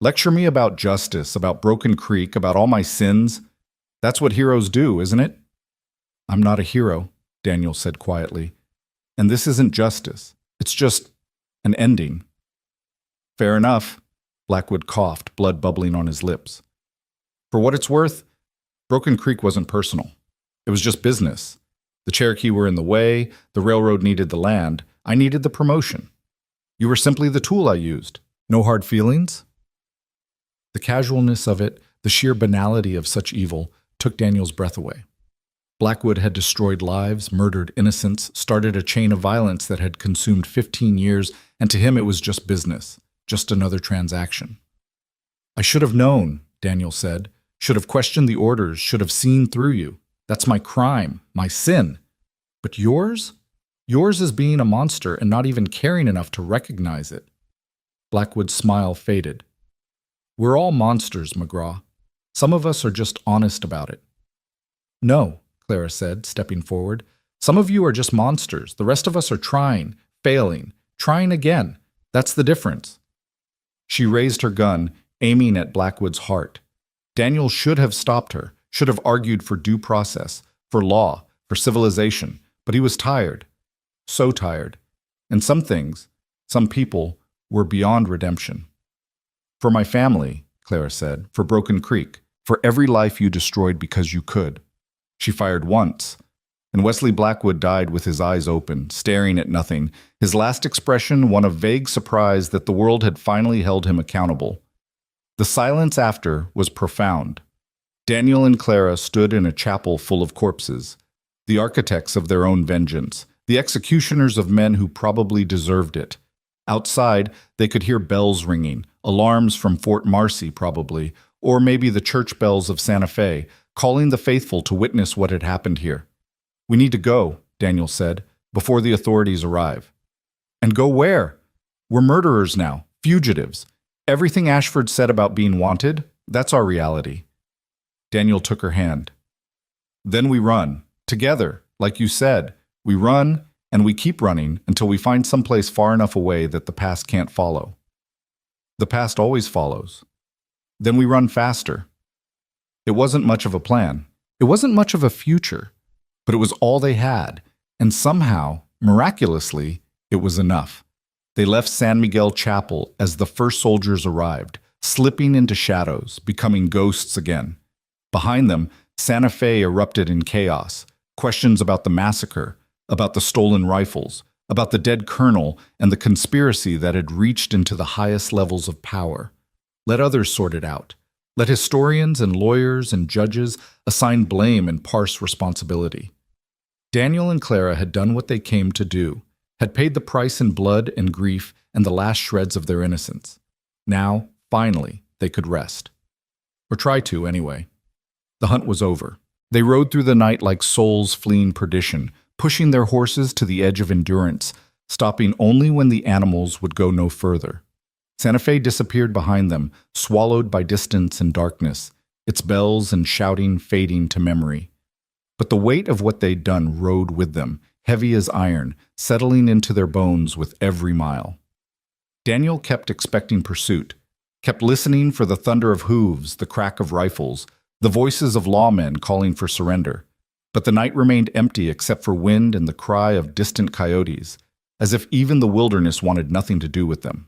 "Lecture me about justice, about Broken Creek, about all my sins. That's what heroes do, isn't it?" "I'm not a hero," Daniel said quietly. "And this isn't justice. It's just an ending." "Fair enough," Blackwood coughed, blood bubbling on his lips. "For what it's worth, Broken Creek wasn't personal. It was just business. The Cherokee were in the way, the railroad needed the land, I needed the promotion. You were simply the tool I used. No hard feelings?" The casualness of it, the sheer banality of such evil, took Daniel's breath away. Blackwood had destroyed lives, murdered innocents, started a chain of violence that had consumed 15 years, and to him it was just business, just another transaction. "I should have known," Daniel said. "Should have questioned the orders, should have seen through you. That's my crime, my sin. But yours? Yours is being a monster and not even caring enough to recognize it." Blackwood's smile faded. "We're all monsters, McGraw. Some of us are just honest about it." "No," Clara said, stepping forward. "Some of you are just monsters. The rest of us are trying, failing, trying again. That's the difference." She raised her gun, aiming at Blackwood's heart. Daniel should have stopped her, should have argued for due process, for law, for civilization, but he was tired. So tired. And some things, some people, were beyond redemption. "For my family," Clara said, "for Broken Creek, for every life you destroyed because you could." She fired once, and Wesley Blackwood died with his eyes open, staring at nothing, his last expression one of vague surprise that the world had finally held him accountable. The silence after was profound. Daniel and Clara stood in a chapel full of corpses, the architects of their own vengeance, the executioners of men who probably deserved it. Outside, they could hear bells ringing, alarms from Fort Marcy probably, or maybe the church bells of Santa Fe, calling the faithful to witness what had happened here. "We need to go," Daniel said, "before the authorities arrive." "And go where? We're murderers now, fugitives. Everything Ashford said about being wanted, that's our reality." Daniel took her hand. "Then we run, together, like you said. We run, and we keep running until we find someplace far enough away that the past can't follow." "The past always follows." Then we run faster. It wasn't much of a plan. It wasn't much of a future, but it was all they had, and somehow, miraculously, it was enough. They left San Miguel Chapel as the first soldiers arrived, slipping into shadows, becoming ghosts again. Behind them, Santa Fe erupted in chaos. Questions about the massacre, about the stolen rifles, about the dead colonel and the conspiracy that had reached into the highest levels of power. Let others sort it out. Let historians and lawyers and judges assign blame and parse responsibility. Daniel and Clara had done what they came to do, had paid the price in blood and grief and the last shreds of their innocence. Now, finally, they could rest. Or try to, anyway. The hunt was over. They rode through the night like souls fleeing perdition, pushing their horses to the edge of endurance, stopping only when the animals would go no further. Santa Fe disappeared behind them, swallowed by distance and darkness, its bells and shouting fading to memory. But the weight of what they'd done rode with them, heavy as iron, settling into their bones with every mile. Daniel kept expecting pursuit, kept listening for the thunder of hooves, the crack of rifles, the voices of lawmen calling for surrender. But the night remained empty except for wind and the cry of distant coyotes, as if even the wilderness wanted nothing to do with them.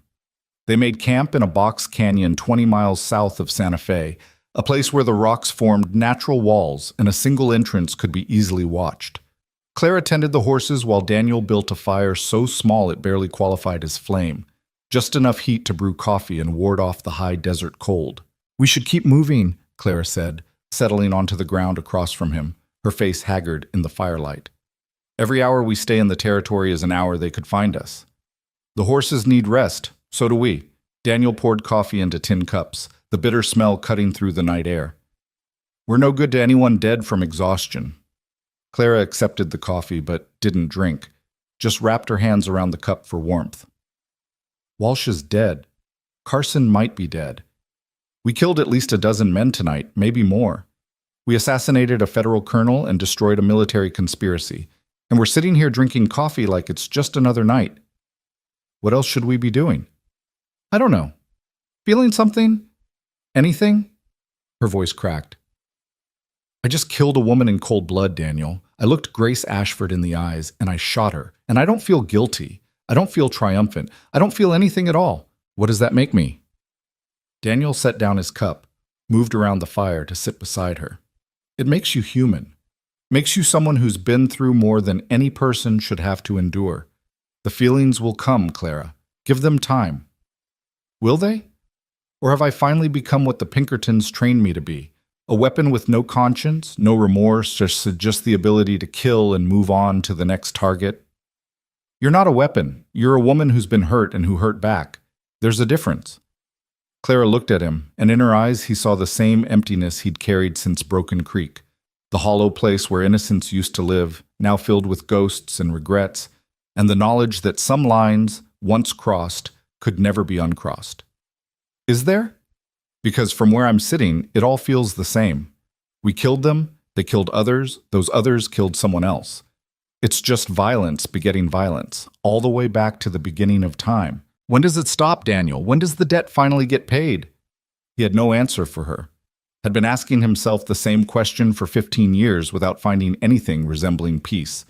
They made camp in a box canyon 20 miles south of Santa Fe, a place where the rocks formed natural walls and a single entrance could be easily watched. Clara tended the horses while Daniel built a fire so small it barely qualified as flame, just enough heat to brew coffee and ward off the high desert cold. "We should keep moving," Clara said, settling onto the ground across from him, her face haggard in the firelight. "Every hour we stay in the territory is an hour they could find us. The horses need rest. So do we." Daniel poured coffee into tin cups, the bitter smell cutting through the night air. "We're no good to anyone dead from exhaustion." Clara accepted the coffee but didn't drink, just wrapped her hands around the cup for warmth. "Walsh is dead. Carson might be dead. We killed at least a dozen men tonight, maybe more. We assassinated a federal colonel and destroyed a military conspiracy, and we're sitting here drinking coffee like it's just another night. What else should we be doing?" "I don't know. Feeling something? Anything?" Her voice cracked. "I just killed a woman in cold blood, Daniel. I looked Grace Ashford in the eyes, and I shot her. And I don't feel guilty. I don't feel triumphant. I don't feel anything at all. What does that make me?" Daniel set down his cup, moved around the fire to sit beside her. "It makes you human. Makes you someone who's been through more than any person should have to endure. The feelings will come, Clara. Give them time." "Will they? Or have I finally become what the Pinkertons trained me to be? A weapon with no conscience, no remorse, just the ability to kill and move on to the next target?" "You're not a weapon. You're a woman who's been hurt and who hurt back. There's a difference." Clara looked at him, and in her eyes he saw the same emptiness he'd carried since Broken Creek, the hollow place where innocence used to live, now filled with ghosts and regrets, and the knowledge that some lines, once crossed, could never be uncrossed. "Is there? Because from where I'm sitting, it all feels the same. We killed them, they killed others, those others killed someone else. It's just violence begetting violence, all the way back to the beginning of time. When does it stop, Daniel? When does the debt finally get paid?" He had no answer for her, had been asking himself the same question for 15 years without finding anything resembling peace.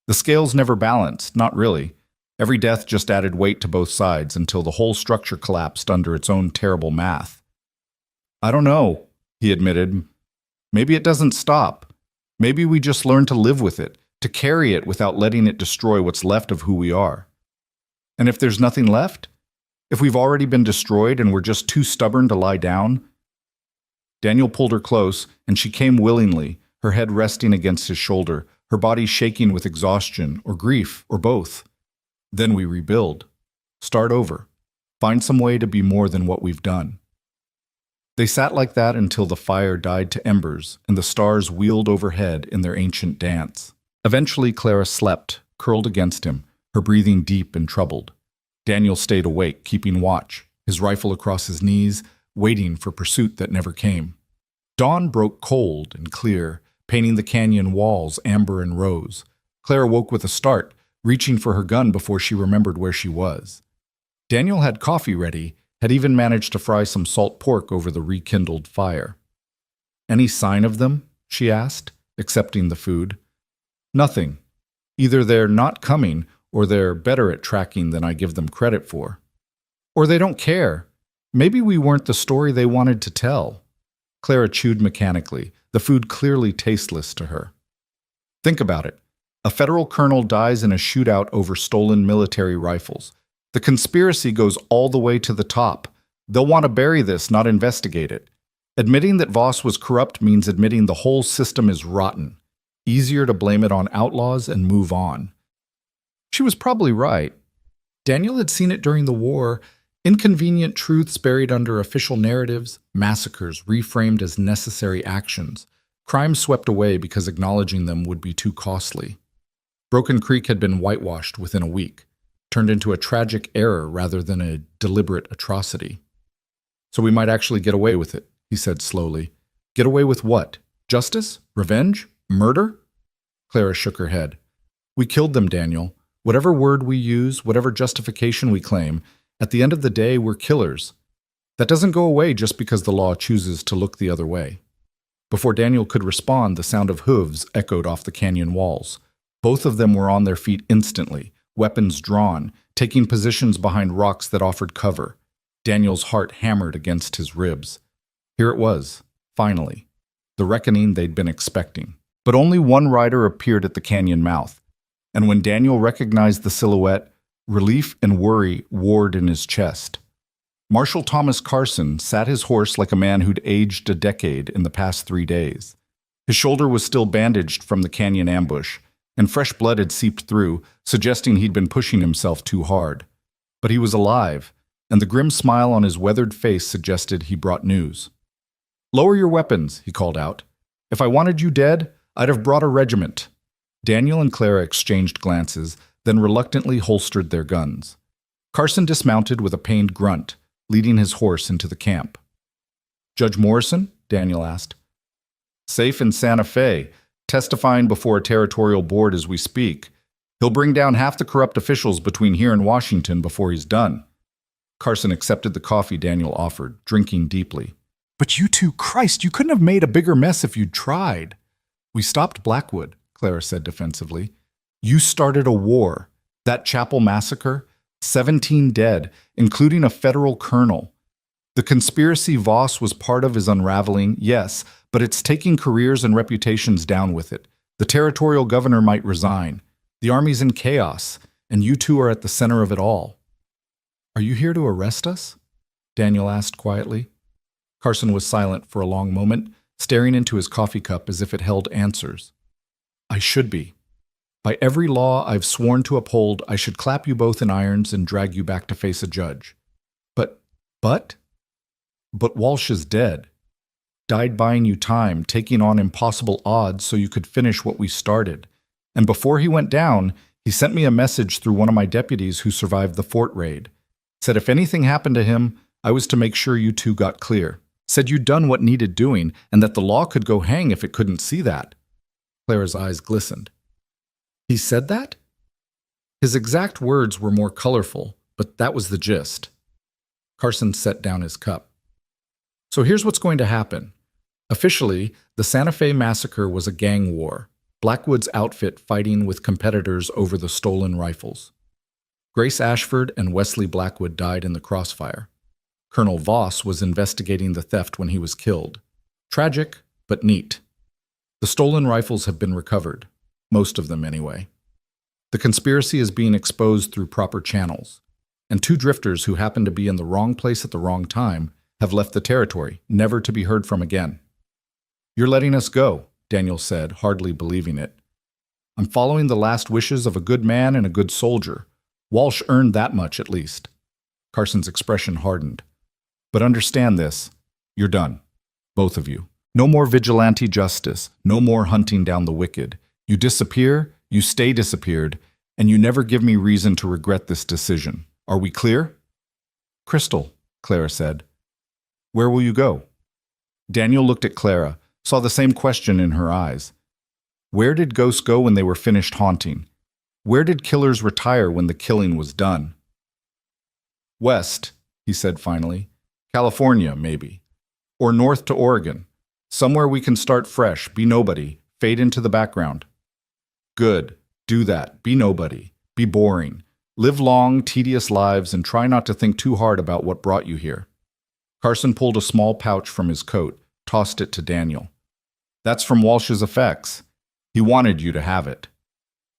The scales never balanced, not really. Every death just added weight to both sides until the whole structure collapsed under its own terrible math. "I don't know," he admitted. "Maybe it doesn't stop. Maybe we just learn to live with it, to carry it without letting it destroy what's left of who we are. And if there's nothing left? If we've already been destroyed and we're just too stubborn to lie down?" Daniel pulled her close, and she came willingly, her head resting against his shoulder, her body shaking with exhaustion or grief or both. "Then we rebuild. Start over. Find some way to be more than what we've done." They sat like that until the fire died to embers and the stars wheeled overhead in their ancient dance. Eventually, Clara slept, curled against him, her breathing deep and troubled. Daniel stayed awake, keeping watch, his rifle across his knees, waiting for pursuit that never came. Dawn broke cold and clear, painting the canyon walls amber and rose. Clara woke with a start, reaching for her gun before she remembered where she was. Daniel had coffee ready, had even managed to fry some salt pork over the rekindled fire. "Any sign of them?" she asked, accepting the food. "Nothing. Either they're not coming, or they're better at tracking than I give them credit for. Or they don't care. Maybe we weren't the story they wanted to tell." Clara chewed mechanically, the food clearly tasteless to her. "Think about it. A federal colonel dies in a shootout over stolen military rifles. The conspiracy goes all the way to the top. They'll want to bury this, not investigate it. Admitting that Voss was corrupt means admitting the whole system is rotten. Easier to blame it on outlaws and move on." She was probably right. Daniel had seen it during the war. Inconvenient truths buried under official narratives, massacres reframed as necessary actions, crimes swept away because acknowledging them would be too costly. Broken Creek had been whitewashed within a week, turned into a tragic error rather than a deliberate atrocity. "So we might actually get away with it," he said slowly. "Get away with what? Justice? Revenge? Murder?" Clara shook her head. "We killed them, Daniel. Whatever word we use, whatever justification we claim, at the end of the day, we're killers. That doesn't go away just because the law chooses to look the other way." Before Daniel could respond, the sound of hooves echoed off the canyon walls. Both of them were on their feet instantly, weapons drawn, taking positions behind rocks that offered cover. Daniel's heart hammered against his ribs. Here it was, finally, the reckoning they'd been expecting. But only one rider appeared at the canyon mouth, and when Daniel recognized the silhouette, relief and worry warred in his chest. Marshal Thomas Carson sat his horse like a man who'd aged a decade in the past 3 days. His shoulder was still bandaged from the canyon ambush, and fresh blood had seeped through, suggesting he'd been pushing himself too hard. But he was alive, and the grim smile on his weathered face suggested he brought news. "Lower your weapons," he called out. "If I wanted you dead, I'd have brought a regiment." Daniel and Clara exchanged glances, then reluctantly holstered their guns. Carson dismounted with a pained grunt, leading his horse into the camp. "Judge Morrison?" Daniel asked. "Safe in Santa Fe, testifying before a territorial board as we speak. He'll bring down half the corrupt officials between here and Washington before he's done." Carson accepted the coffee Daniel offered, drinking deeply. "But you two, Christ, you couldn't have made a bigger mess if you'd tried." "We stopped Blackwood," Clara said defensively. "You started a war. That chapel massacre, 17 dead, including a federal colonel. The conspiracy Voss was part of is unraveling, yes, but it's taking careers and reputations down with it. The territorial governor might resign. The army's in chaos, and you two are at the center of it all." "Are you here to arrest us?" Daniel asked quietly. Carson was silent for a long moment, staring into his coffee cup as if it held answers. "I should be. By every law I've sworn to uphold, I should clap you both in irons and drag you back to face a judge. But Walsh is dead. Died buying you time, taking on impossible odds so you could finish what we started. And before he went down, he sent me a message through one of my deputies who survived the fort raid. Said if anything happened to him, I was to make sure you two got clear. Said you'd done what needed doing, and that the law could go hang if it couldn't see that." Clara's eyes glistened. "He said that?" His exact words were more colorful, but that was the gist. Carson set down his cup. "So here's what's going to happen. Officially, the Santa Fe massacre was a gang war, Blackwood's outfit fighting with competitors over the stolen rifles. Grace Ashford and Wesley Blackwood died in the crossfire. Colonel Voss was investigating the theft when he was killed. Tragic, but neat. The stolen rifles have been recovered. Most of them, anyway. The conspiracy is being exposed through proper channels, and 2 drifters who happened to be in the wrong place at the wrong time have left the territory, never to be heard from again. "You're letting us go," Daniel said, hardly believing it. "I'm following the last wishes of a good man and a good soldier. Walsh earned that much, at least." Carson's expression hardened. "But understand this. You're done. Both of you. No more vigilante justice. No more hunting down the wicked. You disappear, you stay disappeared, and you never give me reason to regret this decision. Are we clear?" "Crystal," Clara said. "Where will you go?" Daniel looked at Clara, saw the same question in her eyes. Where did ghosts go when they were finished haunting? Where did killers retire when the killing was done? "West," he said finally. California, maybe. Or north to Oregon. Somewhere we can start fresh, be nobody, fade into the background. Good. Do that. Be nobody. Be boring. Live long, tedious lives and try not to think too hard about what brought you here. Carson pulled a small pouch from his coat, tossed it to Daniel. That's from Walsh's effects. He wanted you to have it.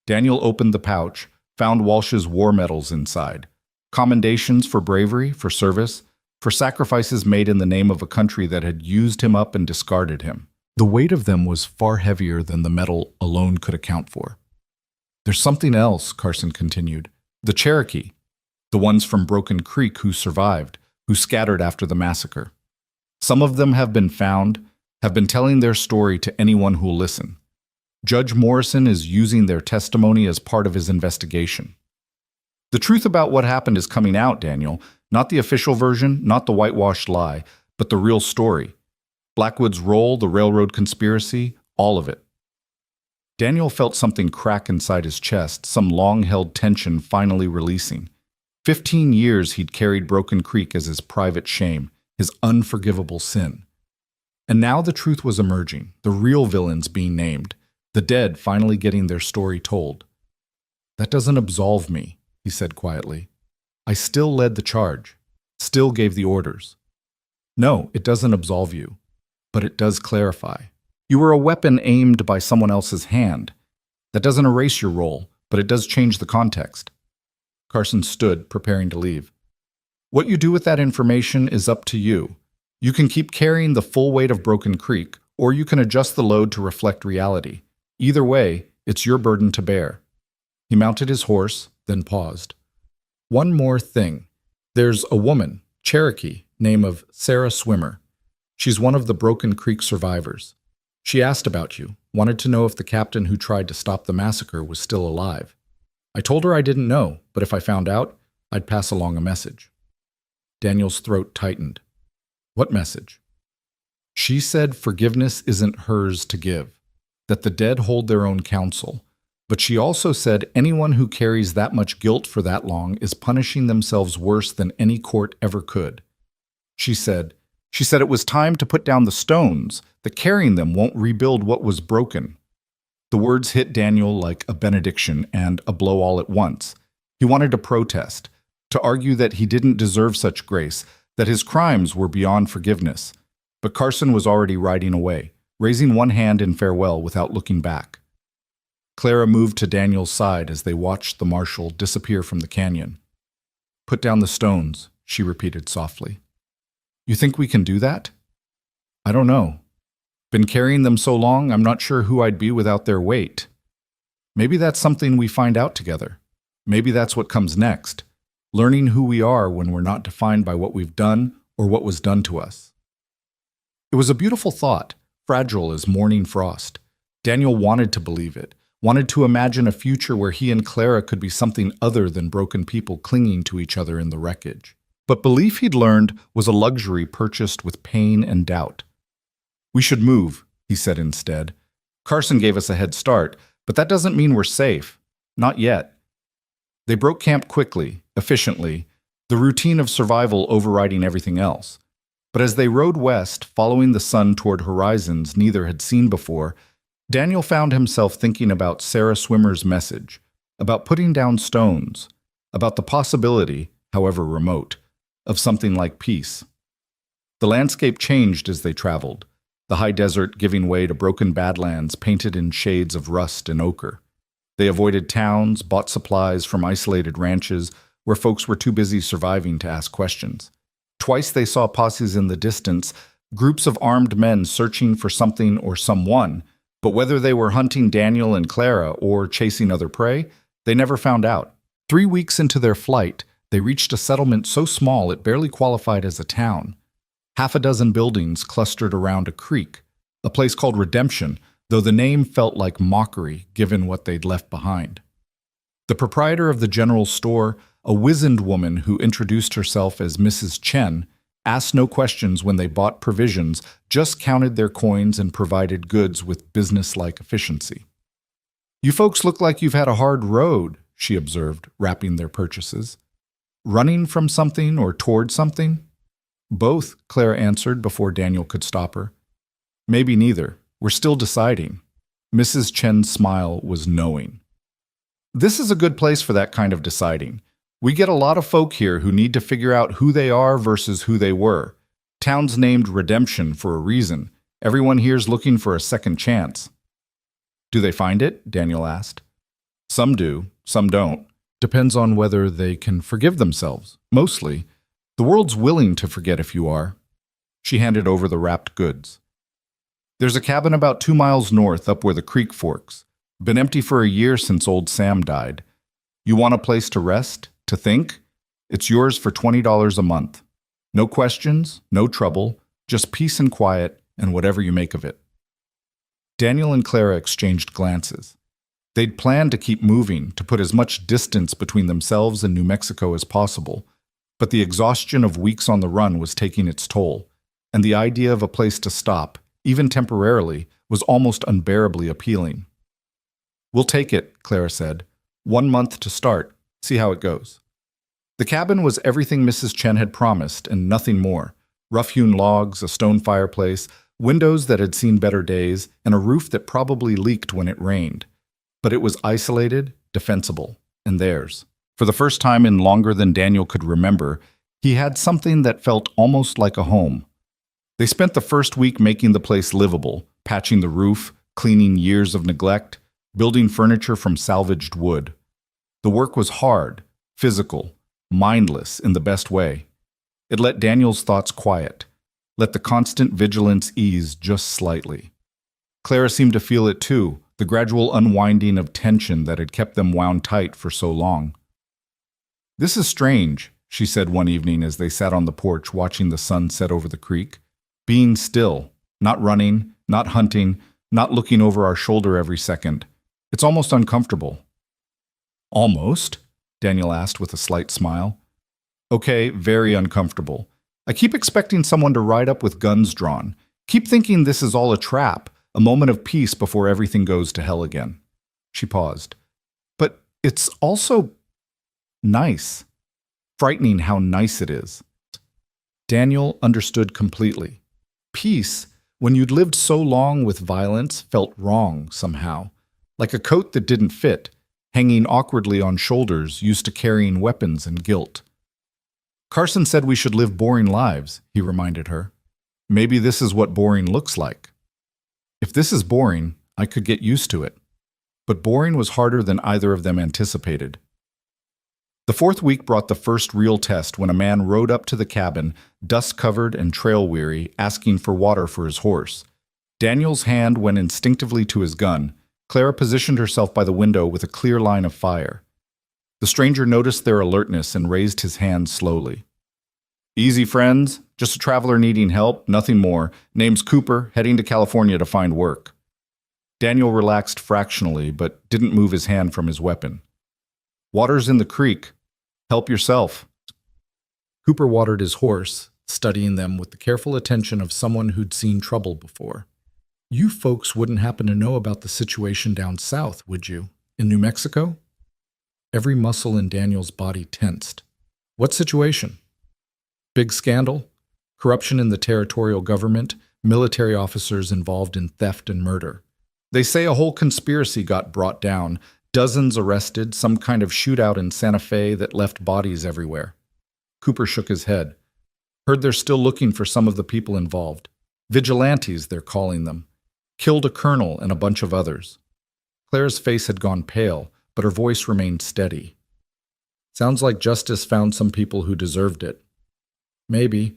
Daniel opened the pouch, found Walsh's war medals inside. Commendations for bravery, for service, for sacrifices made in the name of a country that had used him up and discarded him. The weight of them was far heavier than the medal alone could account for. There's something else, Carson continued. The Cherokee. The ones from Broken Creek who survived, who scattered after the massacre. Some of them have been found, have been telling their story to anyone who'll listen. Judge Morrison is using their testimony as part of his investigation. The truth about what happened is coming out, Daniel. Not the official version, not the whitewashed lie, but the real story. Blackwood's role, the railroad conspiracy, all of it. Daniel felt something crack inside his chest, some long-held tension finally releasing. 15 years he'd carried Broken Creek as his private shame, his unforgivable sin. And now the truth was emerging, the real villains being named, the dead finally getting their story told. That doesn't absolve me, he said quietly. I still led the charge, still gave the orders. No, it doesn't absolve you, but it does clarify. You were a weapon aimed by someone else's hand. That doesn't erase your role, but it does change the context. Carson stood, preparing to leave. What you do with that information is up to you. You can keep carrying the full weight of Broken Creek, or you can adjust the load to reflect reality. Either way, it's your burden to bear. He mounted his horse, then paused. One more thing. There's a woman, Cherokee, name of Sarah Swimmer. She's one of the Broken Creek survivors. She asked about you, wanted to know if the captain who tried to stop the massacre was still alive. I told her I didn't know, but if I found out, I'd pass along a message. Daniel's throat tightened. What message? She said forgiveness isn't hers to give, that the dead hold their own counsel. But she also said anyone who carries that much guilt for that long is punishing themselves worse than any court ever could. She said it was time to put down the stones, that carrying them won't rebuild what was broken. The words hit Daniel like a benediction and a blow all at once. He wanted to protest, to argue that he didn't deserve such grace, that his crimes were beyond forgiveness. But Carson was already riding away, raising one hand in farewell without looking back. Clara moved to Daniel's side as they watched the marshal disappear from the canyon. Put down the stones, she repeated softly. You think we can do that? I don't know. Been carrying them so long, I'm not sure who I'd be without their weight. Maybe that's something we find out together. Maybe that's what comes next, learning who we are when we're not defined by what we've done or what was done to us. It was a beautiful thought, fragile as morning frost. Daniel wanted to believe it, wanted to imagine a future where he and Clara could be something other than broken people clinging to each other in the wreckage. But belief he'd learned was a luxury purchased with pain and doubt. We should move, he said instead. Carson gave us a head start, but that doesn't mean we're safe. Not yet. They broke camp quickly, efficiently, the routine of survival overriding everything else. But as they rode west, following the sun toward horizons neither had seen before, Daniel found himself thinking about Sarah Swimmer's message, about putting down stones, about the possibility, however remote, of something like peace. The landscape changed as they traveled, the high desert giving way to broken badlands painted in shades of rust and ochre. They avoided towns, bought supplies from isolated ranches where folks were too busy surviving to ask questions. Twice they saw posses in the distance, groups of armed men searching for something or someone, but whether they were hunting Daniel and Clara or chasing other prey, they never found out. 3 weeks into their flight, they reached a settlement so small it barely qualified as a town. Half a dozen buildings clustered around a creek, a place called Redemption, though the name felt like mockery given what they'd left behind. The proprietor of the general store, a wizened woman who introduced herself as Mrs. Chen, asked no questions when they bought provisions, just counted their coins and provided goods with business-like efficiency. You folks look like you've had a hard road, she observed, wrapping their purchases. Running from something or toward something? Both, Clara answered before Daniel could stop her. Maybe neither. We're still deciding. Mrs. Chen's smile was knowing. This is a good place for that kind of deciding. We get a lot of folk here who need to figure out who they are versus who they were. Town's named Redemption for a reason. Everyone here's looking for a second chance. Do they find it? Daniel asked. Some do, some don't. Depends on whether they can forgive themselves. Mostly. The world's willing to forget if you are. She handed over the wrapped goods. There's a cabin about 2 miles north up where the creek forks. Been empty for a year since old Sam died. You want a place to rest, to think? It's yours for $20 a month. No questions, no trouble, just peace and quiet and whatever you make of it. Daniel and Clara exchanged glances. They'd planned to keep moving, to put as much distance between themselves and New Mexico as possible, but the exhaustion of weeks on the run was taking its toll, and the idea of a place to stop, even temporarily, was almost unbearably appealing. We'll take it, Clara said. 1 month to start. See how it goes. The cabin was everything Mrs. Chen had promised and nothing more. Rough-hewn logs, a stone fireplace, windows that had seen better days, and a roof that probably leaked when it rained. But it was isolated, defensible, and theirs. For the first time in longer than Daniel could remember, he had something that felt almost like a home. They spent the first week making the place livable, patching the roof, cleaning years of neglect, building furniture from salvaged wood. The work was hard, physical, mindless in the best way. It let Daniel's thoughts quiet, let the constant vigilance ease just slightly. Clara seemed to feel it too, the gradual unwinding of tension that had kept them wound tight for so long. This is strange, she said one evening as they sat on the porch watching the sun set over the creek. Being still, not running, not hunting, not looking over our shoulder every second. It's almost uncomfortable. Almost? Daniel asked with a slight smile. Okay, very uncomfortable. I keep expecting someone to ride up with guns drawn. Keep thinking this is all a trap, a moment of peace before everything goes to hell again. She paused. But it's also nice. Frightening how nice it is. Daniel understood completely. Peace, when you'd lived so long with violence, felt wrong somehow, like a coat that didn't fit, hanging awkwardly on shoulders used to carrying weapons and guilt. Carson said we should live boring lives, he reminded her. Maybe this is what boring looks like. If this is boring, I could get used to it. But boring was harder than either of them anticipated. The fourth week brought the first real test when a man rode up to the cabin, dust-covered and trail-weary, asking for water for his horse. Daniel's hand went instinctively to his gun. Clara positioned herself by the window with a clear line of fire. The stranger noticed their alertness and raised his hand slowly. Easy, friends. Just a traveler needing help, nothing more. Name's Cooper, heading to California to find work. Daniel relaxed fractionally, but didn't move his hand from his weapon. Water's in the creek. Help yourself. Cooper watered his horse, studying them with the careful attention of someone who'd seen trouble before. You folks wouldn't happen to know about the situation down south, would you? In New Mexico? Every muscle in Daniel's body tensed. What situation? Big scandal? Corruption in the territorial government? Military officers involved in theft and murder? They say a whole conspiracy got brought down, dozens arrested, some kind of shootout in Santa Fe that left bodies everywhere. Cooper shook his head. Heard they're still looking for some of the people involved. Vigilantes, they're calling them. Killed a colonel and a bunch of others. Clara's face had gone pale, but her voice remained steady. Sounds like justice found some people who deserved it. Maybe.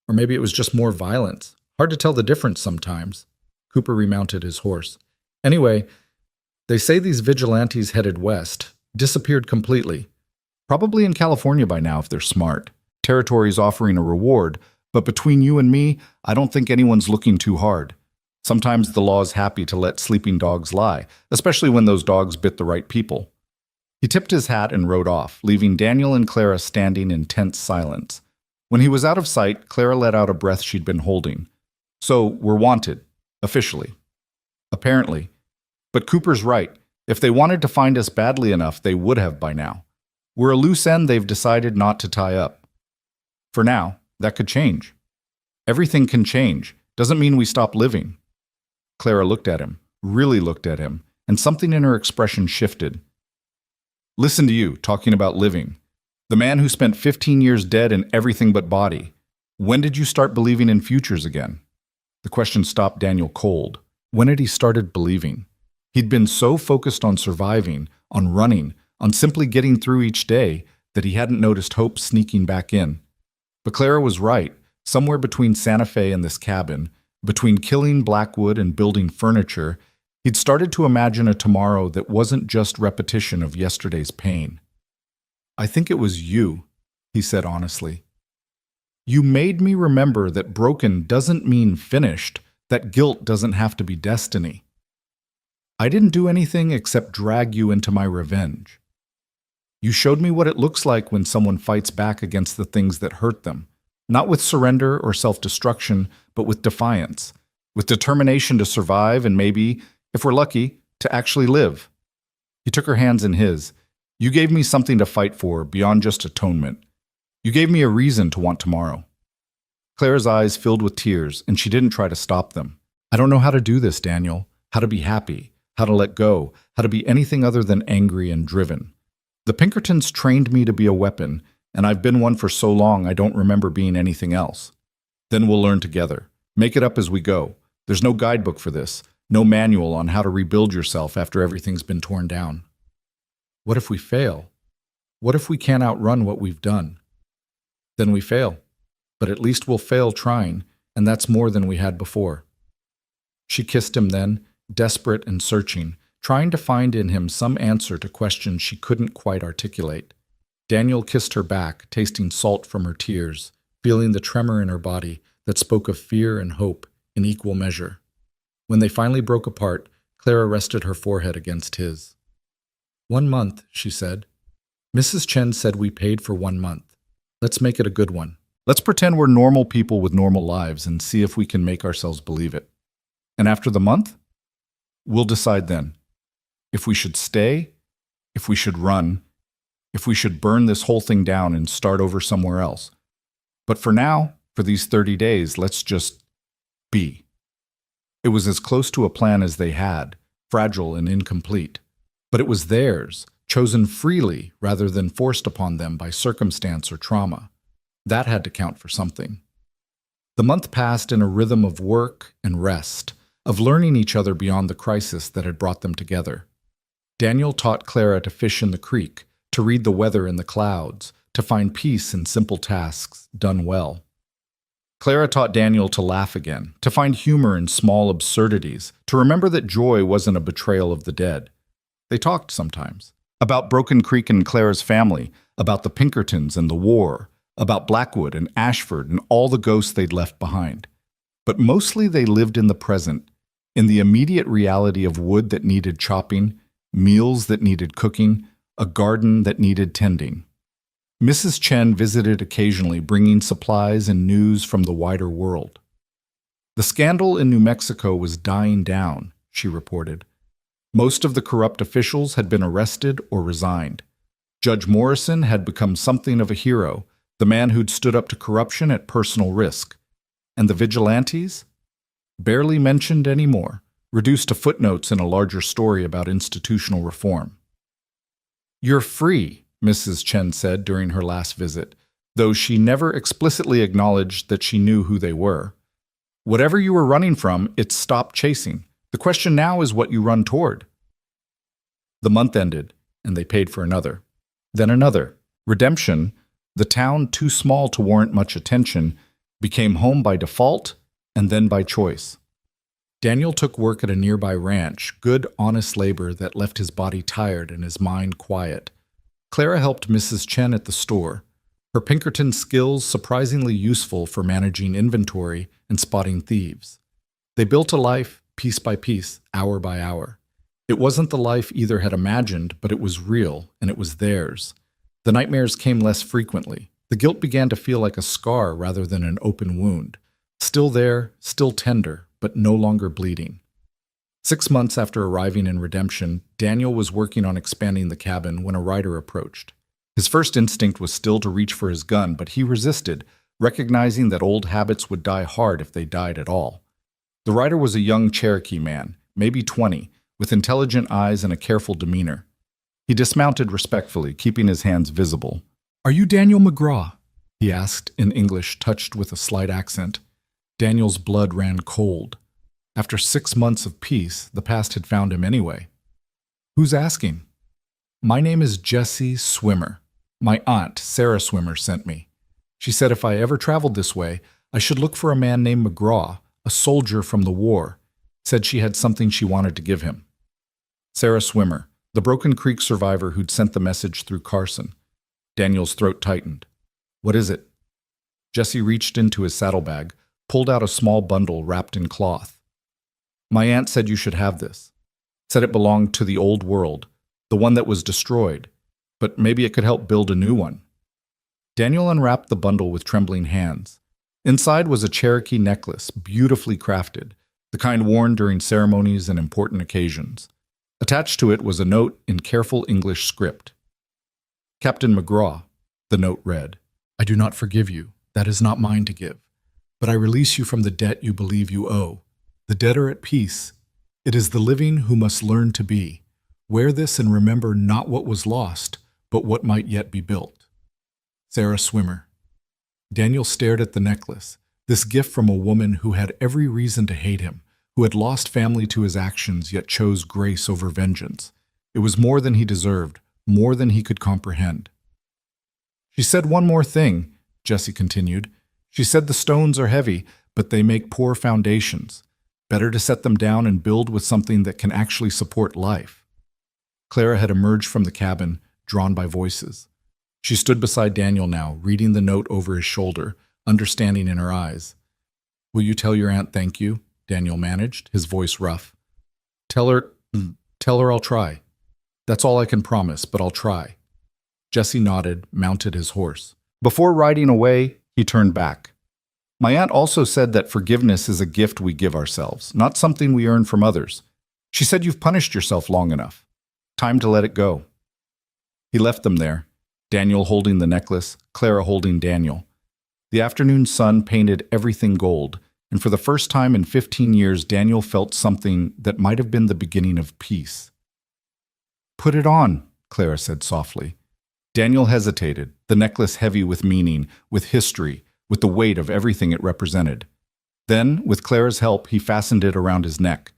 Or maybe it was just more violence. Hard to tell the difference sometimes. Cooper remounted his horse. Anyway, they say these vigilantes headed west, disappeared completely. Probably in California by now if they're smart. Territory's offering a reward, but between you and me, I don't think anyone's looking too hard. Sometimes the law's happy to let sleeping dogs lie, especially when those dogs bit the right people. He tipped his hat and rode off, leaving Daniel and Clara standing in tense silence. When he was out of sight, Clara let out a breath she'd been holding. So, we're wanted. Officially. Apparently. But Cooper's right. If they wanted to find us badly enough, they would have by now. We're a loose end they've decided not to tie up. For now, that could change. Everything can change. Doesn't mean we stop living. Clara looked at him, really looked at him, and something in her expression shifted. Listen to you, talking about living. The man who spent 15 years dead in everything but body. When did you start believing in futures again? The question stopped Daniel cold. When had he started believing? He'd been so focused on surviving, on running, on simply getting through each day that he hadn't noticed hope sneaking back in. But Clara was right. Somewhere between Santa Fe and this cabin, between killing Blackwood and building furniture, he'd started to imagine a tomorrow that wasn't just repetition of yesterday's pain. I think it was you, he said honestly. You made me remember that broken doesn't mean finished, that guilt doesn't have to be destiny. I didn't do anything except drag you into my revenge. You showed me what it looks like when someone fights back against the things that hurt them, not with surrender or self-destruction, but with defiance, with determination to survive and maybe, if we're lucky, to actually live. He took her hands in his. You gave me something to fight for beyond just atonement. You gave me a reason to want tomorrow. Clara's eyes filled with tears, and she didn't try to stop them. I don't know how to do this, Daniel. How to be happy, how to let go, how to be anything other than angry and driven. The Pinkertons trained me to be a weapon, and I've been one for so long I don't remember being anything else. Then we'll learn together. Make it up as we go. There's no guidebook for this, no manual on how to rebuild yourself after everything's been torn down. What if we fail? What if we can't outrun what we've done? Then we fail. But at least we'll fail trying, and that's more than we had before. She kissed him then, desperate and searching, trying to find in him some answer to questions she couldn't quite articulate. Daniel kissed her back, tasting salt from her tears, feeling the tremor in her body that spoke of fear and hope in equal measure. When they finally broke apart, Clara rested her forehead against his. 1 month, she said. Mrs. Chen said we paid for 1 month. Let's make it a good one. Let's pretend we're normal people with normal lives and see if we can make ourselves believe it. And after the month, we'll decide then. If we should stay, if we should run, if we should burn this whole thing down and start over somewhere else. But for now, for these 30 days, let's just be. It was as close to a plan as they had, fragile and incomplete. But it was theirs, chosen freely rather than forced upon them by circumstance or trauma. That had to count for something. The month passed in a rhythm of work and rest, of learning each other beyond the crisis that had brought them together. Daniel taught Clara to fish in the creek, to read the weather in the clouds, to find peace in simple tasks done well. Clara taught Daniel to laugh again, to find humor in small absurdities, to remember that joy wasn't a betrayal of the dead. They talked sometimes. About Broken Creek and Clara's family, about the Pinkertons and the war, about Blackwood and Ashford and all the ghosts they'd left behind. But mostly they lived in the present, in the immediate reality of wood that needed chopping, meals that needed cooking, a garden that needed tending. Mrs. Chen visited occasionally, bringing supplies and news from the wider world. The scandal in New Mexico was dying down, she reported. Most of the corrupt officials had been arrested or resigned. Judge Morrison had become something of a hero, the man who'd stood up to corruption at personal risk. And the vigilantes? Barely mentioned anymore, reduced to footnotes in a larger story about institutional reform. You're free, Mrs. Chen said during her last visit, though she never explicitly acknowledged that she knew who they were. Whatever you were running from, it's stopped chasing. The question now is what you run toward. The month ended, and they paid for another. Then another. Redemption, the town too small to warrant much attention, became home by default and then by choice. Daniel took work at a nearby ranch, good, honest labor that left his body tired and his mind quiet. Clara helped Mrs. Chen at the store, her Pinkerton skills surprisingly useful for managing inventory and spotting thieves. They built a life, piece by piece, hour by hour. It wasn't the life either had imagined, but it was real, and it was theirs. The nightmares came less frequently. The guilt began to feel like a scar rather than an open wound. Still there, still tender, but no longer bleeding. 6 months after arriving in Redemption, Daniel was working on expanding the cabin when a rider approached. His first instinct was still to reach for his gun, but he resisted, recognizing that old habits would die hard if they died at all. The rider was a young Cherokee man, maybe 20, with intelligent eyes and a careful demeanor. He dismounted respectfully, keeping his hands visible. "Are you Daniel McGraw?" he asked in English, touched with a slight accent. Daniel's blood ran cold. After 6 months of peace, the past had found him anyway. "Who's asking?" "My name is Jesse Swimmer. My aunt, Sarah Swimmer, sent me. She said if I ever traveled this way, I should look for a man named McGraw, a soldier from the war. Said she had something she wanted to give him." Sarah Swimmer, the Broken Creek survivor who'd sent the message through Carson. Daniel's throat tightened. "What is it?" Jesse reached into his saddlebag, pulled out a small bundle wrapped in cloth. "My aunt said you should have this. Said it belonged to the old world, the one that was destroyed, but maybe it could help build a new one." Daniel unwrapped the bundle with trembling hands. Inside was a Cherokee necklace, beautifully crafted, the kind worn during ceremonies and important occasions. Attached to it was a note in careful English script. "Captain McGraw," the note read, "I do not forgive you. That is not mine to give. But I release you from the debt you believe you owe. The dead are at peace. It is the living who must learn to be. Wear this and remember not what was lost, but what might yet be built. Sarah Swimmer." Daniel stared at the necklace, this gift from a woman who had every reason to hate him, who had lost family to his actions yet chose grace over vengeance. It was more than he deserved, more than he could comprehend. "She said one more thing," Jesse continued. "She said the stones are heavy, but they make poor foundations. Better to set them down and build with something that can actually support life." Clara had emerged from the cabin, drawn by voices. She stood beside Daniel now, reading the note over his shoulder, understanding in her eyes. "Will you tell your aunt thank you?" Daniel managed, his voice rough. Tell her I'll try. That's all I can promise, but I'll try." Jesse nodded, mounted his horse. Before riding away, he turned back. "My aunt also said that forgiveness is a gift we give ourselves, not something we earn from others. She said you've punished yourself long enough. Time to let it go." He left them there, Daniel holding the necklace, Clara holding Daniel. The afternoon sun painted everything gold, and for the first time in 15 years, Daniel felt something that might have been the beginning of peace. "Put it on," Clara said softly. Daniel hesitated, the necklace heavy with meaning, with history, with the weight of everything it represented. Then, with Clara's help, he fastened it around his neck.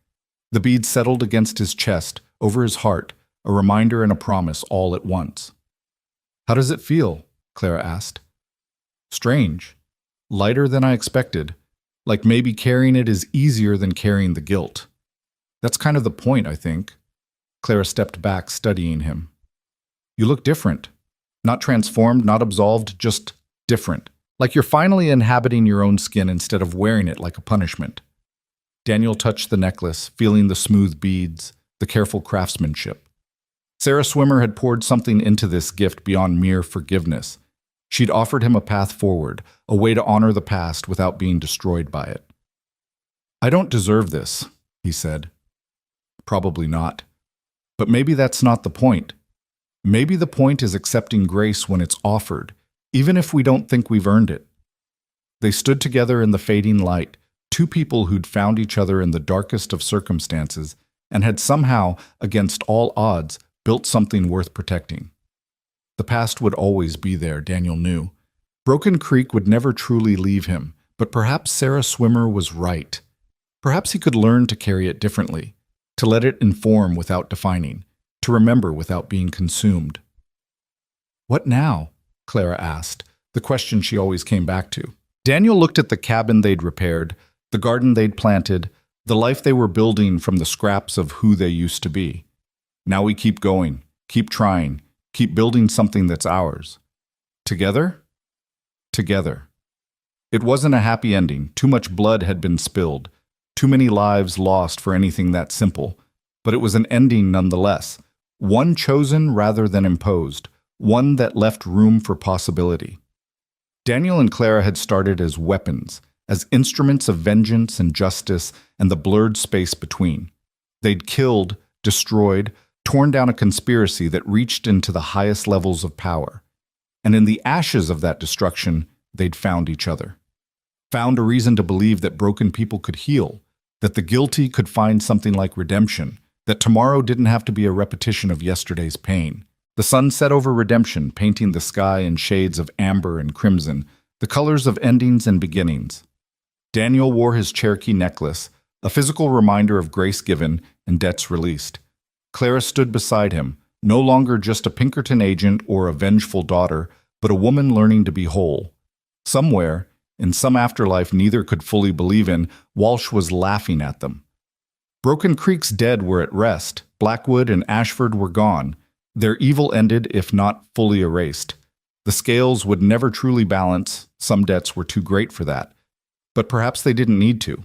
The bead settled against his chest, over his heart, a reminder and a promise all at once. "How does it feel?" Clara asked. "Strange. Lighter than I expected. Like maybe carrying it is easier than carrying the guilt. That's kind of the point, I think." Clara stepped back, studying him. "You look different. Not transformed, not absolved, just different. Like you're finally inhabiting your own skin instead of wearing it like a punishment." Daniel touched the necklace, feeling the smooth beads, the careful craftsmanship. Sarah Swimmer had poured something into this gift beyond mere forgiveness. She'd offered him a path forward, a way to honor the past without being destroyed by it. "I don't deserve this," he said. "Probably not. But maybe that's not the point. Maybe the point is accepting grace when it's offered, even if we don't think we've earned it." They stood together in the fading light, two people who'd found each other in the darkest of circumstances and had somehow, against all odds, built something worth protecting. The past would always be there, Daniel knew. Broken Creek would never truly leave him, but perhaps Sarah Swimmer was right. Perhaps he could learn to carry it differently, to let it inform without defining, to remember without being consumed. "What now?" Clara asked, the question she always came back to. Daniel looked at the cabin they'd repaired, the garden they'd planted, the life they were building from the scraps of who they used to be. Now we keep going, keep trying, keep building something that's ours. Together? Together. It wasn't a happy ending. Too much blood had been spilled, too many lives lost for anything that simple. But it was an ending nonetheless, one chosen rather than imposed, one that left room for possibility. Daniel and Clara had started as weapons, as instruments of vengeance and justice and the blurred space between. They'd killed, destroyed, torn down a conspiracy that reached into the highest levels of power. and in the ashes of that destruction, they'd found each other. Found a reason to believe that broken people could heal, that the guilty could find something like redemption, that tomorrow didn't have to be a repetition of yesterday's pain. The sun set over redemption, painting the sky in shades of amber and crimson, the colors of endings and beginnings. Daniel wore his Cherokee necklace, a physical reminder of grace given and debts released. Clara stood beside him, no longer just a Pinkerton agent or a vengeful daughter, but a woman learning to be whole. Somewhere, in some afterlife neither could fully believe in, Walsh was laughing at them. Broken Creek's dead were at rest, Blackwood and Ashford were gone. Their evil ended, if not fully erased. The scales would never truly balance, some debts were too great for that. But perhaps they didn't need to.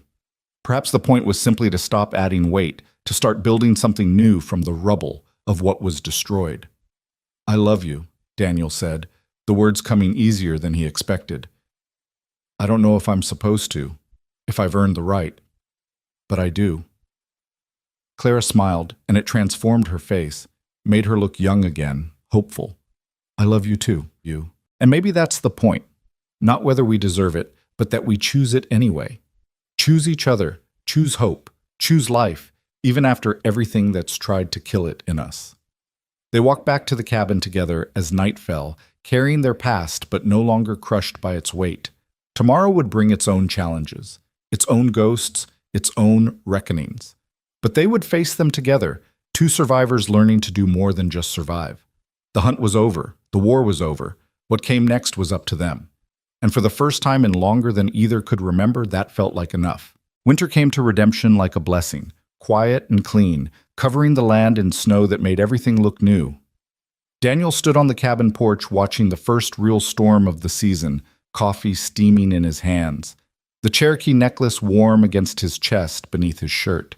Perhaps the point was simply to stop adding weight, to start building something new from the rubble of what was destroyed. "I love you," Daniel said, the words coming easier than he expected. "I don't know if I'm supposed to, if I've earned the right, but I do." Clara smiled, and it transformed her face, made her look young again, hopeful. "I love you too, you." And maybe that's the point. Not whether we deserve it, but that we choose it anyway. Choose each other, choose hope, choose life, even after everything that's tried to kill it in us. They walked back to the cabin together as night fell, carrying their past but no longer crushed by its weight. Tomorrow would bring its own challenges, its own ghosts, its own reckonings. But they would face them together, two survivors learning to do more than just survive. The hunt was over, the war was over, what came next was up to them. And for the first time in longer than either could remember, that felt like enough. Winter came to redemption like a blessing, quiet and clean, covering the land in snow that made everything look new. Daniel stood on the cabin porch watching the first real storm of the season, coffee steaming in his hands, the Cherokee necklace warm against his chest beneath his shirt.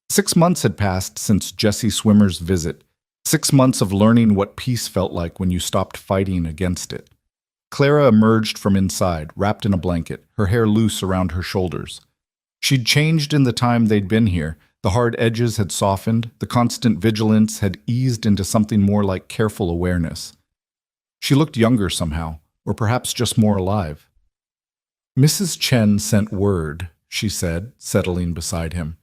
6 months had passed since Jesse Swimmer's visit, 6 months of learning what peace felt like when you stopped fighting against it. Clara emerged from inside, wrapped in a blanket, her hair loose around her shoulders. She'd changed in the time they'd been here. The hard edges had softened, the constant vigilance had eased into something more like careful awareness. She looked younger somehow, or perhaps just more alive. "Mrs. Chen sent word," she said, settling beside him.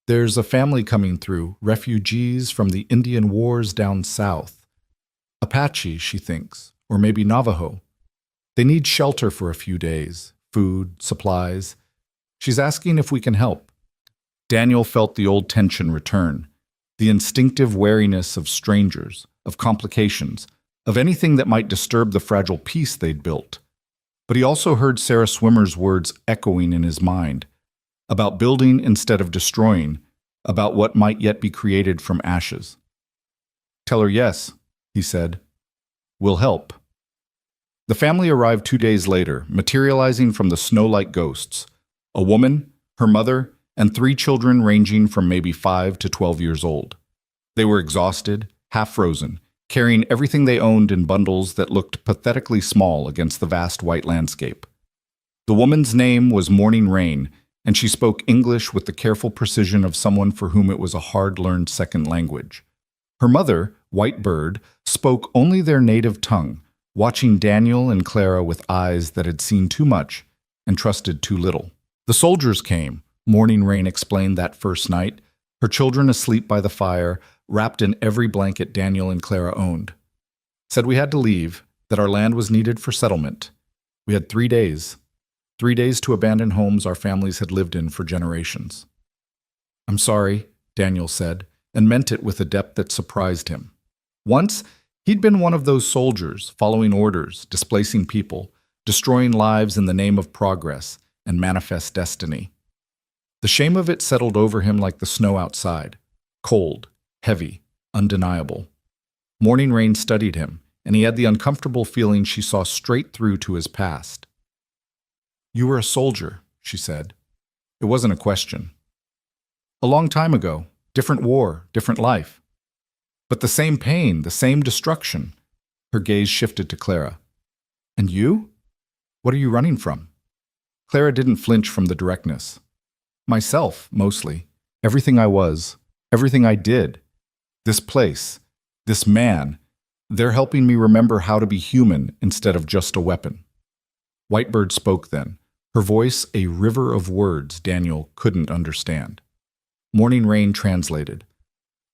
"There's a family coming through, refugees from the Indian wars down south. Apache, she thinks, or maybe Navajo. They need shelter for a few days, food, supplies. She's asking if we can help." Daniel felt the old tension return, the instinctive wariness of strangers, of complications, of anything that might disturb the fragile peace they'd built. But he also heard Sarah Swimmer's words echoing in his mind, about building instead of destroying, about what might yet be created from ashes. "Tell her yes," he said. "We'll help." The family arrived 2 days later, materializing from the snow-like ghosts. A woman, her mother, and 3 children ranging from maybe 5 to 12 years old. They were exhausted, half-frozen, carrying everything they owned in bundles that looked pathetically small against the vast white landscape. The woman's name was Morning Rain, and she spoke English with the careful precision of someone for whom it was a hard-learned second language. Her mother, White Bird, spoke only their native tongue, watching Daniel and Clara with eyes that had seen too much and trusted too little. The soldiers came, Morning Rain explained that first night, her children asleep by the fire, wrapped in every blanket Daniel and Clara owned. Said we had to leave, that our land was needed for settlement. We had 3 days. 3 days to abandon homes our families had lived in for generations. "I'm sorry," Daniel said, and meant it with a depth that surprised him. Once, he'd been one of those soldiers, following orders, displacing people, destroying lives in the name of progress and manifest destiny. The shame of it settled over him like the snow outside, cold, heavy, undeniable. Morning Rain studied him, and he had the uncomfortable feeling she saw straight through to his past. "You were a soldier," she said. It wasn't a question. "A long time ago, different war, different life. But the same pain, the same destruction." Her gaze shifted to Clara. "And you? What are you running from?" Clara didn't flinch from the directness. "Myself, mostly. Everything I was, everything I did. This place, this man, They're helping me remember how to be human instead of just a weapon. Whitebird spoke then, her voice a river of words Daniel couldn't understand. Morning Rain translated.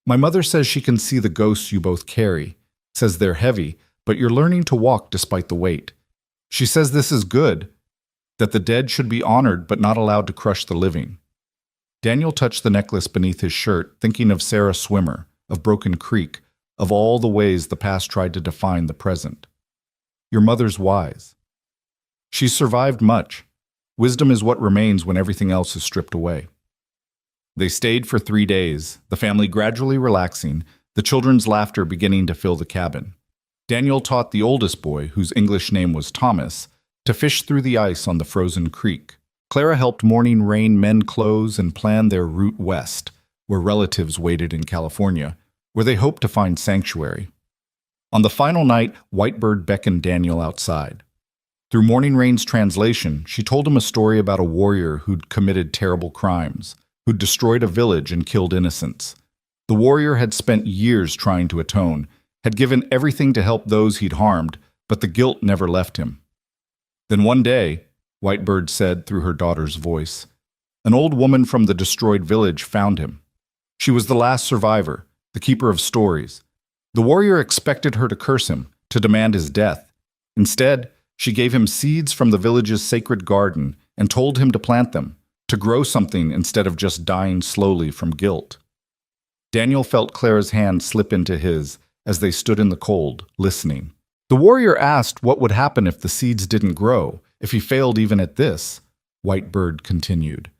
My mother says she can see the ghosts you both carry, says they're heavy, but you're learning to walk despite the weight. She says this is good, that the dead should be honored but not allowed to crush the living. Daniel touched the necklace beneath his shirt, thinking of Sarah Swimmer, of Broken Creek, of all the ways the past tried to define the present. Your mother's wise. She's survived much. Wisdom is what remains when everything else is stripped away. They stayed for 3 days, the family gradually relaxing, the children's laughter beginning to fill the cabin. Daniel taught the oldest boy, whose English name was Thomas, to fish through the ice on the frozen creek. Clara helped Morning Rain mend clothes and plan their route west, where relatives waited in California, where they hoped to find sanctuary. On the final night, Whitebird beckoned Daniel outside. Through Morning Rain's translation, she told him a story about a warrior who'd committed terrible crimes, who'd destroyed a village and killed innocents. The warrior had spent years trying to atone, had given everything to help those he'd harmed, but the guilt never left him. Then one day, Whitebird said through her daughter's voice, an old woman from the destroyed village found him. She was the last survivor, the keeper of stories. The warrior expected her to curse him, to demand his death. Instead, she gave him seeds from the village's sacred garden and told him to plant them, to grow something instead of just dying slowly from guilt. Daniel felt Clara's hand slip into his as they stood in the cold, listening. The warrior asked what would happen if the seeds didn't grow, if he failed even at this. Whitebird continued.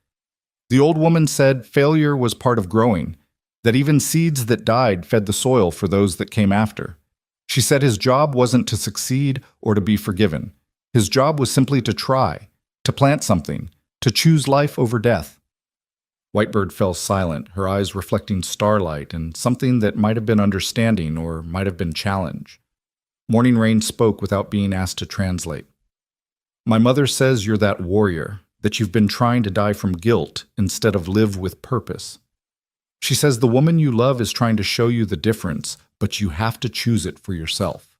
The old woman said failure was part of growing, that even seeds that died fed the soil for those that came after. She said his job wasn't to succeed or to be forgiven. His job was simply to try, to plant something, to choose life over death. Whitebird fell silent, her eyes reflecting starlight and something that might have been understanding or might have been challenge. Morning Rain spoke without being asked to translate. My mother says you're that warrior, that you've been trying to die from guilt instead of live with purpose. She says the woman you love is trying to show you the difference, but you have to choose it for yourself.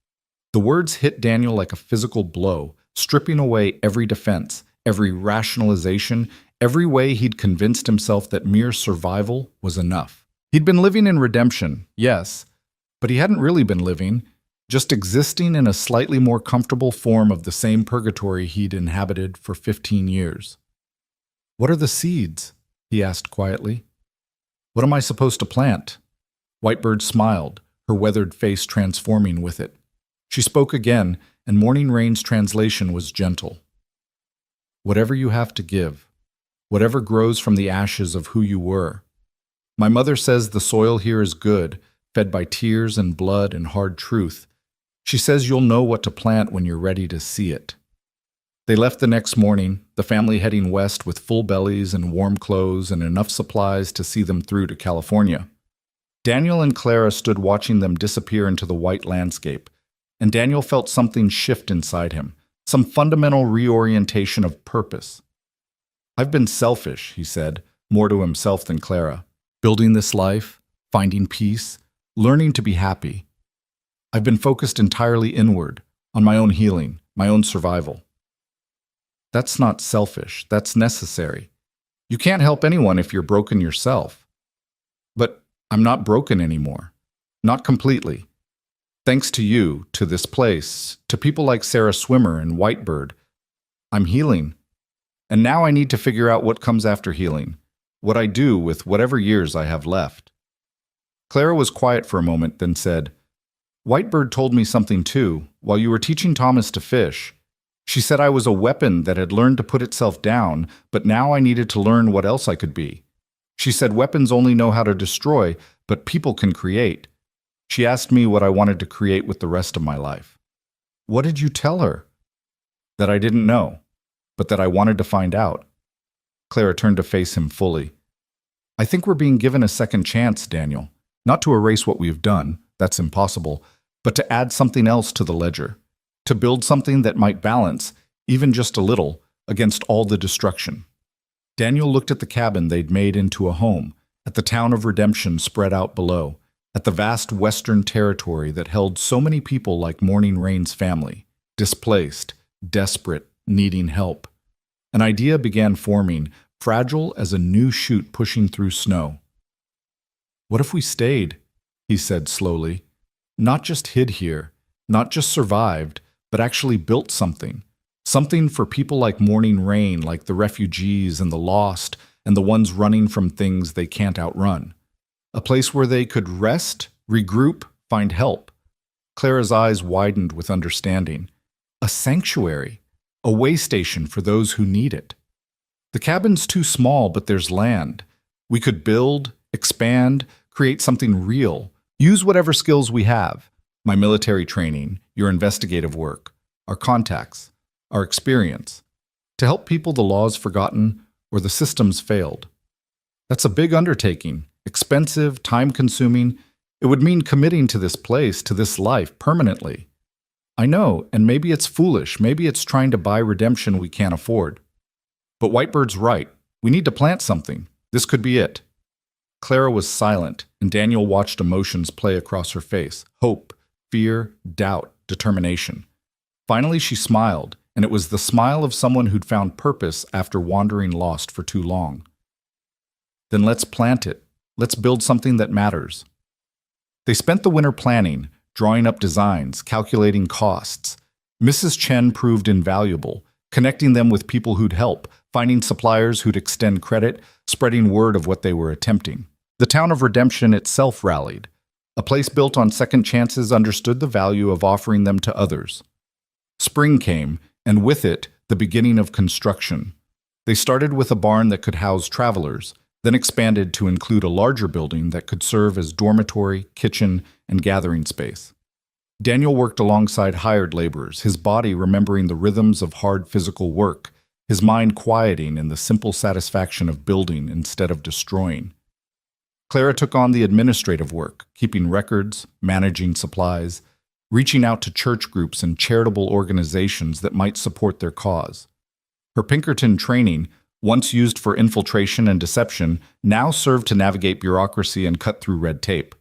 The words hit Daniel like a physical blow, stripping away every defense, every rationalization, every way he'd convinced himself that mere survival was enough. He'd been living in redemption, yes, but he hadn't really been living, just existing in a slightly more comfortable form of the same purgatory he'd inhabited for 15 years. What are the seeds? He asked quietly. What am I supposed to plant? Whitebird smiled, her weathered face transforming with it. She spoke again, and Morning Rain's translation was gentle. Whatever you have to give, whatever grows from the ashes of who you were. My mother says the soil here is good, fed by tears and blood and hard truth. She says you'll know what to plant when you're ready to see it. They left the next morning, the family heading west with full bellies and warm clothes and enough supplies to see them through to California. Daniel and Clara stood watching them disappear into the white landscape, and Daniel felt something shift inside him, some fundamental reorientation of purpose. I've been selfish, he said, more to himself than Clara, building this life, finding peace, learning to be happy. I've been focused entirely inward, on my own healing, my own survival. That's not selfish, that's necessary. You can't help anyone if you're broken yourself. But I'm not broken anymore. Not completely. Thanks to you, to this place, to people like Sarah Swimmer and Whitebird, I'm healing. And now I need to figure out what comes after healing, what I do with whatever years I have left. Clara was quiet for a moment, then said, Whitebird told me something too, while you were teaching Thomas to fish. She said I was a weapon that had learned to put itself down, but now I needed to learn what else I could be. She said weapons only know how to destroy, but people can create. She asked me what I wanted to create with the rest of my life. What did you tell her? That I didn't know, but that I wanted to find out. Clara turned to face him fully. I think we're being given a second chance, Daniel. Not to erase what we've done, that's impossible, but to add something else to the ledger. To build something that might balance, even just a little, against all the destruction. Daniel looked at the cabin they'd made into a home, at the town of redemption spread out below, at the vast western territory that held so many people like Morning Rain's family, displaced, desperate, needing help. An idea began forming, fragile as a new shoot pushing through snow. "What if we stayed?" he said slowly. "Not just hid here, not just survived, but actually built something. Something for people like Morning Rain, like the refugees and the lost, and the ones running from things they can't outrun. A place where they could rest, regroup, find help." Clara's eyes widened with understanding. A sanctuary, a way station for those who need it. "The cabin's too small, but there's land. We could build, expand, create something real, use whatever skills we have. My military training, your investigative work, our contacts, our experience, to help people the law's forgotten or the system's failed. That's a big undertaking, expensive, time-consuming. It would mean committing to this place, to this life, permanently. I know, and maybe it's foolish, maybe it's trying to buy redemption we can't afford. But Whitebird's right. We need to plant something. This could be it." Clara was silent, and Daniel watched emotions play across her face. Hope, fear, doubt, determination. Finally she smiled, and it was the smile of someone who'd found purpose after wandering lost for too long. "Then let's plant it. Let's build something that matters." They spent the winter planning, drawing up designs, calculating costs. Mrs. Chen proved invaluable, connecting them with people who'd help, finding suppliers who'd extend credit, spreading word of what they were attempting. The town of Redemption itself rallied. A place built on second chances understood the value of offering them to others. Spring came, and with it, the beginning of construction. They started with a barn that could house travelers, then expanded to include a larger building that could serve as dormitory, kitchen, and gathering space. Daniel worked alongside hired laborers, his body remembering the rhythms of hard physical work, his mind quieting in the simple satisfaction of building instead of destroying. Clara took on the administrative work, keeping records, managing supplies, reaching out to church groups and charitable organizations that might support their cause. Her Pinkerton training, once used for infiltration and deception, now served to navigate bureaucracy and cut through red tape.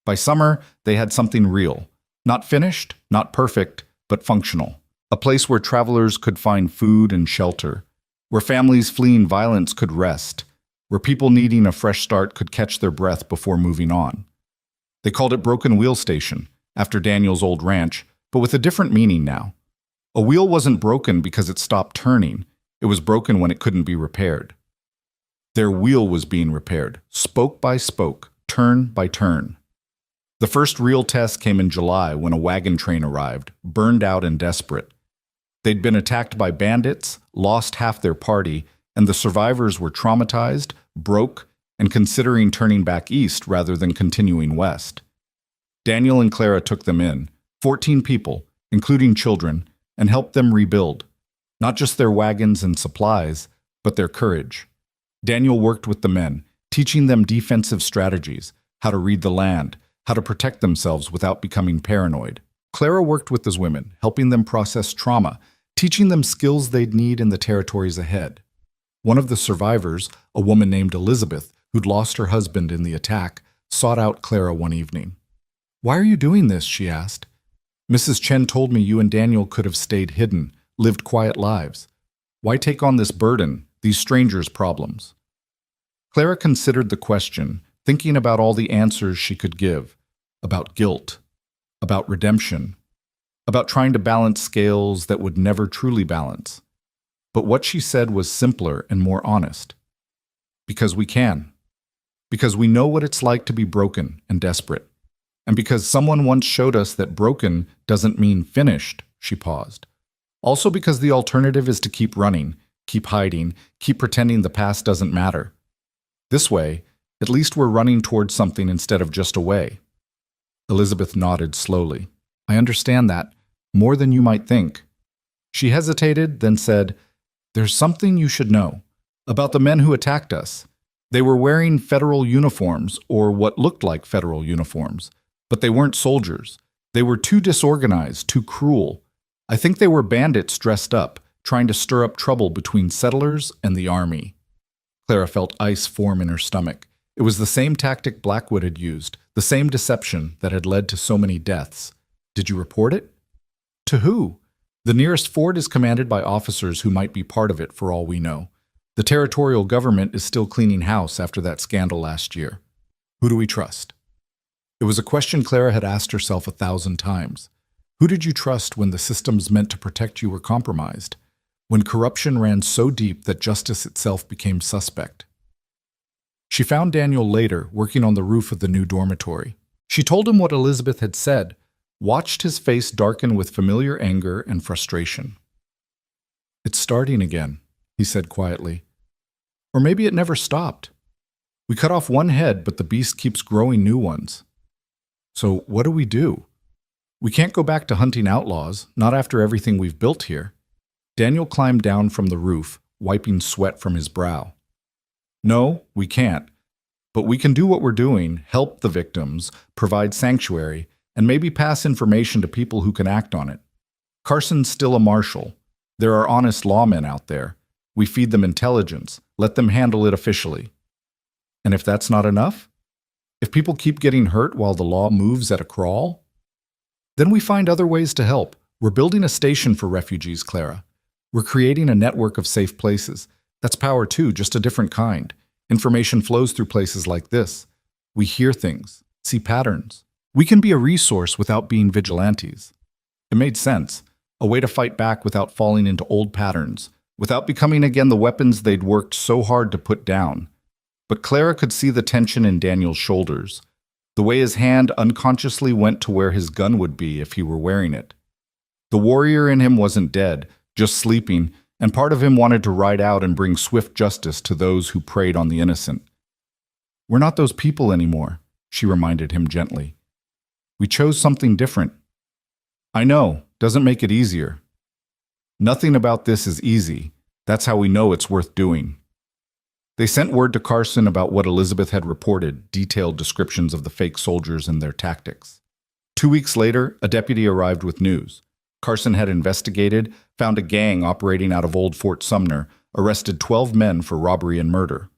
By summer, they had something real. Not finished, not perfect, but functional. A place where travelers could find food and shelter, where families fleeing violence could rest, where people needing a fresh start could catch their breath before moving on. They called it Broken Wheel Station, after Daniel's old ranch, but with a different meaning now. A wheel wasn't broken because it stopped turning. It was broken when it couldn't be repaired. Their wheel was being repaired, spoke by spoke, turn by turn. The first real test came in July when a wagon train arrived, burned out and desperate. They'd been attacked by bandits, lost half their party, and the survivors were traumatized, broke, and considering turning back east rather than continuing west. Daniel and Clara took them in, 14 people, including children, and helped them rebuild. Not just their wagons and supplies, but their courage. Daniel worked with the men, teaching them defensive strategies, how to read the land, how to protect themselves without becoming paranoid. Clara worked with those women, helping them process trauma, teaching them skills they'd need in the territories ahead. One of the survivors, a woman named Elizabeth, who'd lost her husband in the attack, sought out Clara one evening. "Why are you doing this?" she asked. "Mrs. Chen told me you and Daniel could have stayed hidden, lived quiet lives. Why take on this burden, these strangers' problems?" Clara considered the question, thinking about all the answers she could give, about guilt, about redemption, about trying to balance scales that would never truly balance. But what she said was simpler and more honest. Because we can. Because we know what it's like to be broken and desperate. And because someone once showed us that broken doesn't mean finished, she paused. Also because the alternative is to keep running, keep hiding, keep pretending the past doesn't matter. This way, at least we're running towards something instead of just away. Elizabeth nodded slowly. "I understand that, more than you might think." She hesitated, then said, "There's something you should know about the men who attacked us. They were wearing federal uniforms, or what looked like federal uniforms, but they weren't soldiers. They were too disorganized, too cruel. I think they were bandits dressed up, trying to stir up trouble between settlers and the army." Clara felt ice form in her stomach. It was the same tactic Blackwood had used, The same deception that had led to so many deaths. Did you report it? To who? The nearest fort is commanded by officers who might be part of it for all we know. The territorial government is still cleaning house after that scandal last year. Who do we trust? It was a question Clara had asked herself 1,000 times. Who did you trust when the systems meant to protect you were compromised? When corruption ran so deep that justice itself became suspect? She found Daniel later, working on the roof of the new dormitory. She told him what Elizabeth had said, watched his face darken with familiar anger and frustration. "It's starting again," he said quietly. "Or maybe it never stopped. We cut off one head, but the beast keeps growing new ones. So what do we do? We can't go back to hunting outlaws, not after everything we've built here." Daniel climbed down from the roof, wiping sweat from his brow. "No, we can't. But we can do what we're doing, help the victims, provide sanctuary, and maybe pass information to people who can act on it. Carson's still a marshal. There are honest lawmen out there. We feed them intelligence, let them handle it officially. And if that's not enough? If people keep getting hurt while the law moves at a crawl? Then we find other ways to help. We're building a station for refugees, Clara. We're creating a network of safe places. That's power too, just a different kind. Information flows through places like this. We hear things, see patterns. We can be a resource without being vigilantes." It made sense. A way to fight back without falling into old patterns, without becoming again the weapons they'd worked so hard to put down. But Clara could see the tension in Daniel's shoulders, the way his hand unconsciously went to where his gun would be if he were wearing it. The warrior in him wasn't dead, just sleeping, and part of him wanted to ride out and bring swift justice to those who preyed on the innocent. "We're not those people anymore," she reminded him gently. "We chose something different." "I know, doesn't make it easier." "Nothing about this is easy. That's how we know it's worth doing." They sent word to Carson about what Elizabeth had reported, detailed descriptions of the fake soldiers and their tactics. 2 weeks later, a deputy arrived with news. Carson had investigated, found a gang operating out of Old Fort Sumner, arrested 12 men for robbery and murder.